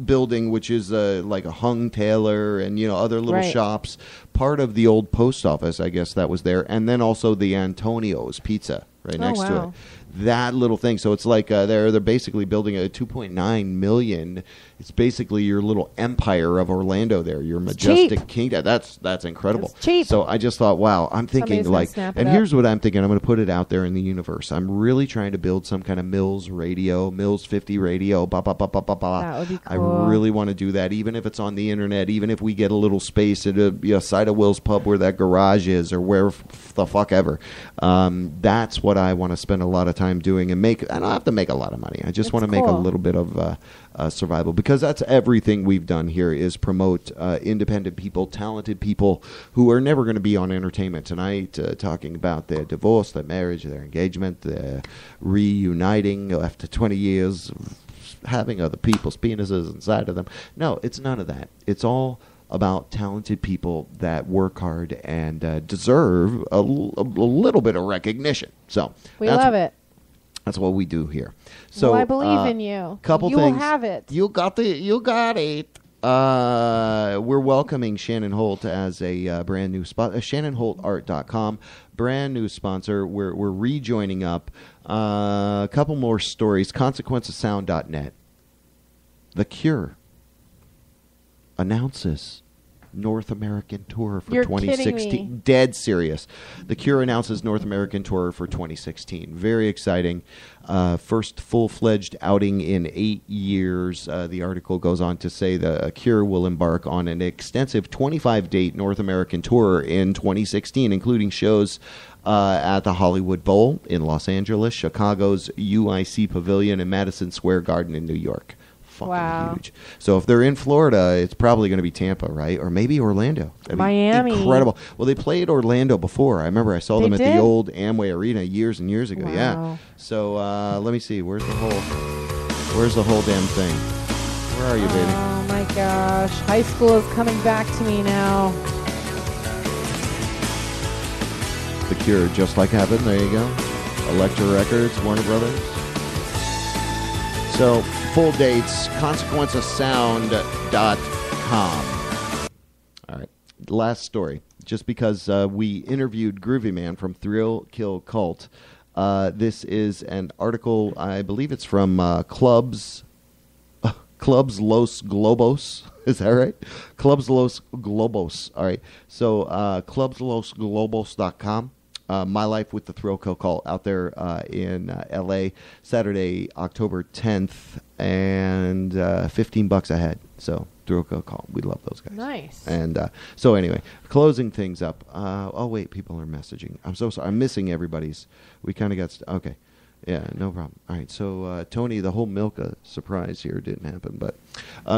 building, which is like a Hung Taylor and other little shops, part of the old post office, I guess that was there, and then also the Antonio's Pizza right next to it. That little thing. So it's like they're basically building a $2.9 million. It's basically your little empire of Orlando there, your majestic kingdom. That's incredible. It's cheap. So I just thought, wow, I'm thinking and here's what I'm thinking. I'm going to put it out there in the universe. I'm really trying to build some kind of Mills radio, Mills 50 radio, That would be cool. I really want to do that, even if it's on the internet, even if we get a little space at a side of Will's Pub where that garage is, or where the fuck ever. That's what I want to spend a lot of time doing and make. I don't have to make a lot of money. I just want to make a little bit of survival, because that's everything we've done here is promote independent people, talented people who are never going to be on entertainment tonight, talking about their divorce, their marriage, their engagement, their reuniting after 20 years of having other people's penises inside of them. No, it's none of that. It's all about talented people that work hard and deserve a little bit of recognition. So we love it. That's what we do here. So I believe in you. Couple you things. Will have it. You got it. We're welcoming Shannon Holt as a brand new sponsor. ShannonHoltArt.com, brand new sponsor. We're rejoining up. A couple more stories. ConsequenceOfSound.net. The Cure announces North American tour for You're 2016. kidding me. Dead serious. The Cure announces North American tour for 2016. Very exciting. First full-fledged outing in 8 years. The article goes on to say the Cure will embark on an extensive 25-date North American tour in 2016, including shows at the Hollywood Bowl in Los Angeles, Chicago's UIC Pavilion, and Madison Square Garden in New York. Fucking huge. So if they're in Florida, it's probably going to be Tampa, right? Or maybe Orlando. That'd Miami. Be incredible. Well, they played Orlando before. I remember I saw them at did? the old Amway Arena years and years ago. Wow. Yeah. So let me see. Where's the whole damn thing? Where are you, baby? Oh, my gosh. High school is coming back to me now. The Cure, Just Like Heaven. There you go. Elektra Records, Warner Brothers. So, full dates, consequenceofsound.com. All right. Last story. Just because we interviewed Groovy Man from Thrill Kill Cult, this is an article, I believe it's from Clubs Los Globos. Is that right? Clubs Los Globos. All right. So, clubslosglobos.com. My Life with the Thrill Kill Cult out there in L.A. Saturday, October 10th, and $15 a head. So, Thrill Kill Cult. We love those guys. Nice. And so anyway, closing things up. Oh, wait, people are messaging. I'm so sorry. I'm missing everybody's. We kind of got... okay. Yeah, no problem. All right, so Tony, the whole Milka surprise here didn't happen, but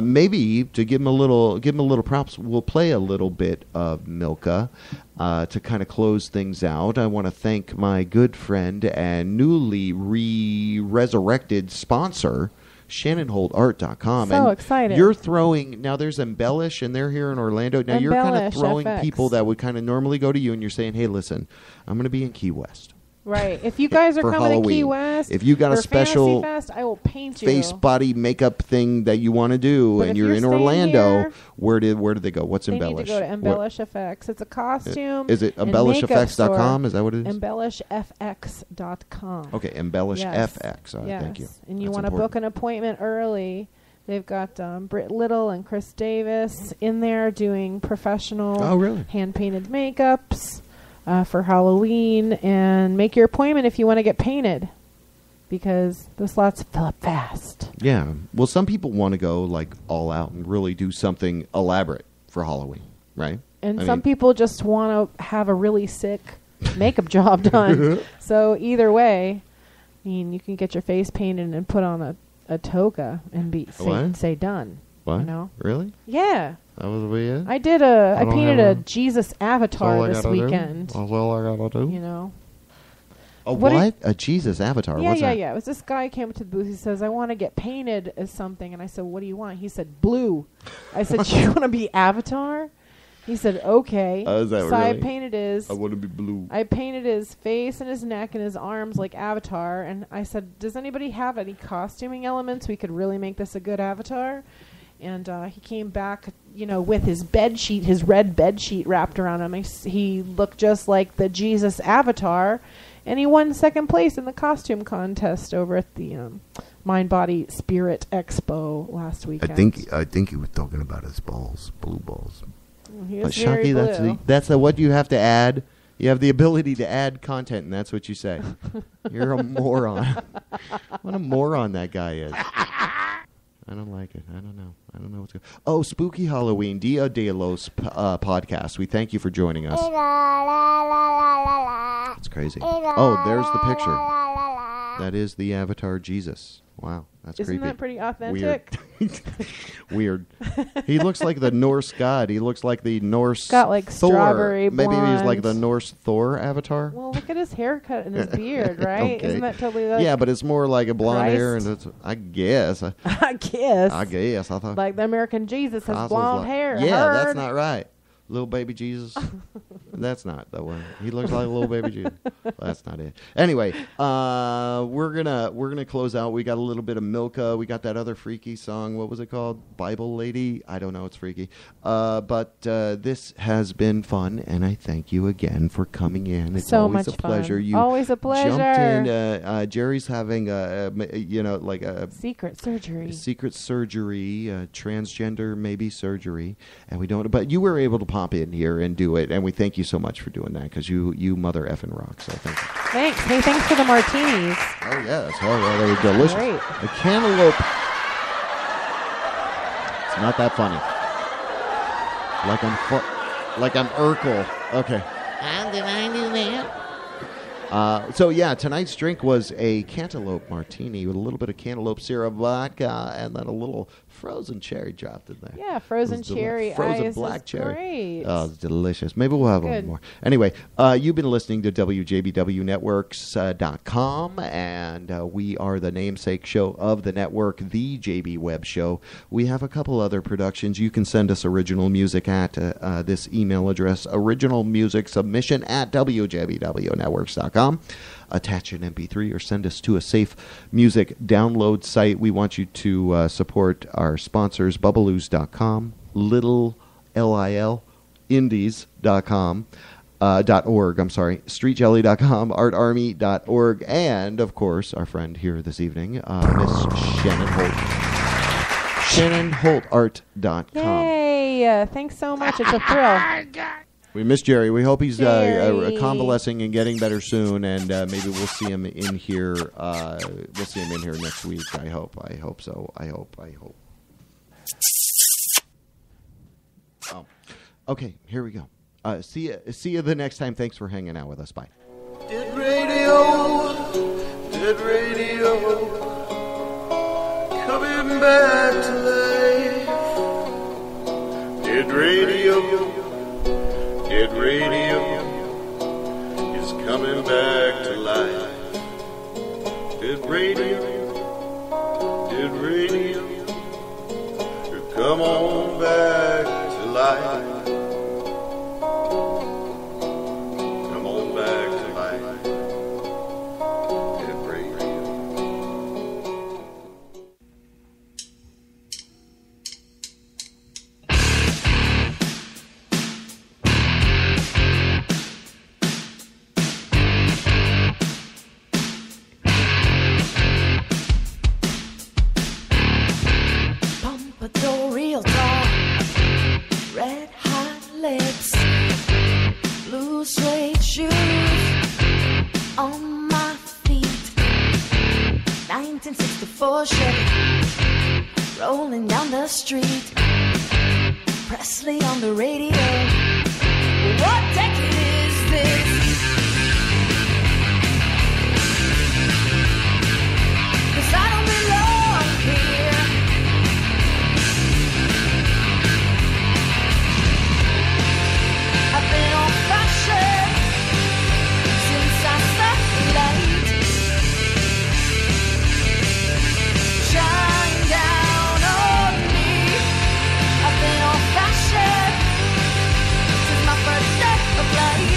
maybe to give him a little props, we'll play a little bit of Milka to kind of close things out. I want to thank my good friend and newly resurrected sponsor, ShannonHoltArt.com. So excited. You're throwing, now there's Embellish, and they're here in Orlando. Now you're kind of throwing FX. people that would kind of normally go to you, and you're saying, hey, listen, I'm going to be in Key West. Right. If you guys are For coming Halloween. to Key West, If you got a for special Fantasy Fest, I will paint you. face, body, makeup thing that you want to do, But and if you're you're in staying Orlando, here, where did they go? What's They Embellish? need to go to Embellish FX. It's a costume. Is it and makeup embellishfx.com? store. Is that what it is? Embellishfx.com. Okay, Embellish Yes. FX. All right, Yes. thank you. And you That's want to important. book an appointment early. They've got Britt Little and Chris Davis in there doing professional hand-painted makeups for Halloween. And make your appointment if you want to get painted, because the slots fill up fast. Yeah. Well, some people want to go like all out and really do something elaborate for Halloween, right? And I some mean, people just want to have a really sick makeup job done. So either way, I mean, you can get your face painted and put on a toga and say done. What? You know? Really? Yeah. That was weird. I did I painted a Jesus avatar this weekend. That's all I gotta do. You know. A what? A Jesus avatar? Yeah, What's that? yeah. It was this guy came up to the booth. He says, "I want to get painted as something." And I said, "What do you want?" He said, "Blue." I said, "You want to be Avatar?" He said, "Okay." Is that so really? I painted his. I want to be blue. I painted his face and his neck and his arms like Avatar. And I said, "Does anybody have any costuming elements we could really make this a good Avatar?" And he came back, with his bed sheet, his red bed sheet wrapped around him. He looked just like the Jesus Avatar, and he won second place in the costume contest over at the Mind Body Spirit Expo last weekend. I think he was talking about his balls, blue balls. He But was very Shanky, blue. that's what you have to add. You have the ability to add content, and that's what you say. You're a moron. What a moron that guy is. I don't like it. I don't know what's going on. Oh, Spooky Halloween, Dia de los podcast. We thank you for joining us. It's crazy. Oh, there's the picture. That is the Avatar Jesus. Wow, that's Isn't creepy. that pretty authentic? Weird. He looks like the Norse god. He looks like the Norse Got like Thor. strawberry Maybe he's like the blonde. Norse Thor avatar. Well, look at his haircut and his beard, right? Okay. Isn't that totally like yeah, but it's more like a blonde hair, Christ? and it's, I guess. I guess. I thought Like the American Jesus has Cosmo's blonde like- hair. Yeah, Heard. that's not right. Little baby Jesus. That's not the one. He looks like a little baby Jesus. That's not it. Anyway, we're gonna close out. We got a little bit of Milka. We got that other freaky song. What was it called? Bible Lady. I don't know. It's freaky. But this has been fun, and I thank you again for coming in. It's so always much a pleasure. Fun. You always a pleasure. Jumped in. Jerry's having like a secret surgery. Transgender maybe surgery, and we don't. But you were able to pop in here and do it, and we thank you so much for doing that because you mother effing rock. So thank you. Thanks. Hey, thanks for the martinis. Oh yes, oh yeah, they were delicious. Great. The cantaloupe. It's not that funny. Like I'm Urkel. Okay. How did I do that? So yeah, tonight's drink was a cantaloupe martini with a little bit of cantaloupe syrup vodka and then a little frozen cherry dropped in there. Yeah, frozen cherry frozen ice black is cherry. Great. Oh, it's delicious. Maybe we'll have one more. Anyway, you've been listening to WJBWnetworks.com, and we are the namesake show of the network, the JB Webb Show. We have a couple other productions. You can send us original music at this email address, originalmusicsubmission@WJBWnetworks.com. Attach an MP3 or send us to a safe music download site. We want you to support our sponsors, Bubbaloo.com, Lil, Indies.com, .org, StreetJelly.com, ArtArmy.org, and, of course, our friend here this evening, Miss Shannon Holt. ShannonHoltArt.com. Yay! Thanks so much. It's a thrill. We miss Jerry. We hope he's convalescing and getting better soon, and maybe we'll see him in here. We'll see him in here next week. I hope so. I hope. Oh, okay. Here we go. See you the next time. Thanks for hanging out with us. Bye. Dead radio, coming back to life. Dead radio. Dead radio is coming back to life. Dead radio, come on back to life. Come on back to life. Dead radio. Real talk, red hot lips, blue suede shoes on my feet. 1964 Chevy rolling down the street. Presley on the radio. What decade is this? Cause I don't belong here. I've been on fashion since I started late. Shine down on me. I've been on fashion since my first day of life.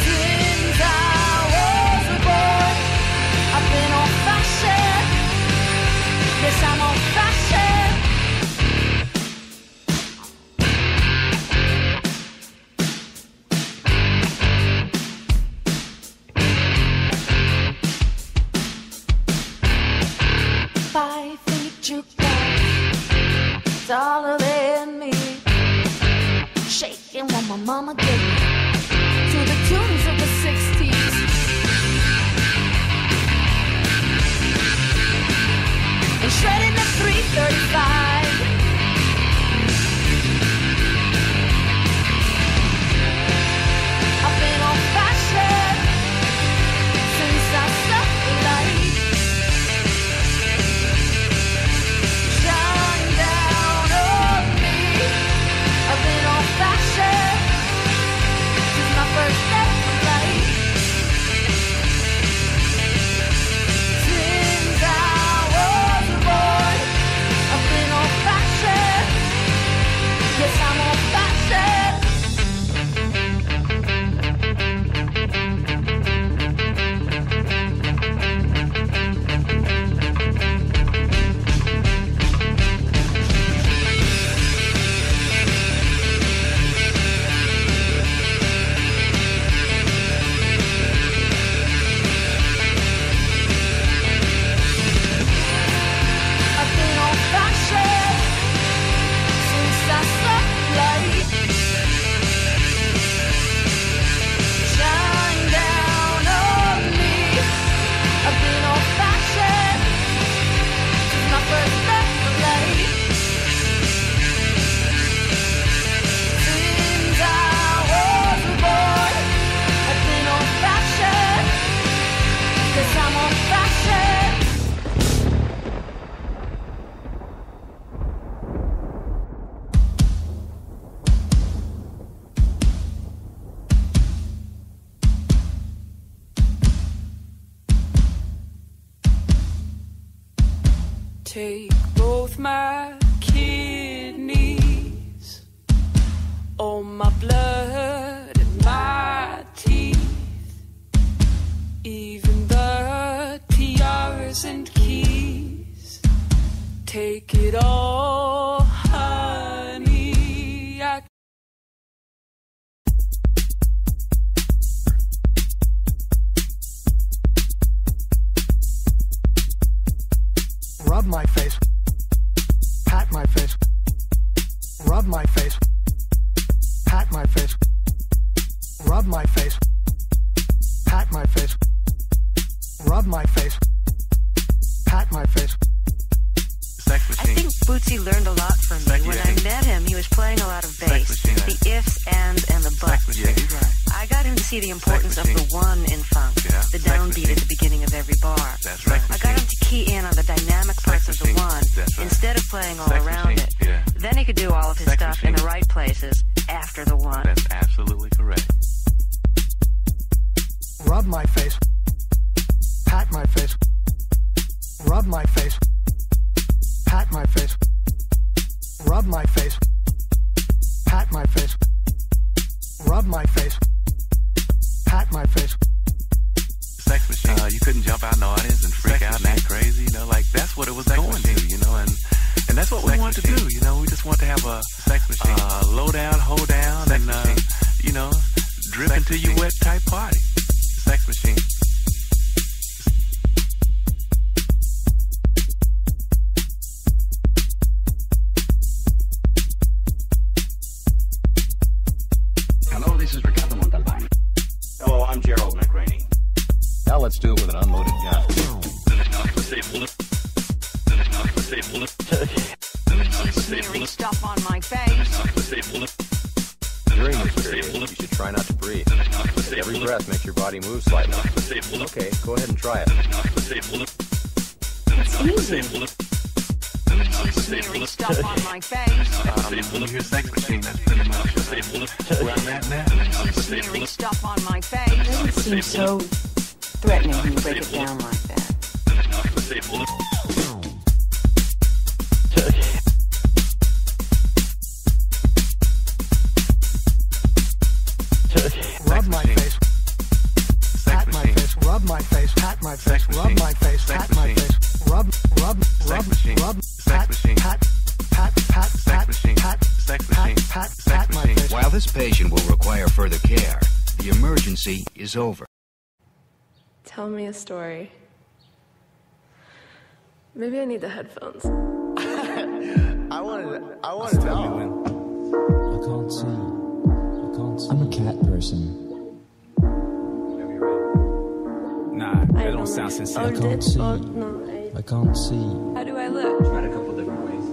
Since I was a boy, I've been on fashion. Yes, I'm on fashion. Five-finger jukebox, taller than me, shaking what my mama gave me to the tunes of the 60s. And shredding the 335. I've been on fashion since I started life. Shine down on me. I've been on fashion since my first day of life. Since I was a boy, I've been Take both my kidneys, all my blood and my teeth, even the tiaras and keys. Take it all, honey. Rub my face, pat my face, rub my face, pat my face, rub my face, pat my face, rub my face, pat my face. Sex machine. I think Bootsy learned a lot from me. When I met him, he was playing a lot of bass. The ifs, ands, and the buts. Yeah, he's right. I got him to see the importance of the one in funk, the downbeat at the beginning of every bar. That's right. I got him to key in on the dynamic parts of the one instead of playing all around it. Yeah. Then he could do all of his stuff in the right places after the one. That's absolutely correct. Rub my face, pat my face, rub my face, pat my face, rub my face, pat my face, rub my face, pat my face. Sex machine. You couldn't jump out in the audience and freak out and act crazy, you know, like that's what it was going to, you know, and that's what we want to do, you know. We just want to have a sex machine, low down, hold down, and you know, drip until you wet type party. Sex machine. Hello, this is Ricardo Montalbán. Hello, I'm Gerald McRaney. Now let's do it with an unloaded gun. Smeary stuff on my face. During this period, you should try not to breathe. Every breath makes your body move slightly. Okay, go ahead and try it. It's easy. Smeary stuff on my face. Your sex machine, that's pretty much where I'm at now. Smeary stuff on my face. It seems so threatening when you break it down like that. Rub my face, pat my face, rub my face, pat my face, rub my face, pat my face, rub, pat, my face. While this patient will require further care, the emergency is over. Tell me a story. Maybe I need the headphones. I want to know. I can't see. I'm a cat person. Nah, that don't sound sincere. I can't see. I can't see. How do I look? Try it a couple different ways.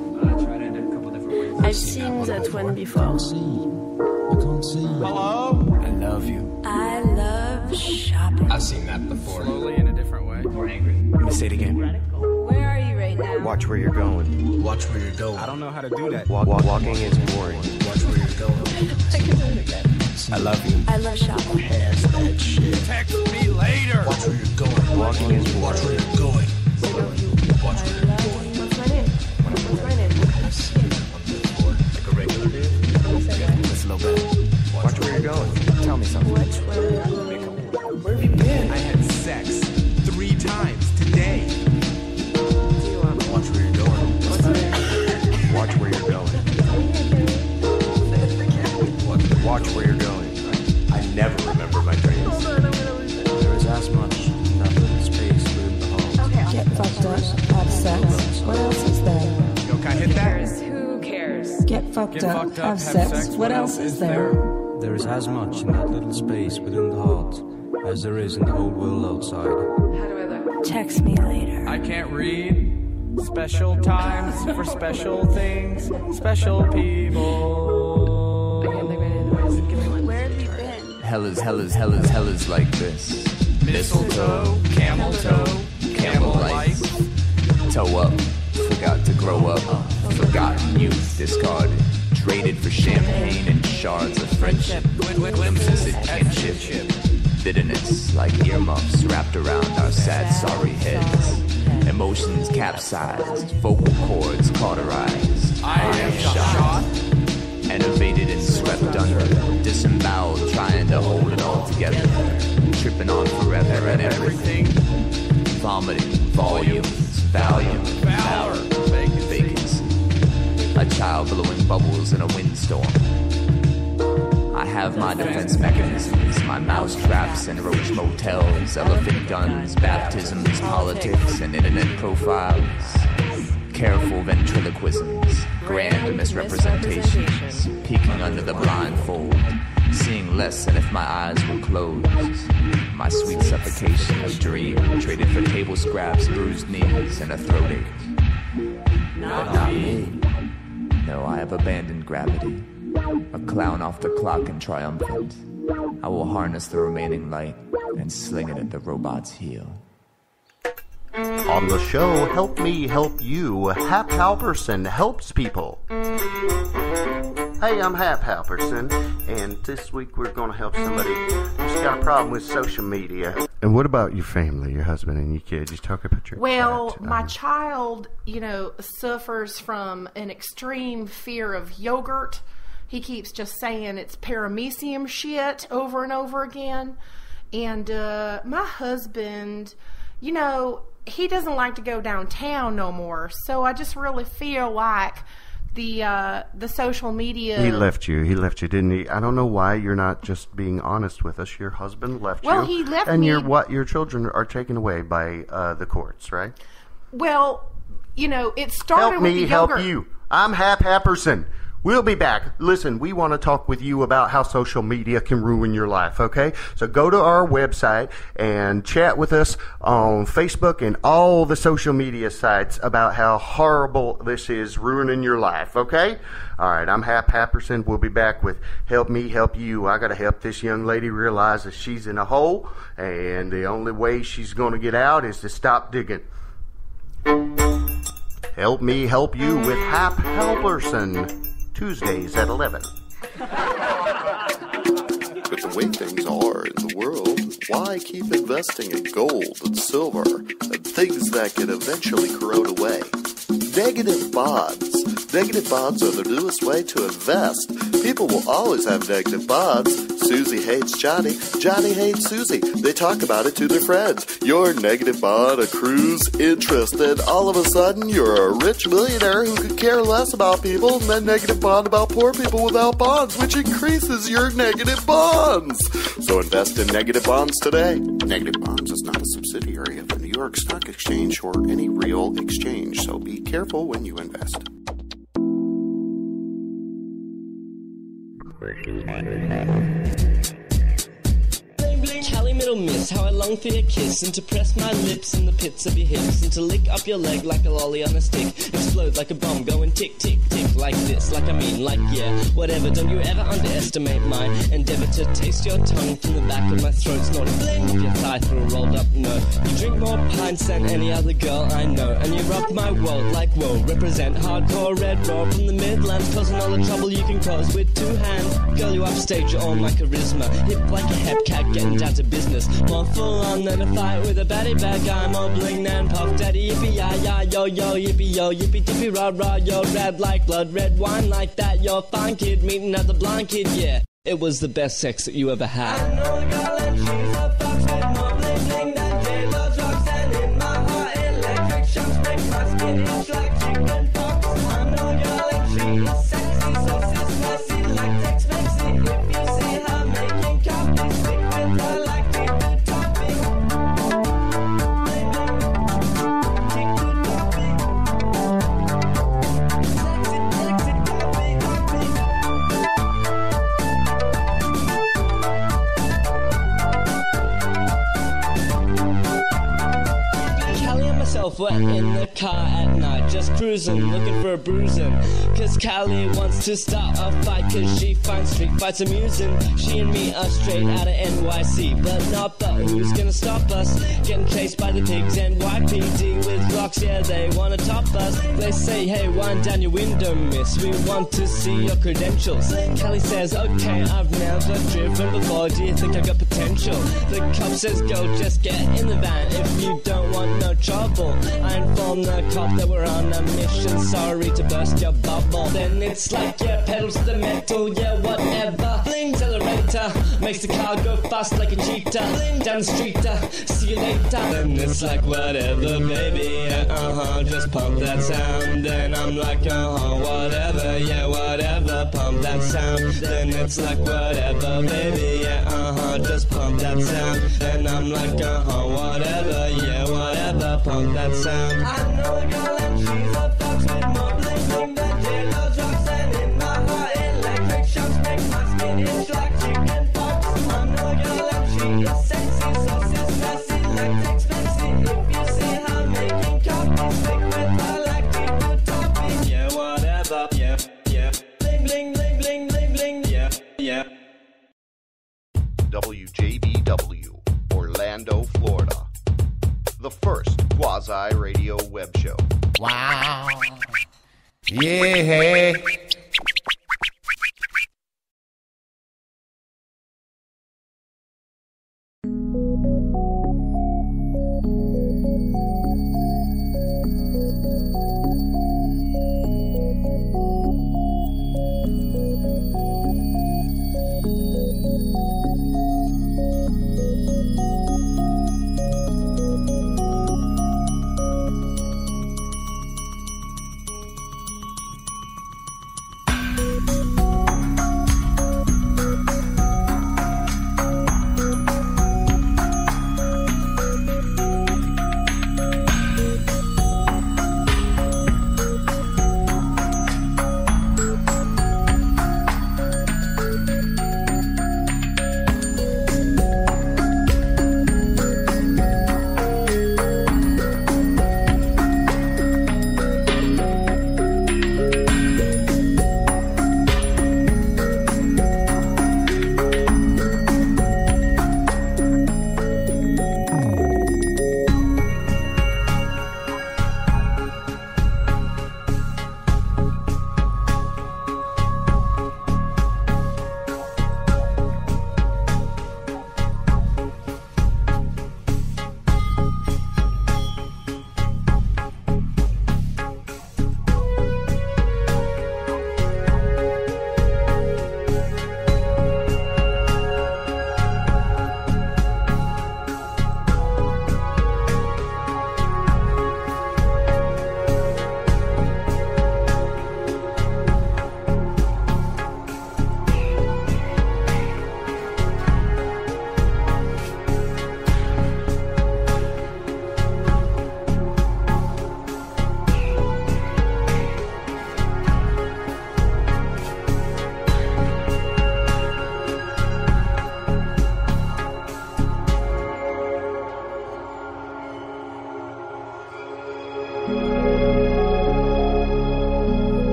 I've seen that one before. I can't see. Hello? I love you. I love shopping. I've seen that before. Slowly in a different way. More angry. Let me say it again. Where are you right now? Watch where you're going. Watch where you're going. I don't know how to do that. Walking is boring. Watch where you're going. I can do it again. I love you. I love shopping. Pass that shit. Text me later. Watch where you're going. Walking is boring. Watch where you're going. Watch where you're going. What's my name? What's my name? Like a regular dude? That's a little bit. Watch where you're going. Tell me something. Watch where you're going. Where have you been? I had sex 3 times today. Do you want me? Watch where you're going. What's my name? Watch where you're going. Watch where you're going. I never remember my dreams. Hold on, I'm gonna lose it. There is as much in that little space within the hall. Okay. Get fucked up, have sex. What else is there? Yo, can I hit that? Who cares? Get fucked up, have sex. What else is there? There is as much in that little space within the heart as there is in the whole world outside. How do I look? Text me later. I can't read. Special times for special things. Special people. Okay, I'm like ready to give me one. Where have you been? Hell is like this. Mistletoe, camel toe, camel life. Toe up, forgot to grow up. Forgotten youth discarded. Traded for champagne and shards of friendship. Glimpses at kinship. Bitterness like earmuffs wrapped around our sad, sorry heads. Emotions capsized, vocal cords cauterized. I am shot. Enervated and swept under, disemboweled, trying to hold it all together. Tripping on forever and everything. Vomiting, volumes, Valium, power, vacancy. A child blowing bubbles in a windstorm. I have my defense mechanisms, my mouse traps and roach motels, elephant guns, baptisms, politics, and internet profiles. Careful ventriloquisms, grand misrepresentations, peeking under the blindfold, seeing less than if my eyes were closed. My sweet suffocation of dream traded for table scraps, bruised knees, and a throat ache. But not me. No, I have abandoned gravity. A clown off the clock and triumphant. I will harness the remaining light and sling it at the robot's heel. On the show, Help Me Help You, Hap Halperson helps people. Hey, I'm Hap Halperson, and this week we're going to help somebody who's got a problem with social media. And what about your family, your husband and your kids? You talk about your Well, my child, suffers from an extreme fear of yogurt. He keeps just saying it's paramecium shit over and over again. And my husband, he doesn't like to go downtown no more. So I just really feel like the social media. He left you, didn't he? I don't know why you're not just being honest with us. Your husband left you. Well, he left and me. And your children are taken away by the courts, right? Well, it started with the Help yogurt. you. I'm Hap Halperson. We'll be back. Listen, we want to talk with you about how social media can ruin your life, okay? So go to our website and chat with us on Facebook and all the social media sites about how horrible this is ruining your life, okay? All right, I'm Hap Halperson. We'll be back with Help Me Help You. I got to help this young lady realize that she's in a hole, and the only way she's going to get out is to stop digging. Help Me Help You with Hap Halperson. Tuesdays at 11. But the way things are in the world, why keep investing in gold and silver and things that can eventually corrode away? Negative bonds. Negative bonds are the newest way to invest. People will always have negative bonds. Susie hates Johnny. Johnny hates Susie. They talk about it to their friends. Your negative bond accrues interest, and all of a sudden you're a rich millionaire who could care less about people, and then negative bond about poor people without bonds, which increases your negative bonds. So invest in negative bonds today. Negative bonds is not a subsidiary of the New York Stock Exchange or any real exchange, so be careful when you invest. Cali middle miss, how I long for your kiss, and to press my lips in the pits of your hips, and to lick up your leg like a lolly on a stick, explode like a bomb, going tick, tick, tick, like this, like yeah, whatever. Don't you ever underestimate my endeavor to taste your tongue from the back of my throat, snort a bling of your thigh through a rolled up note. You drink more pints than any other girl I know, and you rock my world like whoa, represent hardcore red raw from the Midlands, causing all the trouble you can cause with two hands. Girl, you upstage, you're all my charisma, hip like a hep cat, getting down to business, more full on than a fight with a baddie bad guy, more bling than Puff Daddy, yippee ya ya yo yo, yippee yo, yippee tippee rah rah, you're red like blood, red wine like that, you're a fine kid, meeting another blind kid, yeah, it was the best sex that you ever had. I know a girl and she's a fox with more bling bling than J-Lo drugs, and in my heart electric shocks make my skin itch like chicken pox. I know a girl and she's sexy, so spicy like Tex-Mexy, if you see her making copies, stick with her like tick to topping. Tick to topping. Sexy, sexy, topping, topping. Callie and myself were in the car at night, just cruising, looking for a bruising. Cause Callie wants to start a fight, cause she finds street fights amusing. She and me are straight out of NYC, but who's gonna stop us? Getting chased by the pigs and YPD with rocks, yeah, they wanna top us. They say, hey, wind down your window, miss, we want to see your credentials. Callie says, okay, I've never driven before, do you think I've got potential? The cop says, go, just get in the van if you don't want no trouble. I informed the cop that we're on a mission, sorry to burst your bubble. Then it's like, yeah, pedals to the metal, yeah, whatever. Bling, accelerator, makes the car go fast like a cheetah. Bling, down the street, see you later. Then it's like, whatever, baby, yeah, just pump that sound. Then I'm like, whatever, yeah, whatever, pump that sound. Then it's like, whatever, baby, yeah, just pump that sound. Then I'm like, whatever, yeah, whatever, pump that sound. I know a girl and she's a fox with more bling bling than J-Lo drops. And in my heart, electric shocks make my skin itch like chicken pox. I know a girl and she is sexy, saucy, sassy, electric, spexy. If you see her making copies, stick with her like people topping. Yeah, whatever, yeah, yeah. Bling bling bling bling bling bling, yeah, yeah. WJBW, Orlando, Florida. The first quasi-radio web show. Wow. Yeah.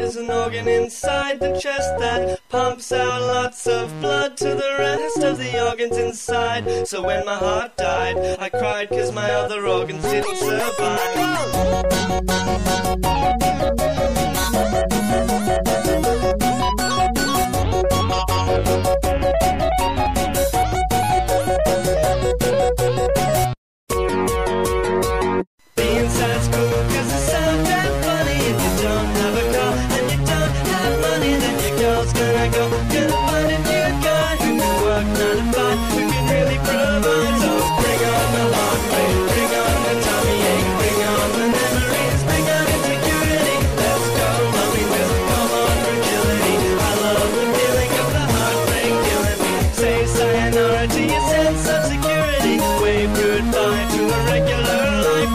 is an organ inside the chest that pumps out lots of blood to the rest of the organs inside. So when my heart died, I cried 'cause my other organs didn't survive. Being sad's cool 'cause it sounds that funny. If you don't have a car and you don't have money, then your girl's gonna go. Gonna find a new guy who can work 9 to 5, who can really provide. So bring on the heartbreak, bring on the tummy ache, bring on the memories, bring on insecurity. Let's go loneliness, come on fragility. I love the feeling of the heartbreak killing me. Say sayonara to your sense of security. Wave goodbye to a regular life.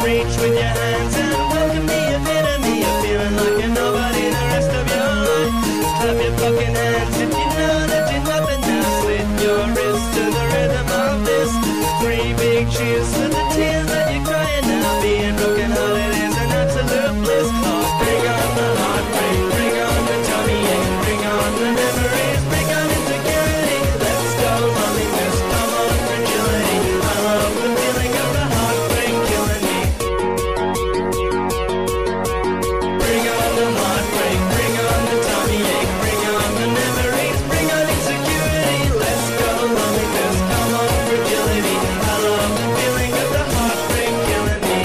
Reach with your hands and welcome the epitome of feeling like you're nobody the rest of your life. Clap your fucking hands if you know that you're nothing now. Slit your wrist to the rhythm of this. 3 big cheers for the tears that you're crying now. Being broken hearted is an absolute bliss. Oh, bring on the heartbreak, bring on the tummy ache, bring on the memories, bring on insecurity. Let's go loneliness, come on fragility. I love the feeling of the heartbreak killing me. Bring on the heartbreak, bring on the tummy ache, bring on the memories, bring on insecurity. Let's go loneliness, come on fragility. I love the feeling of the heartbreak killing me.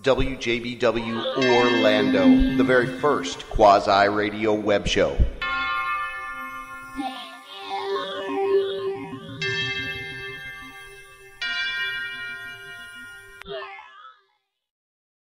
WJBW Orlando, the very first quasi-radio web show.